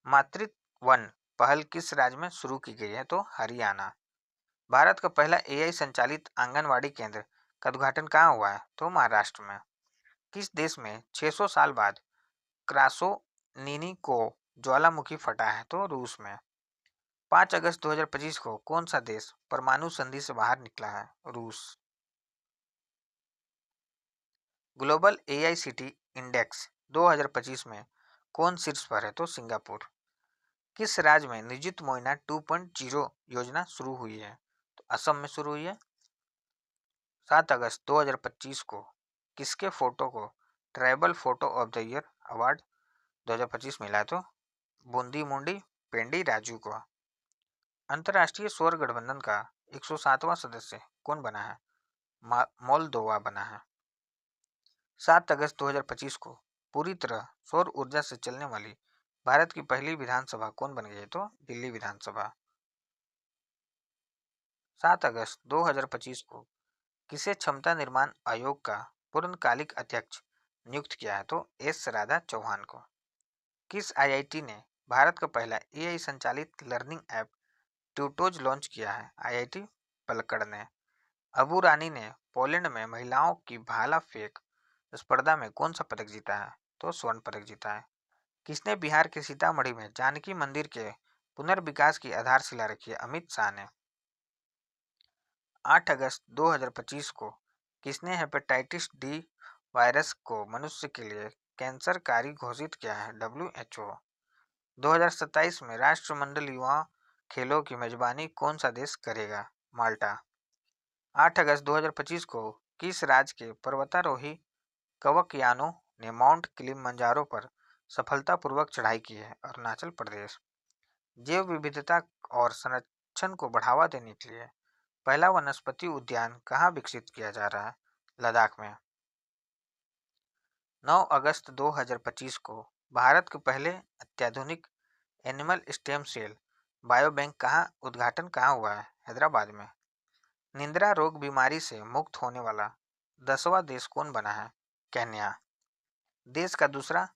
मातृत्व वन पहल किस राज्य में शुरू की गई है? तो हरियाणा। भारत का पहला AI संचालित आंगनवाड़ी केंद्र का उद्घाटन कहाँ हुआ है? तो महाराष्ट्र में। किस देश में 600 साल बाद क्रासोनिनी को ज्वालामुखी फटा है? तो रूस में। 5 अगस्त 2025 को कौन सा देश परमाणु संधि से बाहर निकला है? रूस। ग्लोबल AICT इंडेक्स 2025 में कौन शीर्ष पर है? तो सिंगापुर। किस राज्य में निजुत मोइना 2.0 योजना शुरू हुई है? तो असम में शुरू हुई है। 7 अगस्त 2025 को किसके फोटो को tribal photo of the year award 2025 मिला है? तो बूंदी मुंडी पेंडी राजू को। अंतर्राष्ट्रीय सौर गठबंधन का 107वां सदस्य कौन बना है? मोल्दोवा बना है। 7 अगस्त 2025 को पूरी तरह सौर ऊर्जा से चलने वाली भारत की पहली विधानसभा कौन बन गई है? तो दिल्ली विधानसभा। 7 अगस्त 2025 को किसे क्षमता निर्माण आयोग का पूर्णकालिक अध्यक्ष नियुक्त किया है? तो एस राधा चौहान को। किस IIT ने भारत का पहला AI संचालित लर्निंग ऐप ट्यूटोज लॉन्च किया है? IIT पलक्कड़ ने। अबू रानी ने पोलैंड में महिलाओं की भाला फेंक स्पर्धा में कौन सा पदक जीता है? तो स्वर्ण पदक जीता है। किसने बिहार के सीतामढ़ी में जानकी मंदिर के पुनर्विकास की आधारशिला रखी है? अमित शाह ने। 8 अगस्त 2025 को किसने हेपेटाइटिस D वायरस को मनुष्य के लिए कैंसरकारी घोषित किया है? WHO। 2027 में राष्ट्रमंडल युवा खेलों की मेजबानी कौन सा देश करेगा? माल्टा। 8 अगस्त 2025 को किस राज्य के पर्वतारोही कवकयानों ने माउंट किलिमंजारो पर सफलतापूर्वक चढ़ाई की है? अरुणाचल प्रदेश। जैव विविधता और संरक्षण को बढ़ावा देने के लिए पहला वनस्पति उद्यान कहाँ विकसित किया जा रहा है? लद्दाख में। 9 अगस्त 2025 को भारत के पहले अत्याधुनिक एनिमल स्टेम सेल बायोबैंक कहाँ उद्घाटन कहाँ हुआ है? हैदराबाद में। निंद्रा रोग बीमारी से मुक्त होने वाला 10वां देश कौन बना है? केन्या। देश का दूसरा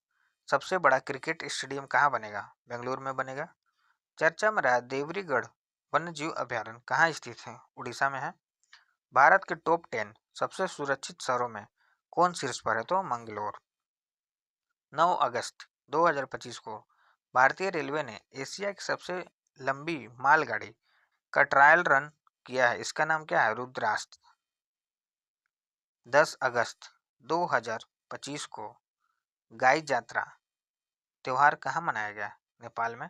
सबसे बड़ा क्रिकेट स्टेडियम कहाँ बनेगा? बेंगलुरु में बनेगा। चर्चा में रहा देवरीगढ़ वन्य जीव अभ्यारण्य कहाँ स्थित है? उड़ीसा में है। भारत के टॉप 10 सबसे सुरक्षित शहरों में कौन शीर्ष पर है? तो मंगलोर। 9 अगस्त 2025 को भारतीय रेलवे ने एशिया की सबसे लंबी मालगाड़ी का ट्रायल रन किया है। इसका नाम क्या है? रुद्राष्ट्र। 10 अगस्त 2025 को गाई जात्रा त्योहार कहाँ मनाया गया? नेपाल में।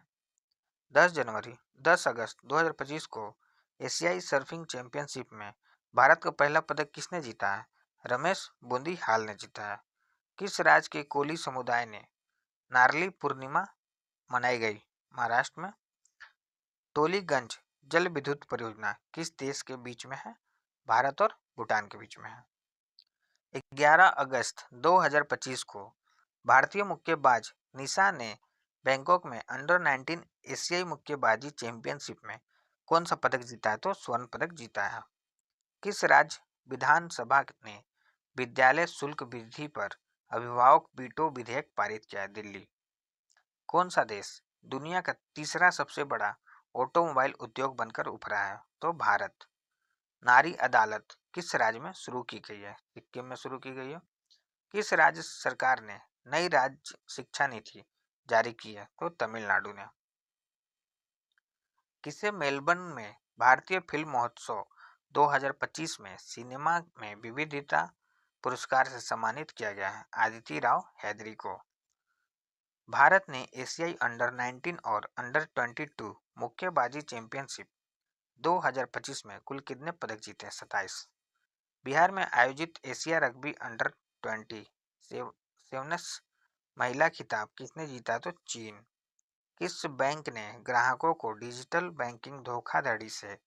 10 अगस्त 2025 को एशियाई सर्फिंग चैंपियनशिप में भारत का पहला पदक किसने जीता है? रमेश बुंदीहाल ने जीता है। किस राज्य के कोली समुदाय ने नारली पूर्णिमा मनाई गई? महाराष्ट्र में। टोलीगंज जल विद्युत परियोजना किस देश के बीच में है? भारत और भूटान के बीच में है। 11 अगस्त 2025 को भारतीय मुक्केबाज निशा ने बैंकॉक में अंडर 19 एशियाई मुक्केबाजी चैंपियनशिप में कौन सा पदक जीता है? तो स्वर्ण पदक जीता है। किस राज्य विधानसभा ने विद्यालय शुल्क वृद्धि पर अभिभावक वीटो विधेयक पारित किया है? दिल्ली। कौन सा देश दुनिया का तीसरा सबसे बड़ा ऑटोमोबाइल उद्योग बनकर उभरा है? तो भारत। नारी अदालत किस राज्य में शुरू की गई है? सिक्किम में शुरू की गई है। किस राज्य सरकार ने नई राज्य शिक्षा नीति जारी की है? तो तमिलनाडु ने। किसे मेलबर्न में भारतीय फिल्म महोत्सव 2025 में सिनेमा में विविधता पुरस्कार से सम्मानित किया गया है? आदिति राव हैदरी को। भारत ने एशियाई अंडर 19 और अंडर 22 मुक्केबाजी चैंपियनशिप 2025 में कुल कितने पदक जीते? 27। बिहार में आयोजित एशिया रग्बी अंडर 20 सेवन्स महिला खिताब किसने जीता? तो चीन। किस बैंक ने ग्राहकों को डिजिटल बैंकिंग धोखाधड़ी से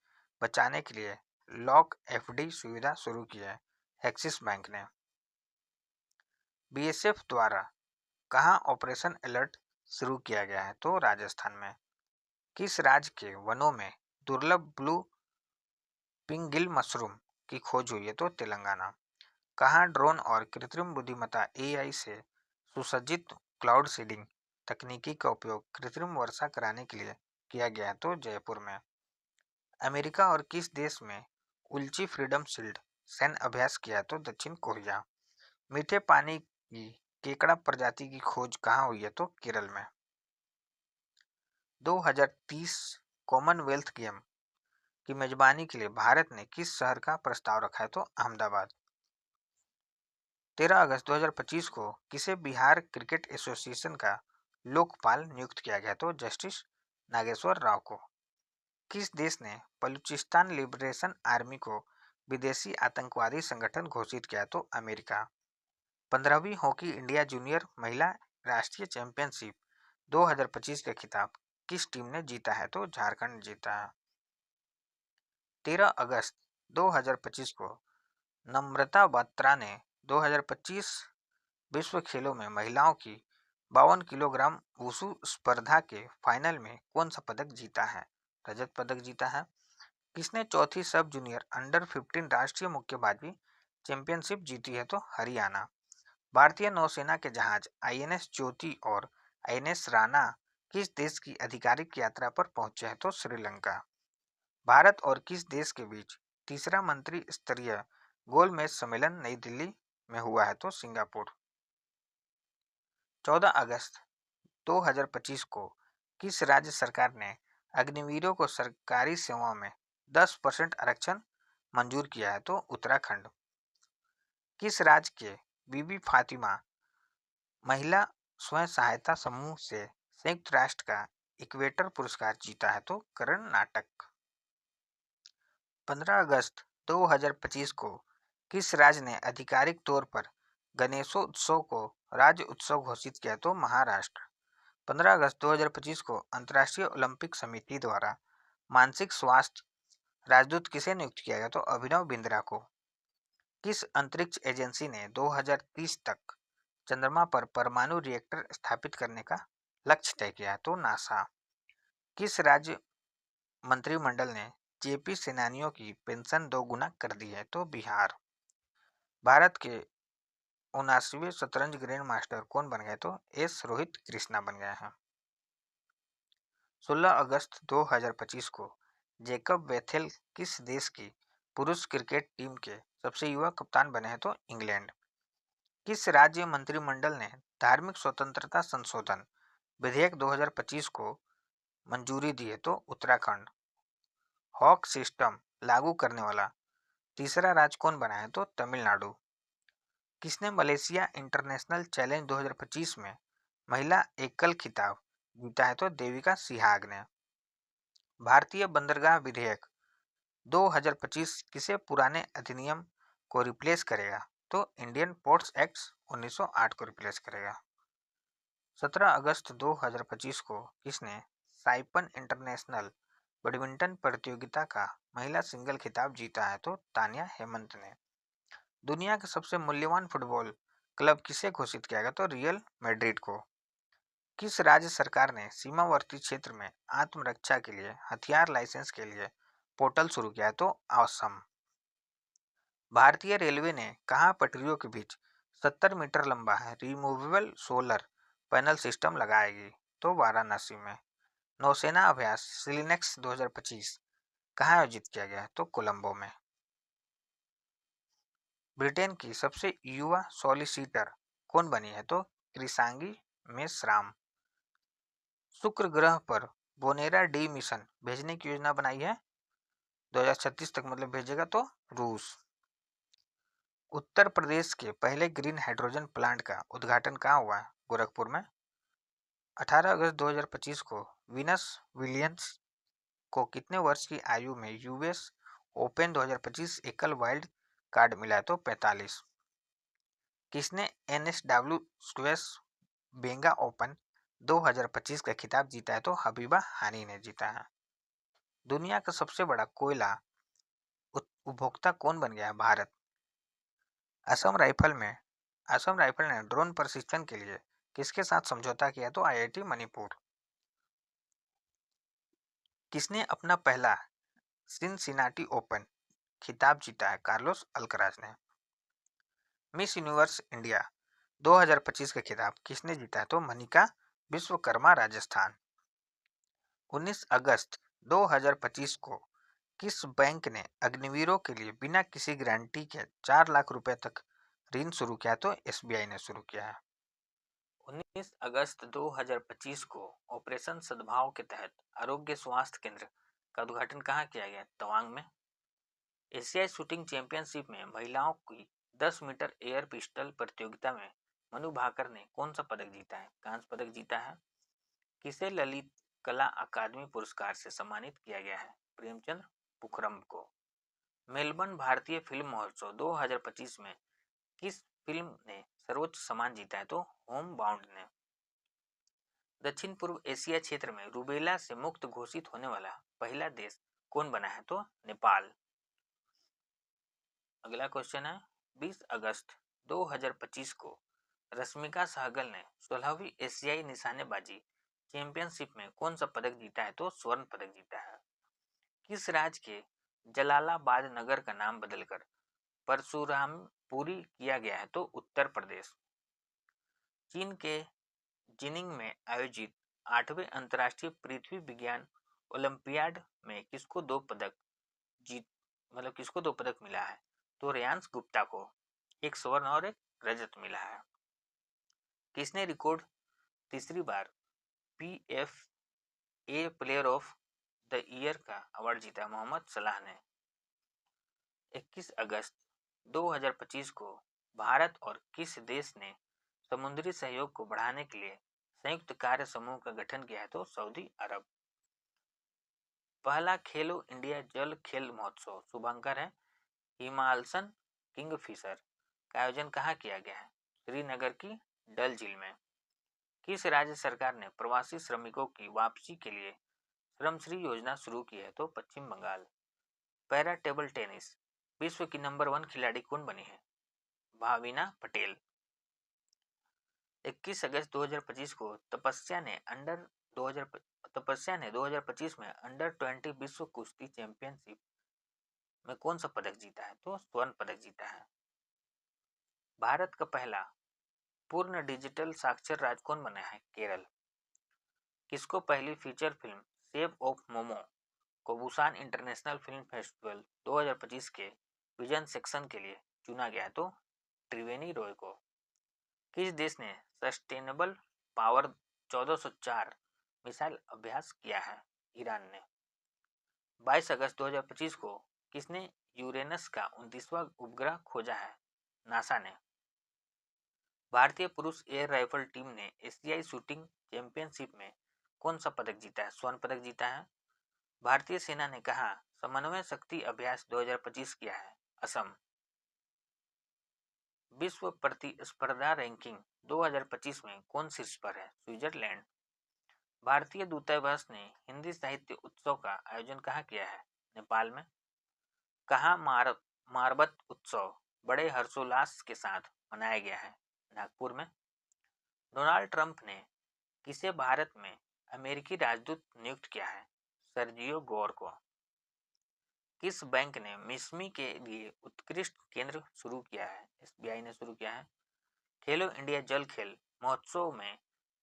बचाने के लिए लॉक एफडी सुविधा शुरू की है? एक्सिस बैंक ने। बीएसएफ द्वारा कहाँ ऑपरेशन अलर्ट शुरू किया गया है? तो राजस्थान में। किस राज्य के वनों में दुर्लभ ब्लू पिंगिल मशरूम की खोज हुई है? तो तेलंगाना। कहाँ ड्रोन और कृत्रिम बुद्धिमत्ता एआई से सुसज्जित क्लाउड सीडिंग तकनीकी का उपयोग कृत्रिम वर्षा कराने के लिए किया गया है? तो जयपुर में। अमेरिका और किस देश में उल्ची फ्रीडम शील्ड सैन्य अभ्यास किया? तो दक्षिण कोरिया। मीठे पानी की केकड़ा प्रजाति की खोज कहाँ हुई है? तो केरल में। 2030 कॉमनवेल्थ गेम की मेजबानी के लिए भारत ने किस शहर का प्रस्ताव रखा है? तो अहमदाबाद। 13 अगस्त 2025 को किसे बिहार क्रिकेट एसोसिएशन का लोकपाल नियुक्त किया गया? तो जस्टिस नागेश्वर राव को। किस देश ने बलूचिस्तान लिबरेशन आर्मी को विदेशी आतंकवादी संगठन घोषित किया? तो अमेरिका। 15वीं हॉकी इंडिया जूनियर महिला राष्ट्रीय चैंपियनशिप 2025 का खिताब किस टीम ने जीता है? तो झारखंड जीता है। 13 अगस्त 2025 को नम्रता बत्रा ने 2025 विश्व खेलों में महिलाओं की 52 किलोग्राम वुशु स्पर्धा के फाइनल में कौन सा पदक जीता है? रजत पदक जीता है। किसने चौथी सब जूनियर अंडर 15 राष्ट्रीय मुक्केबाजी चैंपियनशिप जीती है? तो हरियाणा। भारतीय नौसेना के जहाज आईएनएस ज्योति और आईएनएस राणा किस देश की आधिकारिक यात्रा पर पहुंचे हैं? तो श्रीलंका। भारत और किस देश के बीच तीसरा मंत्री स्तरीय गोलमेज सम्मेलन नई दिल्ली में हुआ है? तो सिंगापुर। 14 अगस्त 2025 को किस राज्य सरकार ने अग्निवीरों को सरकारी सेवाओं में 10% आरक्षण मंजूर किया है? तो उत्तराखंड। किस राज्य के बीबी फातिमा महिला स्वयं सहायता समूह से संयुक्त राष्ट्र का इक्वेटर पुरस्कार जीता है? तो कर्नाटक। 15 अगस्त 2025 को किस राज्य ने आधिकारिक तौर पर गणेशोत्सव को राज्य उत्सव घोषित किया? तो महाराष्ट्र। 15 अगस्त 2025 को अंतर्राष्ट्रीय ओलंपिक समिति द्वारा मानसिक स्वास्थ्य राजदूत किसे नियुक्त किया गया? तो अभिनव बिंद्रा को। किस अंतरिक्ष एजेंसी ने 2030 तक चंद्रमा पर परमाणु रिएक्टर स्थापित करने का लक्ष्य तय किया? तो नासा। किस राज्य मंत्रिमंडल ने जेपी सेनानियों की पेंशन 2 गुना कर दी है? तो बिहार। भारत के 79वें शतरंज ग्रैंड मास्टर कौन बन गए? तो एस रोहित कृष्णा बन गए हैं। 16 अगस्त 2025 को जेकब बेथेल किस देश की पुरुष क्रिकेट टीम के सबसे युवा कप्तान बने हैं? तो इंग्लैंड। किस राज्य मंत्रिमंडल ने धार्मिक स्वतंत्रता संशोधन विधेयक 2025 को मंजूरी दी है? तो उत्तराखंड। हॉक सिस्टम लागू करने वाला तीसरा राज्य कौन बना है? तो तमिलनाडु। किसने मलेशिया इंटरनेशनल चैलेंज 2025 में महिला एकल खिताब जीता है? तो देविका सिहाग ने। भारतीय बंदरगाह विधेयक 2025 किसे पुराने अधिनियम को रिप्लेस करेगा? तो इंडियन पोर्ट्स एक्ट 1908 को रिप्लेस करेगा। 17 अगस्त 2025 को किसने साइपन इंटरनेशनल बैडमिंटन प्रतियोगिता का महिला सिंगल खिताब जीता है? तो तानिया हेमंत ने। दुनिया के सबसे मूल्यवान फुटबॉल क्लब किसे घोषित किया गया? तो रियल मैड्रिड को। किस राज्य सरकार ने सीमावर्ती क्षेत्र में आत्मरक्षा के लिए हथियार लाइसेंस के लिए पोर्टल शुरू किया है? तो असम। भारतीय रेलवे ने कहाँ पटरियों के बीच 70 मीटर लंबा है रिमूवेबल सोलर पैनल सिस्टम लगाएगी? तो वाराणसी में। नौसेना अभ्यास सिलिनेक्स 2025 कहाँ आयोजित किया गया है? तो कोलंबो में। ब्रिटेन की सबसे युवा सॉलिसिटर कौन बनी है? तो क्रिसांगी मेसराम। शुक्र ग्रह पर बोनेरा डी मिशन भेजने की योजना बनाई है 2036 तक, मतलब भेजेगा तो रूस। उत्तर प्रदेश के पहले ग्रीन हाइड्रोजन प्लांट का उद्घाटन कहाँ हुआ है? गोरखपुर में। 18 अगस्त 2025 को विनस विलियम्स को कितने वर्ष की आयु में यूएस ओपन 2025 एकल वाइल्ड कार्ड मिला है? तो 45। किसने एनएसडब्ल्यू स्क्वैश बेंगा ओपन 2025 का खिताब जीता है? तो हबीबा हानी ने जीता है। दुनिया का सबसे बड़ा कोयला उपभोक्ता कौन बन गया है? भारत। असम राइफल ने ड्रोन प्रशिक्षण के लिए किसके साथ समझौता किया? तो आईआईटी मणिपुर। किसने अपना पहला सिनसिनाटी ओपन खिताब जीता है? कार्लोस अल्कराज ने। मिस यूनिवर्स इंडिया 2025 का खिताब किसने जीता है? तो मनिका विश्वकर्मा राजस्थान। 19 अगस्त 2025 को किस बैंक ने अग्निवीरों के लिए बिना किसी गारंटी के 4 लाख रुपए तक ऋण शुरू किया? तो एसबीआई ने शुरू किया है। 19 अगस्त 2025 को ऑपरेशन सद्भाव के तहत आरोग्य स्वास्थ्य केंद्र का उद्घाटन कहाँ किया गया? तवांग में। एशियाई शूटिंग चैंपियनशिप में महिलाओं की 10 मीटर एयर पिस्टल प्रतियोगिता में मनु भाकर ने कौन सा पदक जीता है? कांस्य पदक जीता है। किसे ललित कला अकादमी पुरस्कार से सम्मानित किया गया है? प्रेमचंद्र पुखरम को। मेलबर्न भारतीय फिल्म महोत्सव 2025 में किस फिल्म ने सर्वोच्च सम्मान जीता है? तो होम बाउंड ने। दक्षिण पूर्व एशिया क्षेत्र में रूबेला से मुक्त घोषित होने वाला पहला देश कौन बना है? तो नेपाल। अगला क्वेश्चन है 20 अगस्त 2025 को रश्मिका सहगल ने 16वीं एशियाई निशानेबाजी चैंपियनशिप में कौन सा पदक जीता है? तो स्वर्ण पदक जीता है। किस राज्य के जलालाबाद नगर का नाम बदलकर परशुरामपुरी किया गया है? तो उत्तर प्रदेश। चीन के जिनिंग में आयोजित 8वें अंतर्राष्ट्रीय पृथ्वी विज्ञान ओलंपियाड में किसको दो पदक मिला है? तो रेयांश गुप्ता को एक स्वर्ण और एक रजत मिला है। किसने रिकॉर्ड तीसरी बार PFA player of the year का अवार्ड जीता? मोहम्मद सलाह ने। 21 अगस्त 2025 को भारत और किस देश ने समुद्री सहयोग को बढ़ाने के लिए संयुक्त कार्य समूह का गठन किया है? तो सऊदी अरब। पहला खेलो इंडिया जल खेल महोत्सव शुभांकर है हिमालसन किंगफिशर का आयोजन कहाँ किया गया है? श्रीनगर की डल झील में। किस राज्य सरकार ने प्रवासी श्रमिकों की वापसी के लिए श्रमश्री योजना शुरू की है? तो पश्चिम बंगाल। पैरा टेबल टेनिस विश्व की नंबर 1 खिलाड़ी कौन बनी है? भाविना पटेल। 21 अगस्त 2025 को तपस्या ने 2025 में अंडर 20 विश्व कुश्ती चैंपियनशिप में कौन सा पदक जीता है? तो स्वर्ण पदक जीता है। भारत का पहला पूर्ण डिजिटल साक्षर राज्य कौन बना है? केरल। किसको पहली feature film shape of momo को बुसान इंटरनेशनल फिल्म फेस्टिवल 2025 के विजन सेक्शन के लिए चुना गया? तो त्रिवेणी रॉय को। किस देश ने सस्टेनेबल पावर 1404 मिसाइल अभ्यास किया है? ईरान ने। 22 अगस्त 2025 को किसने यूरेनस का 29वां उपग्रह खोजा है? नासा ने। भारतीय पुरुष एयर राइफल टीम ने एशियाई शूटिंग चैंपियनशिप में कौन सा पदक जीता है? स्वर्ण पदक जीता है। भारतीय सेना ने कहा समन्वय शक्ति अभ्यास 2025 किया है? असम। विश्व प्रतिस्पर्धा रैंकिंग 2025 में कौन शीर्ष पर है? स्विट्जरलैंड। भारतीय दूतावास ने हिंदी साहित्य उत्सव का आयोजन कहाँ किया है? नेपाल में। कहाँ मारबत उत्सव बड़े हर्षोल्लास के साथ मनाया गया है? नागपुर में। डोनाल्ड ट्रंप ने किसे भारत में अमेरिकी राजदूत नियुक्त किया है? सर्जियो गोर को। किस बैंक ने मिसमी के लिए उत्कृष्ट केंद्र शुरू किया है? एसबीआई ने शुरू किया है। खेलो इंडिया जल खेल महोत्सव में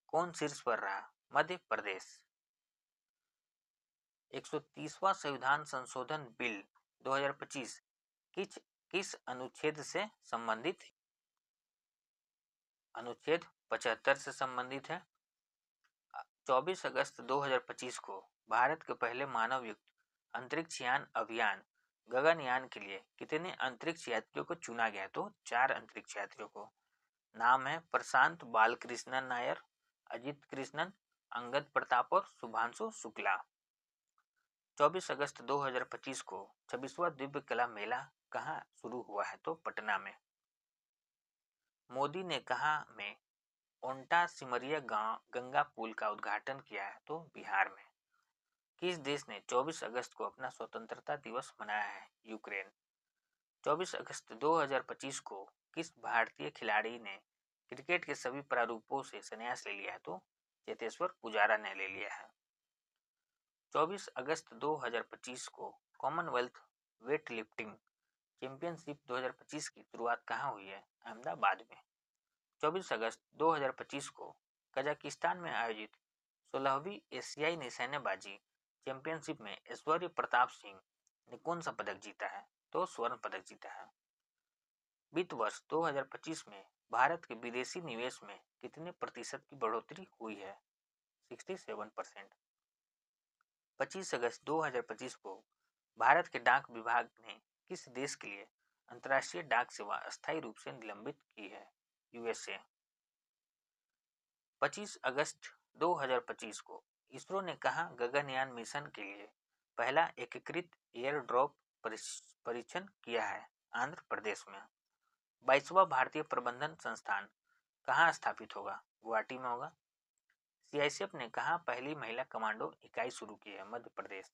कौन शीर्ष पर रहा? मध्य प्रदेश। 130वां संविधान संशोधन बिल 2025 किस अनुच्छेद से संबंधित? अनुच्छेद 75 से संबंधित है। 24 अगस्त 2025 को भारत के पहले मानव युक्त अंतरिक्ष यान अभियान गगनयान के लिए कितने अंतरिक्ष यात्रियों को चुना गया? तो 4 अंतरिक्ष यात्रियों को। नाम है प्रशांत बालकृष्णन नायर, अजित कृष्णन, अंगद प्रताप और शुभांशु शुक्ला। 24 अगस्त 2025 को 26वां दिव्य कला मेला कहाँ शुरू हुआ है? तो पटना में। मोदी ने कहाँ में ओंटा सिमरिया गंगा पुल का उद्घाटन किया है? तो बिहार में। किस देश ने 24 अगस्त को अपना स्वतंत्रता दिवस मनाया है? यूक्रेन। 24 अगस्त 2025 को किस भारतीय खिलाड़ी ने क्रिकेट के सभी प्रारूपों से संन्यास ले लिया है? तो चेतेश्वर पुजारा ने ले लिया है। 24 अगस्त 2025 को कॉमनवेल्थ वेट लिफ्टिंग चैंपियनशिप 2025 की शुरुआत कहाँ हुई है? अहमदाबाद में। 24 अगस्त 2025 को कजाकिस्तान में आयोजित 16वीं एशियाई निशानेबाजी चैंपियनशिप में ऐश्वर्य प्रताप सिंह ने कौन सा पदक जीता है? तो स्वर्ण पदक जीता है। वित्त वर्ष 2025 में भारत के विदेशी निवेश में कितने प्रतिशत की बढ़ोतरी हुई है? 67%। 25 अगस्त 2025 को भारत के डाक विभाग ने किस देश के लिए अंतर्राष्ट्रीय डाक सेवा अस्थायी रूप से निलंबित की है? यूएसए। 25 अगस्त 2025 को इसरो ने कहा गगनयान मिशन के लिए पहला एकीकृत एयर ड्रॉप परीक्षण किया है? आंध्र प्रदेश में। 22वां भारतीय प्रबंधन संस्थान कहाँ स्थापित होगा? गुवाहाटी में होगा। सीआईएसएफ ने कहा पहली महिला कमांडो इकाई शुरू की है? मध्य प्रदेश।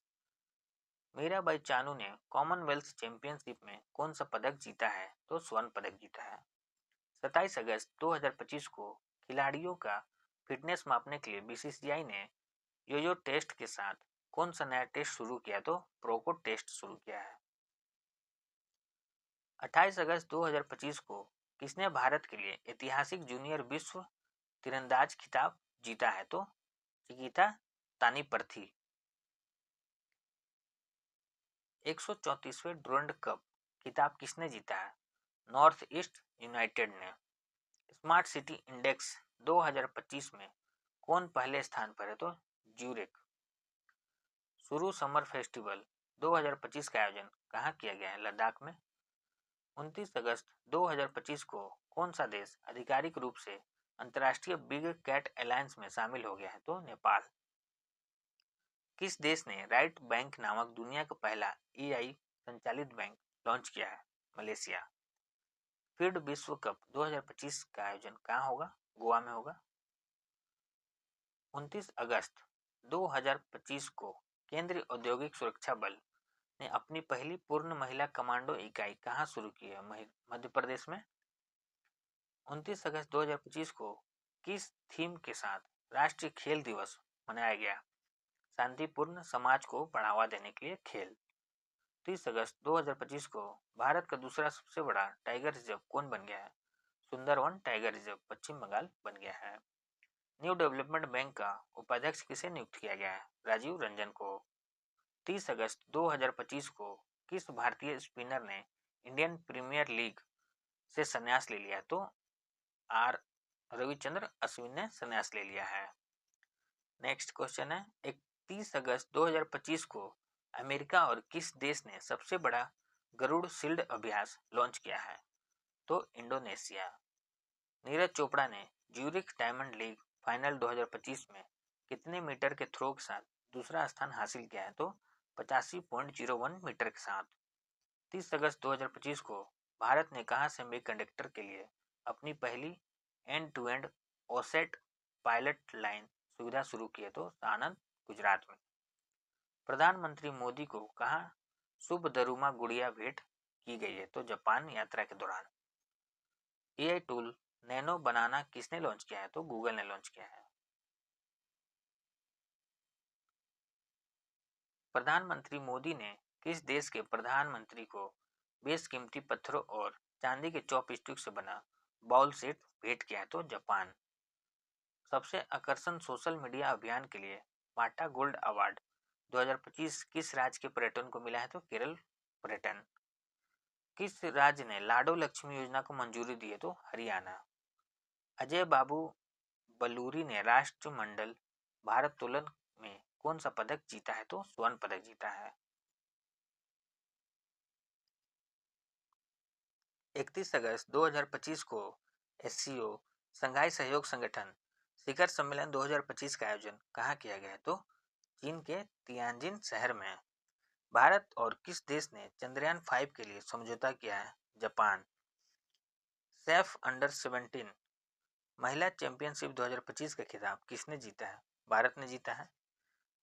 मीराबाई चानू ने कॉमनवेल्थ चैंपियनशिप में कौन सा पदक जीता है? तो स्वर्ण पदक जीता है। 27 अगस्त 2025 को खिलाड़ियों का फिटनेस मापने के लिए बीसीसीआई ने योयो टेस्ट के साथ कौन सा नया टेस्ट शुरू किया? तो प्रोको टेस्ट शुरू किया है। 28 अगस्त 2025 को किसने भारत के लिए ऐतिहासिक जूनियर विश्व तीरंदाज खिताब जीता है? तो चिकिता तानीपर्थी। 134वें डुरंड कप खिताब किसने जीता है? नॉर्थ ईस्ट यूनाइटेड ने। स्मार्ट सिटी इंडेक्स 2025 में कौन पहले स्थान पर है? तो ज्यूरिक। शुरू समर फेस्टिवल 2025 का आयोजन कहाँ किया गया है? लद्दाख में। 29 अगस्त 2025 को कौन सा देश आधिकारिक रूप से अंतर्राष्ट्रीय बिग कैट अलायंस में शामिल हो गया है? तो नेपाल। किस देश ने राइट बैंक नामक दुनिया का पहला एआई संचालित बैंक लॉन्च किया है? मलेशिया। फीड विश्व कप 2025 का आयोजन कहाँ होगा? गोवा में होगा। 29 अगस्त 2025 को केंद्रीय औद्योगिक सुरक्षा बल ने अपनी पहली पूर्ण महिला कमांडो इकाई कहाँ शुरू की है? मध्य प्रदेश में। 29 अगस्त 2025 को किस थीम के साथ राष्ट्रीय खेल दिवस मनाया गया? शांतिपूर्ण समाज को बढ़ावा देने के लिए खेल। 30 अगस्त 2025 को भारत का दूसरा सबसे बड़ा टाइगर रिजर्व कौन बन गया है? सुंदरवन टाइगर रिजर्व पश्चिम बंगाल बन गया है। न्यू डेवलपमेंट बैंक का उपाध्यक्ष किसे नियुक्त किया गया है? राजीव रंजन को। 30 अगस्त 2025 को किस भारतीय स्पिनर ने इंडियन प्रीमियर लीग से संन्यास ले लिया? तो आर रविचंद्र अश्विन ने संन्यास ले लिया है। नेक्स्ट क्वेश्चन है 31 अगस्त 2025 को अमेरिका और किस देश ने सबसे बड़ा गरुड़ शील्ड अभ्यास लॉन्च किया है? तो इंडोनेशिया। नीरज चोपड़ा ने ज्यूरिख डायमंड लीग फाइनल 2025 में कितने मीटर के थ्रो के साथ दूसरा स्थान हासिल किया है? तो 85.01 मीटर के साथ। 30 अगस्त 2025 को भारत ने कहां सेमीकंडक्टर के लिए अपनी पहली end to end OSAT pilot line सुविधा शुरू की है? तो सानंद गुजरात में। प्रधानमंत्री मोदी को कहां शुभ दरुमा गुड़िया भेंट की गई है? तो जापान यात्रा के दौरान। एआई टूल नैनो बनाना किसने लॉन्च किया है? तो गूगल ने लॉन्च किया है। प्रधानमंत्री मोदी ने किस देश के प्रधानमंत्री को बेशकीमती पत्थरों और चांदी के चॉपस्टिक से बना बाउल सेट भेंट किया है? तो जापान। सबसे आकर्षण सोशल मीडिया अभियान के लिए माटा गोल्ड अवार्ड 2025 किस राज्य के पर्यटन को मिला है? तो केरल पर्यटन। किस राज्य ने लाडो लक्ष्मी योजना को मंजूरी दी है? तो हरियाणा। अजय बाबू बलूरी ने राष्ट्रमंडल भारोत्तोलन में कौन सा पदक जीता है? तो स्वर्ण पदक जीता है। 31 अगस्त 2025 को एससीओ संघाई सहयोग संगठन शिखर सम्मेलन 2025 का आयोजन कहाँ किया गया है? तो चीन के तियानजिन शहर में। भारत और किस देश ने चंद्रयान 5 के लिए समझौता किया है? जापान। सैफ अंडर 17 महिला चैंपियनशिप 2025 का खिताब किसने जीता है? भारत ने जीता है।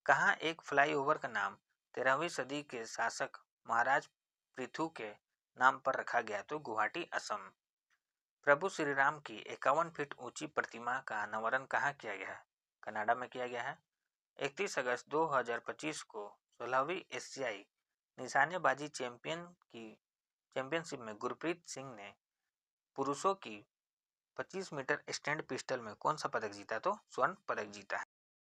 कहाँ एक फ्लाईओवर का नाम 13वीं सदी के शासक महाराज पृथु के नाम पर रखा गया? तो गुवाहाटी असम। प्रभु श्री राम की 51 फीट ऊंची प्रतिमा का अनावरण कहाँ किया गया है? कनाडा में किया गया है। 31 अगस्त 2025 को 16वीं एशियाई निशानेबाजी चैंपियनशिप में गुरप्रीत सिंह ने पुरुषों की 25 मीटर स्टैंड पिस्टल में कौन सा पदक जीता? तो स्वर्ण पदक जीता है।